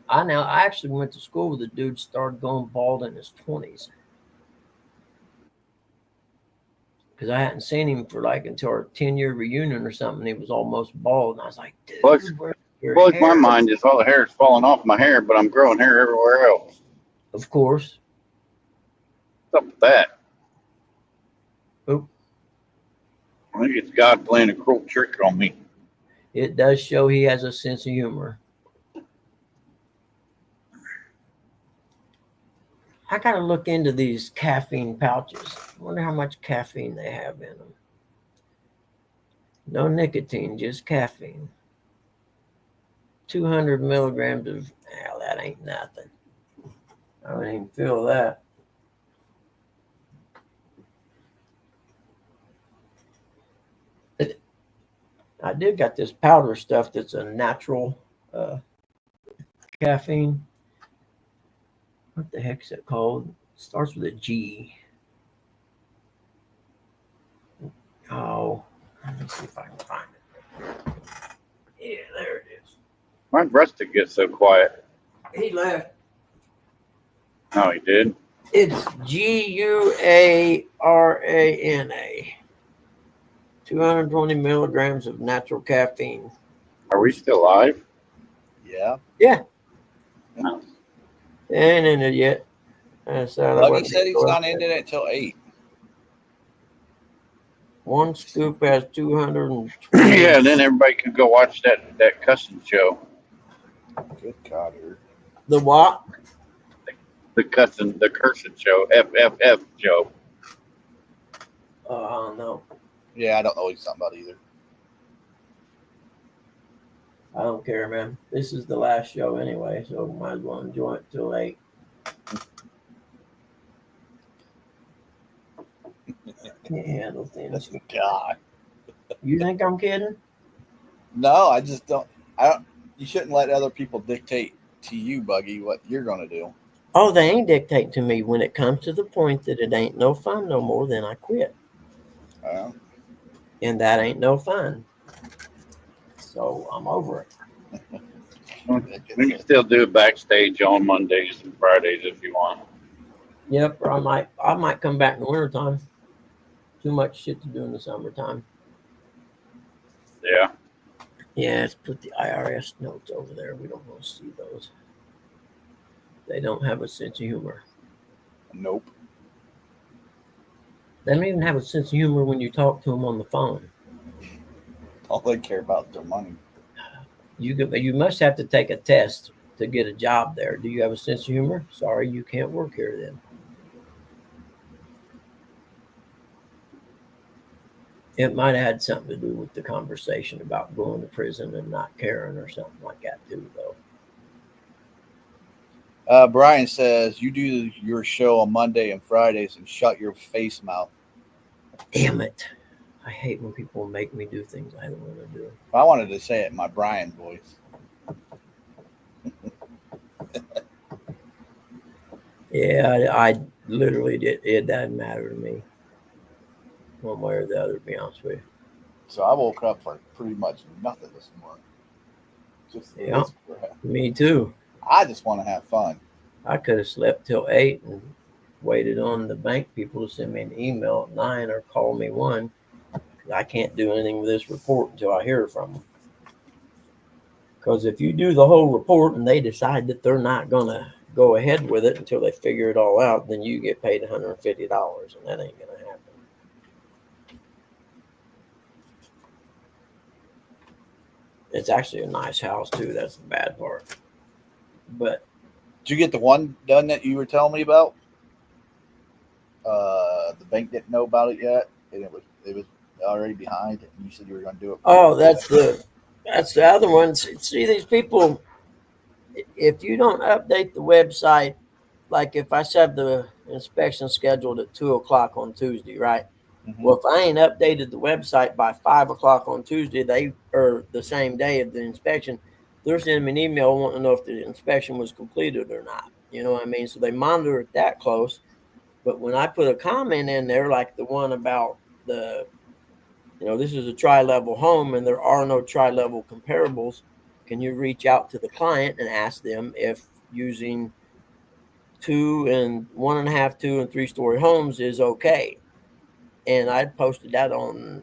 I actually went to school with a dude started going bald in his 20s. Because I hadn't seen him for like until our 10-year reunion or something. He was almost bald. And I was like, dude, Blows my mind is all the hair is falling off my hair, but I'm growing hair everywhere else. Of course. What's up with that? Oop. I think it's God playing a cruel trick on me. It does show he has a sense of humor. I got to look into these caffeine pouches. I wonder how much caffeine they have in them. No nicotine, just caffeine. 200 milligrams of, hell, that ain't nothing. I wouldn't even feel that. I did got this powder stuff that's a natural caffeine. What the heck is it called? It starts with a G. Oh, let me see if I can find it. Yeah, there it is. Why did Rustic get so quiet? He left. No, he did. It's GUARANA. 220 milligrams of natural caffeine. Are we still live? Yeah. Yeah. No. It ain't in it yet. Lucky said he's not ending it till 8. One scoop has 220. Yeah, and then everybody could go watch that cussing show. Good God. The what? The cursing show. FFF show. I don't know. Yeah, I don't know what he's talking about either. I don't care, man. This is the last show anyway, so might as well enjoy it till 8. Can't handle things. God. You think I'm kidding? No, I just don't. You shouldn't let other people dictate to you, Buggy, what you're going to do. Oh, they ain't dictating to me. When it comes to the point that it ain't no fun no more, then I quit. And that ain't no fun. So I'm over it. We can still do it backstage on Mondays and Fridays if you want. Yep, or I might come back in the wintertime. Too much shit to do in the summertime. Yeah. Yeah, let's put the IRS notes over there. We don't want to see those. They don't have a sense of humor. Nope. They don't even have a sense of humor when you talk to them on the phone. All they care about is their money. You must have to take a test to get a job there. Do you have a sense of humor? Sorry, you can't work here then. It might have had something to do with the conversation about going to prison and not caring or something like that too, though. Brian says, you do your show on Monday and Fridays and shut your face mouth. Damn it. I hate when people make me do things I don't want to do. I wanted to say it in my Brian voice. Yeah, I literally did. It doesn't matter to me, one way or the other. To be honest with So I woke up for pretty much nothing this morning. Just Yeah. this crap. you, me too. I just want to have fun. I could have slept till 8 and waited on the bank people to send me an email at 9 or call me 1. I can't do anything with this report until I hear from them. Because if you do the whole report and they decide that they're not going to go ahead with it until they figure it all out, then you get paid $150, and that ain't going to happen. It's actually a nice house too. That's the bad part. But Did you get the one done that you were telling me about? The bank didn't know about it yet, and it was already behind. And you said you were going to do it. oh, that's the other one. See, these people. If you don't update the website, like if I set the inspection scheduled at 2:00 on Tuesday, right? Mhm. Well, if I ain't updated the website by 5:00 on Tuesday, or the same day of the inspection, they're sending me an email wanting to know if the inspection was completed or not. You know what I mean? So they monitor it that close. But when I put a comment in there, like the one about this is a tri-level home and there are no tri-level comparables, can you reach out to the client and ask them if using 2 and 1.5, 2 and 3-story homes is okay? And I posted that on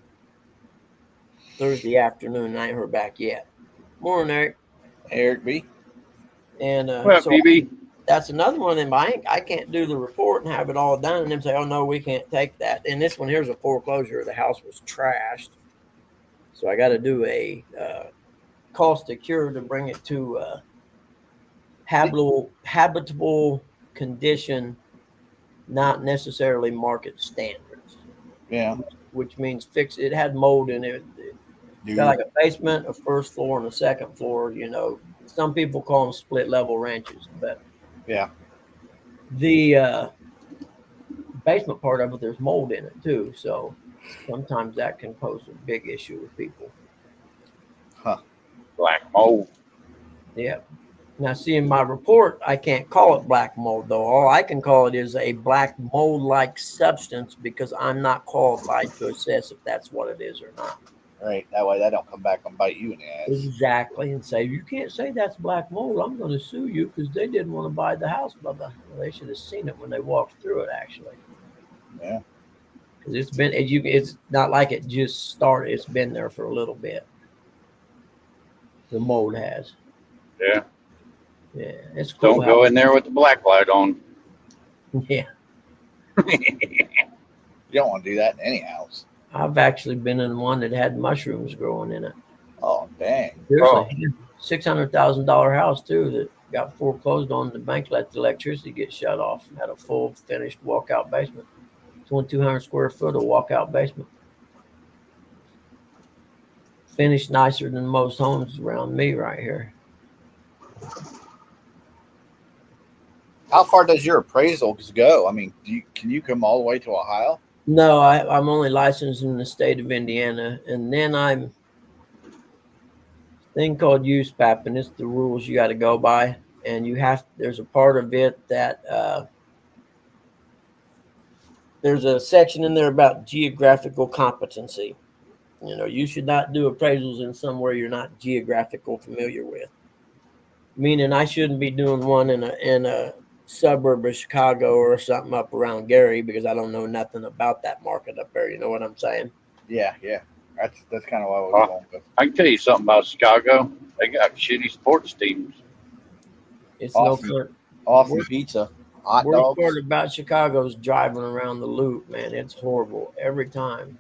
Thursday afternoon, and I ain't heard back yet. Morning, Eric. Eric B. And What up, so BB? that's another one in my I can't do the report and have it all done and then say, oh no, we can't take that. And this one here's a foreclosure. The house was trashed. So I got to do a cost to cure to bring it to habitable condition, not necessarily market standards. Yeah. Which means fix it. It had mold in it. It got like a basement, a first floor, and a second floor. Some people call them split level ranches, but Yeah. the basement part of it, there's mold in it too. So sometimes that can pose a big issue with people. Black mold. Yeah. Now, see, in my report, I can't call it black mold, though. All I can call it is a black mold-like substance because I'm not qualified to assess if that's what it is or not. Right. That way, that don't come back and bite you in the ass. Exactly. And say, you can't say that's black mold. I'm going to sue you because they didn't want to buy the house, blah, blah. Well, they should have seen it when they walked through it, actually. Yeah. Because it's not like it just started. It's been there for a little bit. The mold has. Yeah. Yeah, it's cool. Don't go in there with the black light on. Yeah. You don't want to do that in any house. I've actually been in one that had mushrooms growing in it. Oh, dang. There's Oh. a $600,000 house too that got foreclosed on. The bank let the electricity get shut off. Had a full finished walkout basement. 2,200 square foot of walkout basement. Finished nicer than most homes around me right here. How far does your appraisals go? I mean, can you come all the way to Ohio? No, I'm only licensed in the state of Indiana, and then I'm a thing called USPAP, and it's the rules you got to go by. And there's a part of it that there's a section in there about geographical competency. You should not do appraisals in somewhere you're not geographical familiar with. Meaning, I shouldn't be doing one in a suburb of Chicago or something up around Gary because I don't know nothing about that market up there. You know what I'm saying? Yeah. That's kind of what I was going with. I can tell you something about Chicago. They got shitty sports teams. It's Awesome. no fun. Awesome pizza, hot Worst dogs. part about Chicago is driving around the loop, man. It's horrible every time.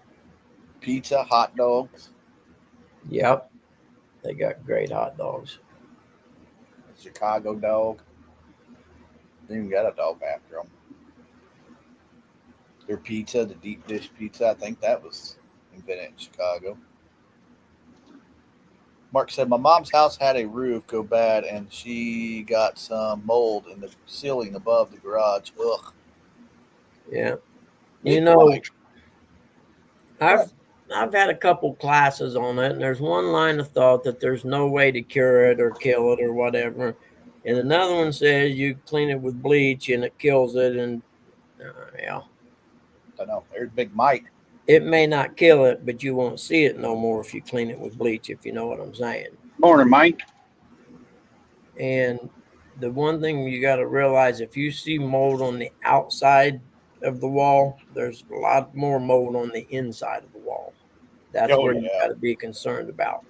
Pizza, hot dogs. Yep. They got great hot dogs. Chicago dog. They even got a dog after them. Their pizza, the deep dish pizza, I think that was invented in Chicago. Mark said, my mom's house had a roof go bad and she got some mold in the ceiling above the garage. Ugh. Yeah. It's like- I've had a couple classes on it, and there's one line of thought that there's no way to cure it or kill it or whatever. And another one says you clean it with bleach and it kills it. And yeah, I know. There's Big Mike. it may not kill it, but you won't see it no more if you clean it with bleach, if you know what I'm saying. Morning, Mike. And the one thing you got to realize, if you see mold on the outside of the wall, there's a lot more mold on the inside of the wall. That's Oh, where you yeah. got to be concerned about.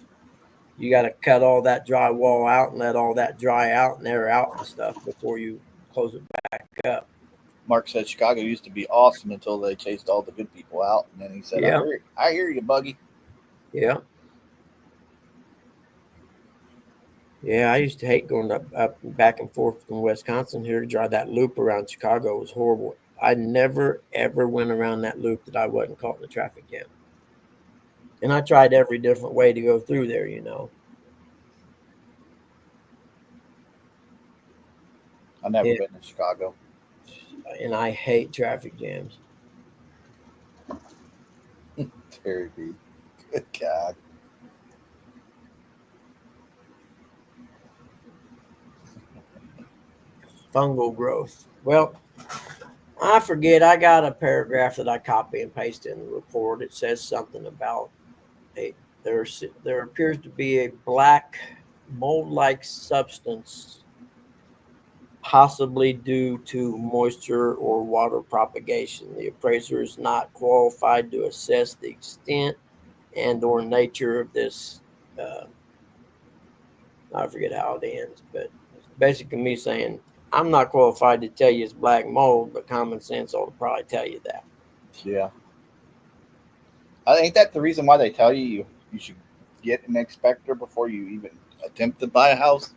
You got to cut all that drywall out and let all that dry out and air out and stuff before you close it back up. Mark said Chicago used to be awesome until they chased all the good people out. And then he said, Yeah. I hear you, Buggy. Yeah. Yeah, I used to hate going up back and forth from Wisconsin here to drive that loop around Chicago. It was horrible. I never, ever went around that loop that I wasn't caught in a traffic jam. And I tried every different way to go through there, you know. I've never Yeah. been to Chicago. And I hate traffic jams. Terry B. Good God. Fungal growth. Well, I forget. I got a paragraph that I copy and paste in the report. It says something about there appears to be a black mold-like substance, possibly due to moisture or water propagation. The appraiser is not qualified to assess the extent and or nature of this. I forget how it ends, but it's basically me saying, I'm not qualified to tell you it's black mold, but common sense ought to probably tell you that. Yeah. Ain't that the reason why they tell you should get an inspector before you even attempt to buy a house?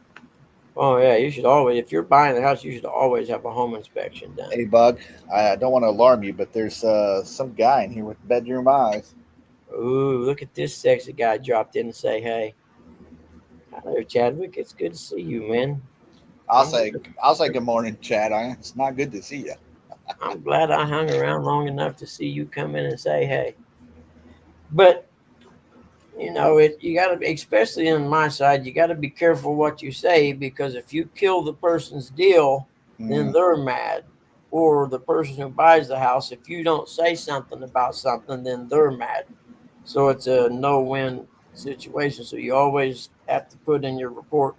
Oh yeah, you should always, if you're buying a house, you should always have a home inspection done. Hey, Bug, I don't want to alarm you, but there's some guy in here with bedroom eyes. Ooh, look at this sexy guy dropped in and say, hey. Hi there, Chadwick. It's good to see you, man. I'll say good morning, Chad. It's not good to see you. I'm glad I hung around long enough to see you come in and say, hey. But, you know, you got to, especially on my side, you got to be careful what you say, because if you kill the person's deal, then they're mad. Or the person who buys the house, if you don't say something about something, then they're mad. So it's a no-win situation. So you always have to put in your report,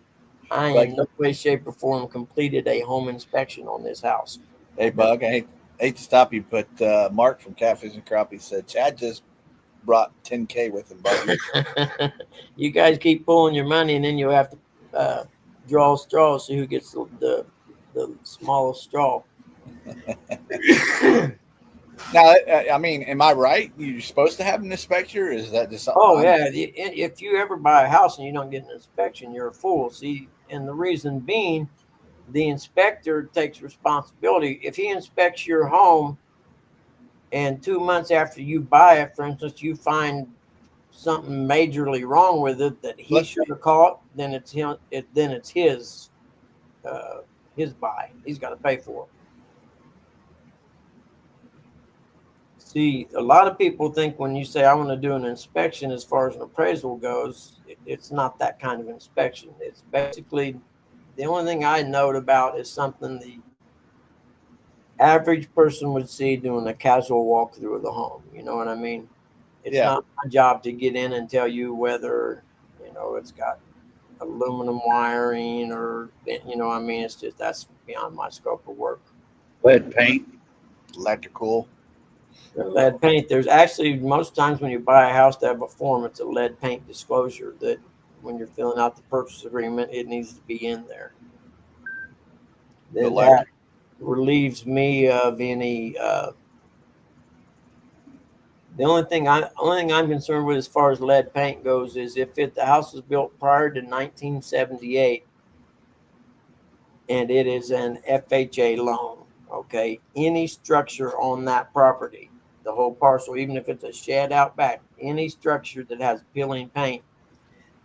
I in no way, shape, or form completed a home inspection on this house. Hey, Bug, I hate to stop you, but Mark from Catfish and Crappie said Chad just brought $10K with him, Bug. You guys keep pulling your money, and then you'll have to draw straws, see who gets the smallest straw. Now, I mean, am I right? You're supposed to have an inspector? Or is that just something? Oh, yeah. If you ever buy a house and you don't get an inspection, you're a fool. See, and the reason being, the inspector takes responsibility. If he inspects your home and 2 months after you buy it, for instance, you find something majorly wrong with it that he should have caught, then it's him. Then it's his buy. He's got to pay for it. See, a lot of people think when you say I want to do an inspection as far as an appraisal goes, it's not that kind of inspection. It's basically the only thing I note about is something the average person would see doing a casual walkthrough of the home. You know what I mean? It's not my job to get in and tell you whether, you know, it's got aluminum wiring or, you know what I mean? It's just, that's beyond my scope of work. Lead paint. Electrical. Lead paint. There's actually, most times when you buy a house to have a form, it's a lead paint disclosure that when you're filling out the purchase agreement, it needs to be in there. Then that relieves me of any. The only thing I'm concerned with as far as lead paint goes is if the house was built prior to 1978 and it is an FHA loan. Okay, any structure on that property, the whole parcel, even if it's a shed out back, any structure that has peeling paint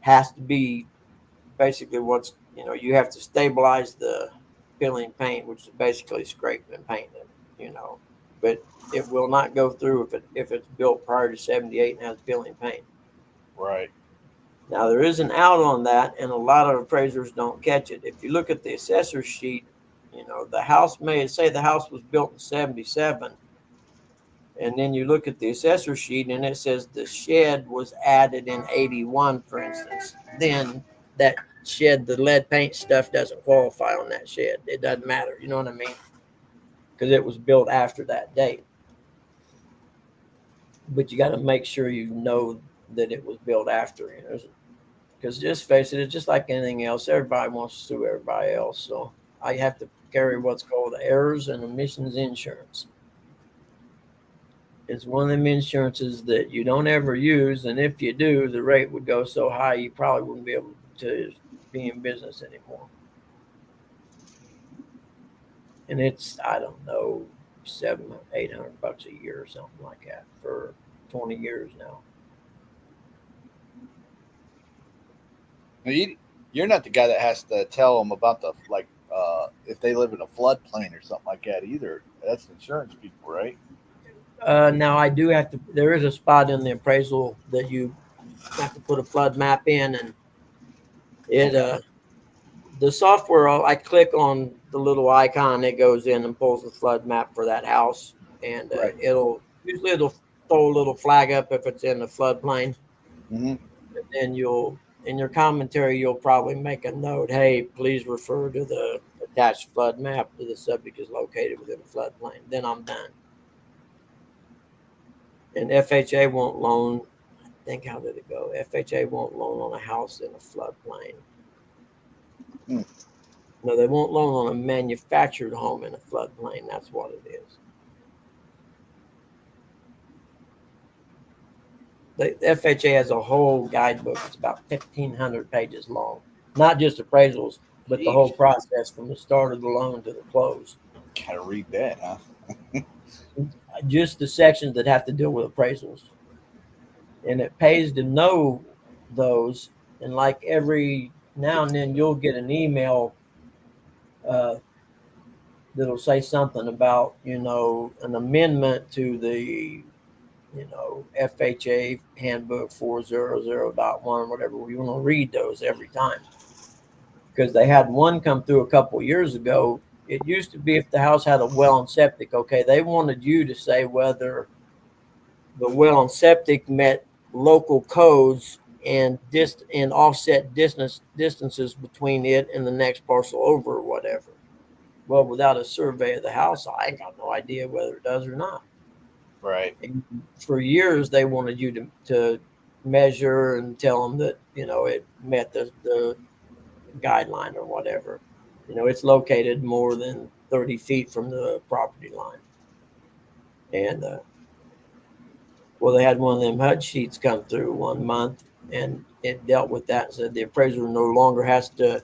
has to be basically what's, you know, you have to stabilize the peeling paint, which is basically scraping and painting, you know, but it will not go through if it's built prior to 78 and has peeling paint. Right. Now there is an out on that, and a lot of appraisers don't catch it. If you look at the assessor's sheet, you know, the house may say the house was built in 77, and then you look at the assessor sheet and it says the shed was added in 81, for instance. Then that shed, the lead paint stuff doesn't qualify on that shed. It doesn't matter. You know what I mean? Because it was built after that date. But you got to make sure you know that it was built after. You know, because just face it, it's just like anything else. Everybody wants to sue everybody else. So I have to carry what's called errors and omissions insurance. It's one of them insurances that you don't ever use, and if you do, the rate would go so high you probably wouldn't be able to be in business anymore. And it's, I don't know, $700-800 a year or something like that for 20 years now. You're not the guy that has to tell them about the if they live in a floodplain or something like that either. That's insurance people, right? Now I do have to. There is a spot in the appraisal that you have to put a flood map in, and it the software. I click on the little icon, it goes in and pulls the flood map for that house, and Right. it'll throw a little flag up if it's in the floodplain. Mm-hmm. And then you'll, in your commentary, you'll probably make a note. Hey, please refer to the attached flood map. The subject is located within the floodplain. Then I'm done. And FHA won't loan. I think, how did it go? FHA won't loan on a house in a floodplain. No, they won't loan on a manufactured home in a floodplain. That's what it is. The FHA has a whole guidebook. It's about 1,500 pages long. Not just appraisals, but the whole process from the start of the loan to the close. Gotta read that, huh? Just the sections that have to deal with appraisals. And it pays to know those. And like every now and then you'll get an email that'll say something about, you know, an amendment to the, you know, FHA handbook 400.1, whatever. We want to read those every time. Because they had one come through a couple years ago. It used to be if the house had a well and septic, okay, they wanted you to say whether the well and septic met local codes and offset distances between it and the next parcel over or whatever. Well, without a survey of the house, I ain't got no idea whether it does or not. Right. And for years, they wanted you to measure and tell them that, you know, it met the guideline or whatever. You know, it's located more than 30 feet from the property line. And, well, they had one of them HUD sheets come through one month, and it dealt with that and said the appraiser no longer has to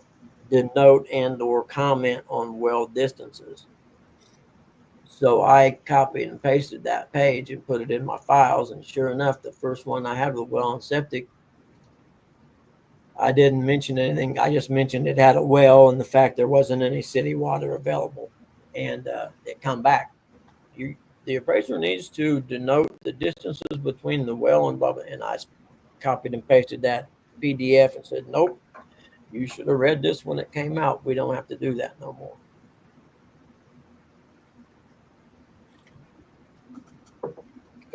denote and or comment on well distances. So I copied and pasted that page and put it in my files, and sure enough, the first one I have, the well and septic, I didn't mention anything. I just mentioned it had a well and the fact there wasn't any city water available, and it come back. The appraiser needs to denote the distances between the well and blah, blah. And I copied and pasted that PDF and said, nope, you should have read this when it came out. We don't have to do that no more.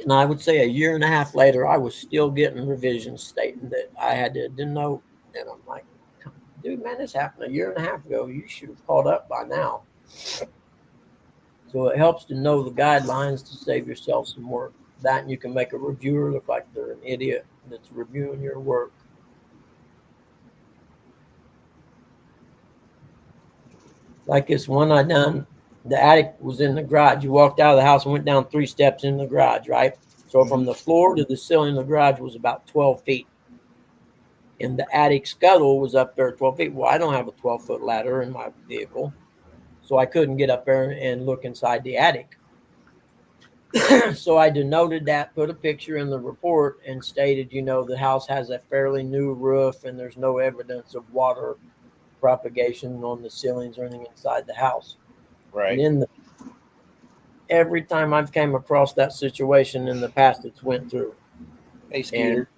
And I would say a year and a half later, I was still getting revisions stating that I had to denote. And I'm like, dude, man, this happened a year and a half ago. You should have caught up by now. So it helps to know the guidelines to save yourself some work. That, and you can make a reviewer look like they're an idiot that's reviewing your work. Like this one I done, the attic was in the garage. You walked out of the house and went down 3 steps in the garage, right? So from the floor to the ceiling of the garage was about 12 feet. And the attic scuttle was up there 12 feet. Well, I don't have a 12-foot ladder in my vehicle, so I couldn't get up there and look inside the attic. So I denoted that, put a picture in the report, and stated, you know, the house has a fairly new roof and there's no evidence of water propagation on the ceilings or anything inside the house. Right. And then every time I've came across that situation in the past, it's went through. Hey, Skeeter.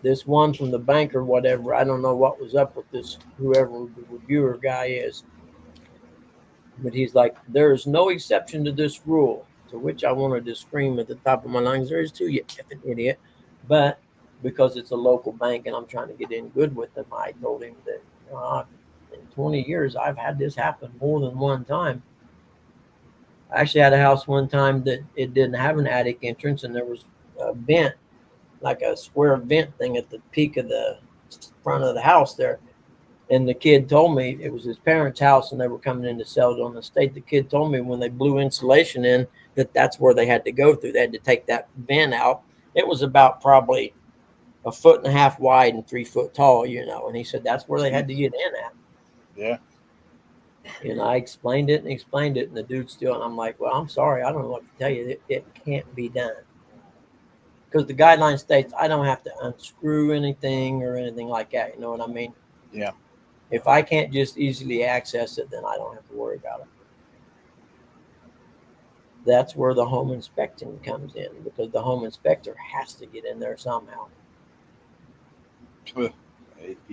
this one from the bank or whatever, I don't know what was up with this, whoever the reviewer guy is. But he's like, there is no exception to this rule. To which I wanted to scream at the top of my lungs, there is too, you effing idiot. But because it's a local bank and I'm trying to get in good with them, I told him that in 20 years, I've had this happen more than one time. I actually had a house one time that it didn't have an attic entrance, and there was a vent, like a square vent thing at the peak of the front of the house there. And the kid told me it was his parents' house and they were coming in to sell it on the estate. The kid told me when they blew insulation in that that's where they had to go through. They had to take that vent out. It was about probably 1.5 feet wide and 3 foot tall, And he said that's where they had to get in at. Yeah. And I explained it, and the dude still, and I'm like, well, I'm sorry, I don't know what to tell you. It can't be done. Because the guideline states I don't have to unscrew anything or anything like that. You know what I mean? Yeah. If I can't just easily access it, then I don't have to worry about it. That's where the home inspection comes in, because the home inspector has to get in there somehow. Be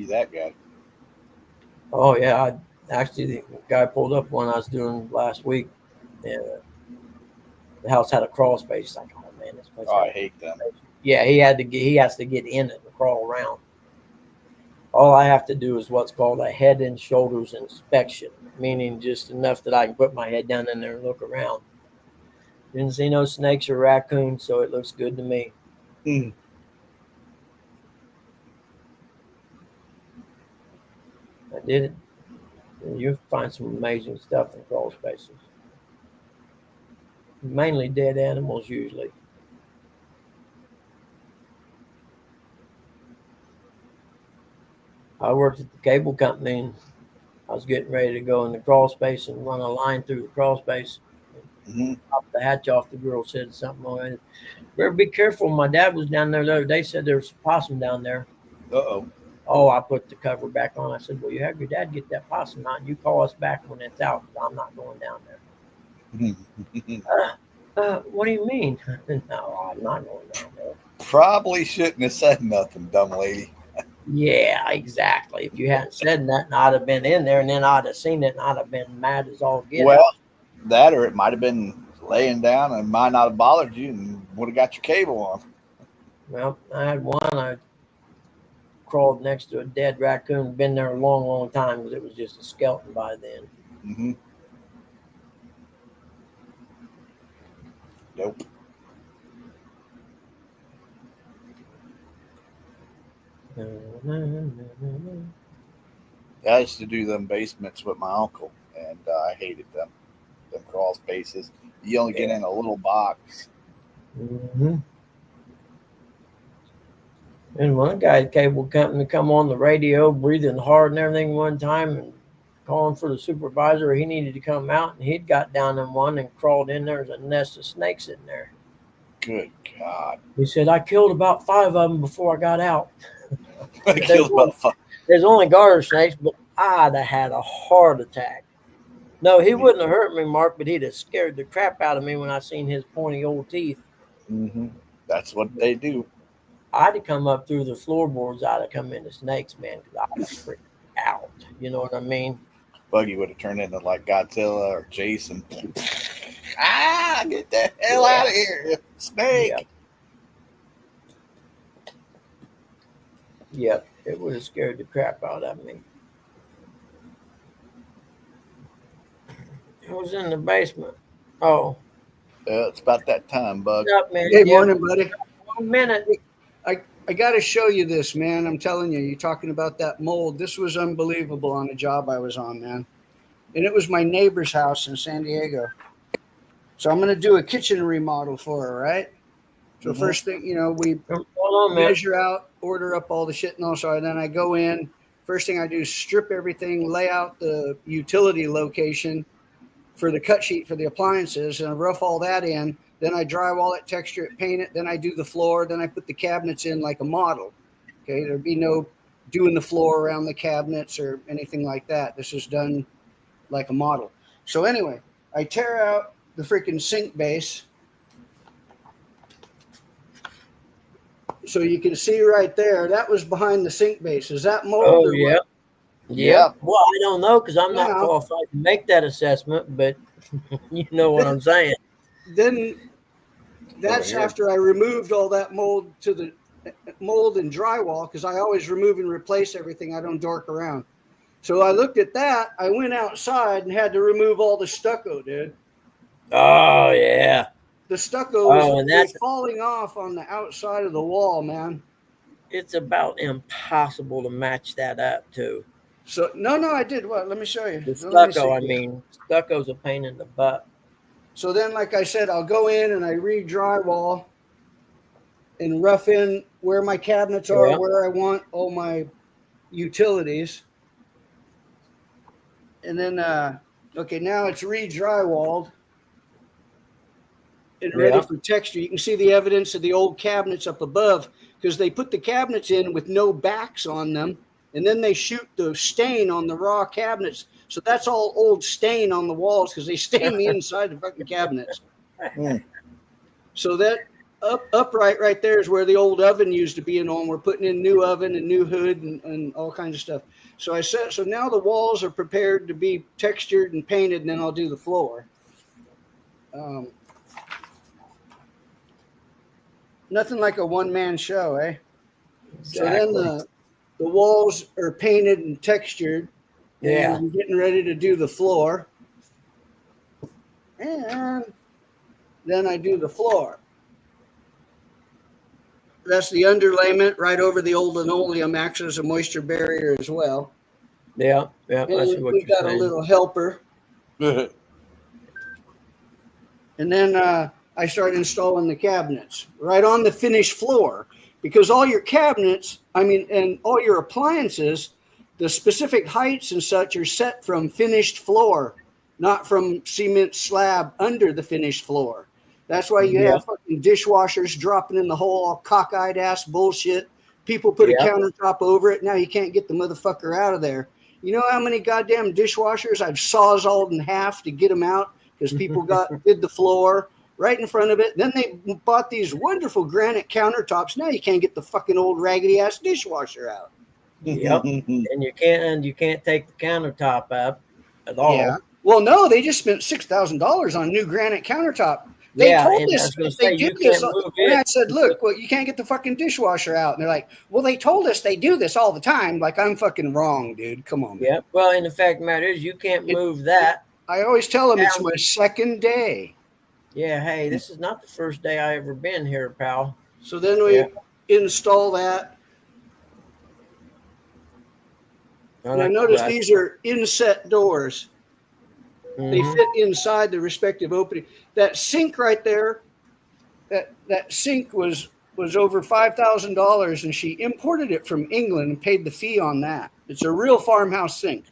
that guy. Oh, yeah. Actually, the guy pulled up one I was doing last week, and the house had a crawl space. Like, oh, man, this place. Oh, I hate them. Yeah, he has to get in it and crawl around. All I have to do is what's called a head and shoulders inspection, meaning just enough that I can put my head down in there and look around. Didn't see no snakes or raccoons, so it looks good to me. I did it. And you'll find some amazing stuff in crawl spaces. Mainly dead animals, usually. I worked at the cable company, and I was getting ready to go in the crawl space and run a line through the crawl space. Pop the hatch off. The girl said something on it. Better be careful. My dad was down there the other day. Said there was a possum down there. Uh-oh. Oh, I put the cover back on. I said, well, you have your dad get that possum out, and you call us back when it's out. I'm not going down there. What do you mean? No, I'm not going down there. Probably shouldn't have said nothing, dumb lady. Yeah, exactly. If you hadn't said nothing, I'd have been in there, and then I'd have seen it, and I'd have been mad as all get Well, out. that, or it might have been laying down and might not have bothered you and would have got your cable on. Well, I had one. I crawled next to a dead raccoon. Been there a long, long time because it was just a skeleton by then. Mm-hmm. Nope. I used to do them basements with my uncle, and I hated them crawl spaces. You only get in a little box. Mm-hmm. And one guy at cable company come on the radio, breathing hard and everything one time, and calling for the supervisor. He needed to come out, and he'd got down in one and crawled in there. There's a nest of snakes in there. Good God. He said, I killed about 5 of them before I got out. I killed about 5. There's only garter snakes, but I'd have had a heart attack. No, he wouldn't have hurt me, Mark, but he'd have scared the crap out of me when I seen his pointy old teeth. Mm-hmm. That's what they do. I'd have come up through the floorboards. I'd have come into snakes, man, because I was freaked out. You know what I mean? Buggy would have turned into like Godzilla or Jason. Get the hell out of here, snake. Yep, it would have scared the crap out of me. It was in the basement. Oh. It's about that time, Bug. What's up, man? Hey, morning, buddy. 1 minute. I got to show you this, man. I'm telling you, you're talking about that mold. This was unbelievable on a job I was on, man. And it was my neighbor's house in San Diego. So I'm going to do a kitchen remodel for her, right? So first thing, we Hold on, man. measure out, order up all the shit and all. So then I go in. First thing I do is strip everything, lay out the utility location for the cut sheet for the appliances, and I rough all that in. Then I drywall it, texture it, paint it. Then I do the floor. Then I put the cabinets in like a model. Okay, there'd be no doing the floor around the cabinets or anything like that. This is done like a model. So anyway, I tear out the freaking sink base. So you can see right there, that was behind the sink base. Is that mold? Oh, or what? yeah. Yeah. Well, I don't know because I'm not Now- qualified to make that assessment, but you know what I'm saying. Then that's Over here. after I removed all that mold to the mold and drywall, because I always remove and replace everything. I don't dork around. So I looked at that. I went outside and had to remove all the stucco, dude. Oh, yeah. The stucco was, Oh, and that's- was falling off on the outside of the wall, man. It's about impossible to match that up, too. So no, I did what? Let me show you. The Let me stucco, see. I mean, stucco's a pain in the butt. So then, like I said, I'll go in and I re-drywall and rough in where my cabinets are, Yeah. where I want all my utilities. And then, okay, now it's re-drywalled and ready Yeah. for texture. You can see the evidence of the old cabinets up above because they put the cabinets in with no backs on them, and then they shoot the stain on the raw cabinets. So that's all old stain on the walls because they stain the inside of the fucking cabinets. Hmm. So that upright right there is where the old oven used to be and on. We're putting in new oven and new hood and all kinds of stuff. So I said, so now the walls are prepared to be textured and painted, and then I'll do the floor. Nothing like a one-man show, eh? So then the walls are painted and textured. Yeah. And I'm getting ready to do the floor. And then I do the floor. That's the underlayment right over the old linoleum, acts as a moisture barrier as well. Yeah, yeah, I see And what we you're got saying. a little helper. And then I start installing the cabinets right on the finished floor, because all your cabinets, and all your appliances, the specific heights and such are set from finished floor, not from cement slab under the finished floor. That's why you have fucking dishwashers dropping in the hole, all cockeyed ass bullshit. People put a countertop over it. Now you can't get the motherfucker out of there. You know how many goddamn dishwashers I've sawzalled in half to get them out because people did the floor right in front of it. Then they bought these wonderful granite countertops. Now you can't get the fucking old raggedy ass dishwasher out. Yep. And you can't take the countertop up at all. Yeah. Well, no, they just spent $6,000 on a new granite countertop. They told and I us was gonna if they say, you did this. can't move And it. I said, look, well, you can't get the fucking dishwasher out. And they're like, well, they told us they do this all the time. Like, I'm fucking wrong, dude. Come on, man. Yeah. Well, and the fact of the matter is, you can't move that. I always tell them it's my second day. Yeah. Hey, this is not the first day I ever been here, pal. So then we install that. And I noticed these are inset doors. They fit inside the respective opening. That sink right there, that sink was over $5,000, and she imported it from England and paid the fee on that. It's a real farmhouse sink.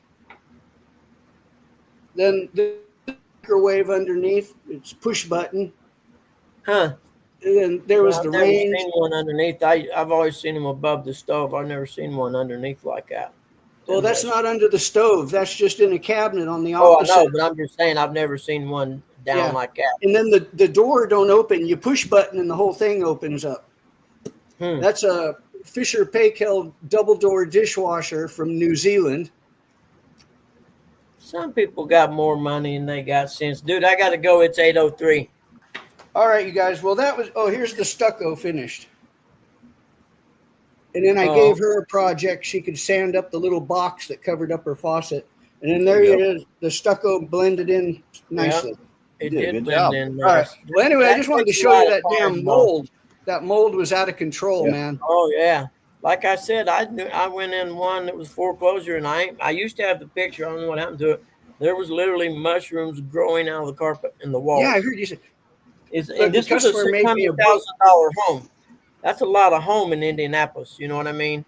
Then the microwave underneath, it's push button. Huh. And then there was I've the never range. seen one underneath. I've always seen them above the stove. I've never seen one underneath like that. Well, that's not under the stove. That's just in a cabinet on the Oh, I opposite. know, but I'm just saying I've never seen one down like that. And then the door don't open. You push button and the whole thing opens up. That's a Fisher Paykel double door dishwasher from New Zealand. Some people got more money and they got sense. Dude, I got to go. It's 8:03. All right, you guys. Well, here's the stucco finished. And then I gave her a project. She could sand up the little box that covered up her faucet. And then there it is. The stucco blended in nicely. It did. did Good job. blend in All right. nice. Well, anyway, I That just wanted to takes a show lot you of that damn time, mold. That mold was out of control, man. Oh yeah, like I said, I went in one that was foreclosure, and I used to have the picture. I don't know what happened to it. There was literally mushrooms growing out of the carpet in the wall. Yeah, I heard you say. And the this was a customer made me a $600,000 home. That's a lot of home in Indianapolis. You know what I mean?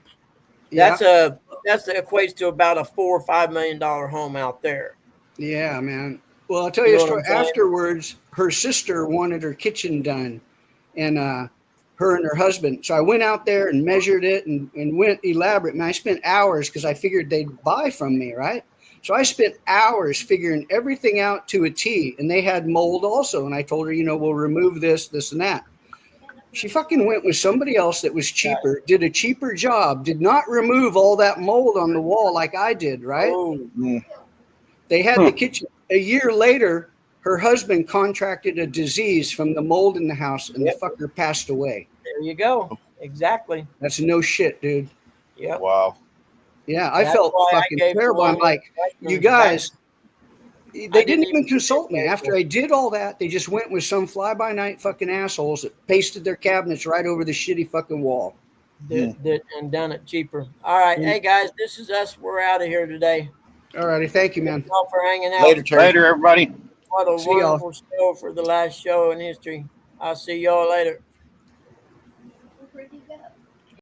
Yeah. That equates to about a $4 or $5 million home out there. Yeah, man. Well, I'll tell you a You know story. what I'm saying? Afterwards, her sister wanted her kitchen done, and her and her husband. So I went out there and measured it and went elaborate. And I spent hours because I figured they'd buy from me, right? So I spent hours figuring everything out to a T, and they had mold also. And I told her, we'll remove this, this, and that. She fucking went with somebody else that was cheaper, did a cheaper job, did not remove all that mold on the wall like I did, right? Oh, They had the kitchen. A year later, her husband contracted a disease from the mold in the house, and Yep. the fucker passed away. there you go. Exactly. That's no shit, dude. Yep. Wow. Yeah, I That's felt why I fucking gave terrible. I'm one like, Westman's you guys, they didn't didn't even even consult me. consider it. After I did all that, they just went with some fly-by-night fucking assholes that pasted their cabinets right over the shitty fucking wall. and done it cheaper. All right. Hey, guys, this is us. We're out of here today. All righty, thank you, man. Thank y'all for hanging out. Later, Terry. Later, everybody. What a See y'all. wonderful show for the last show in history. I'll see y'all later.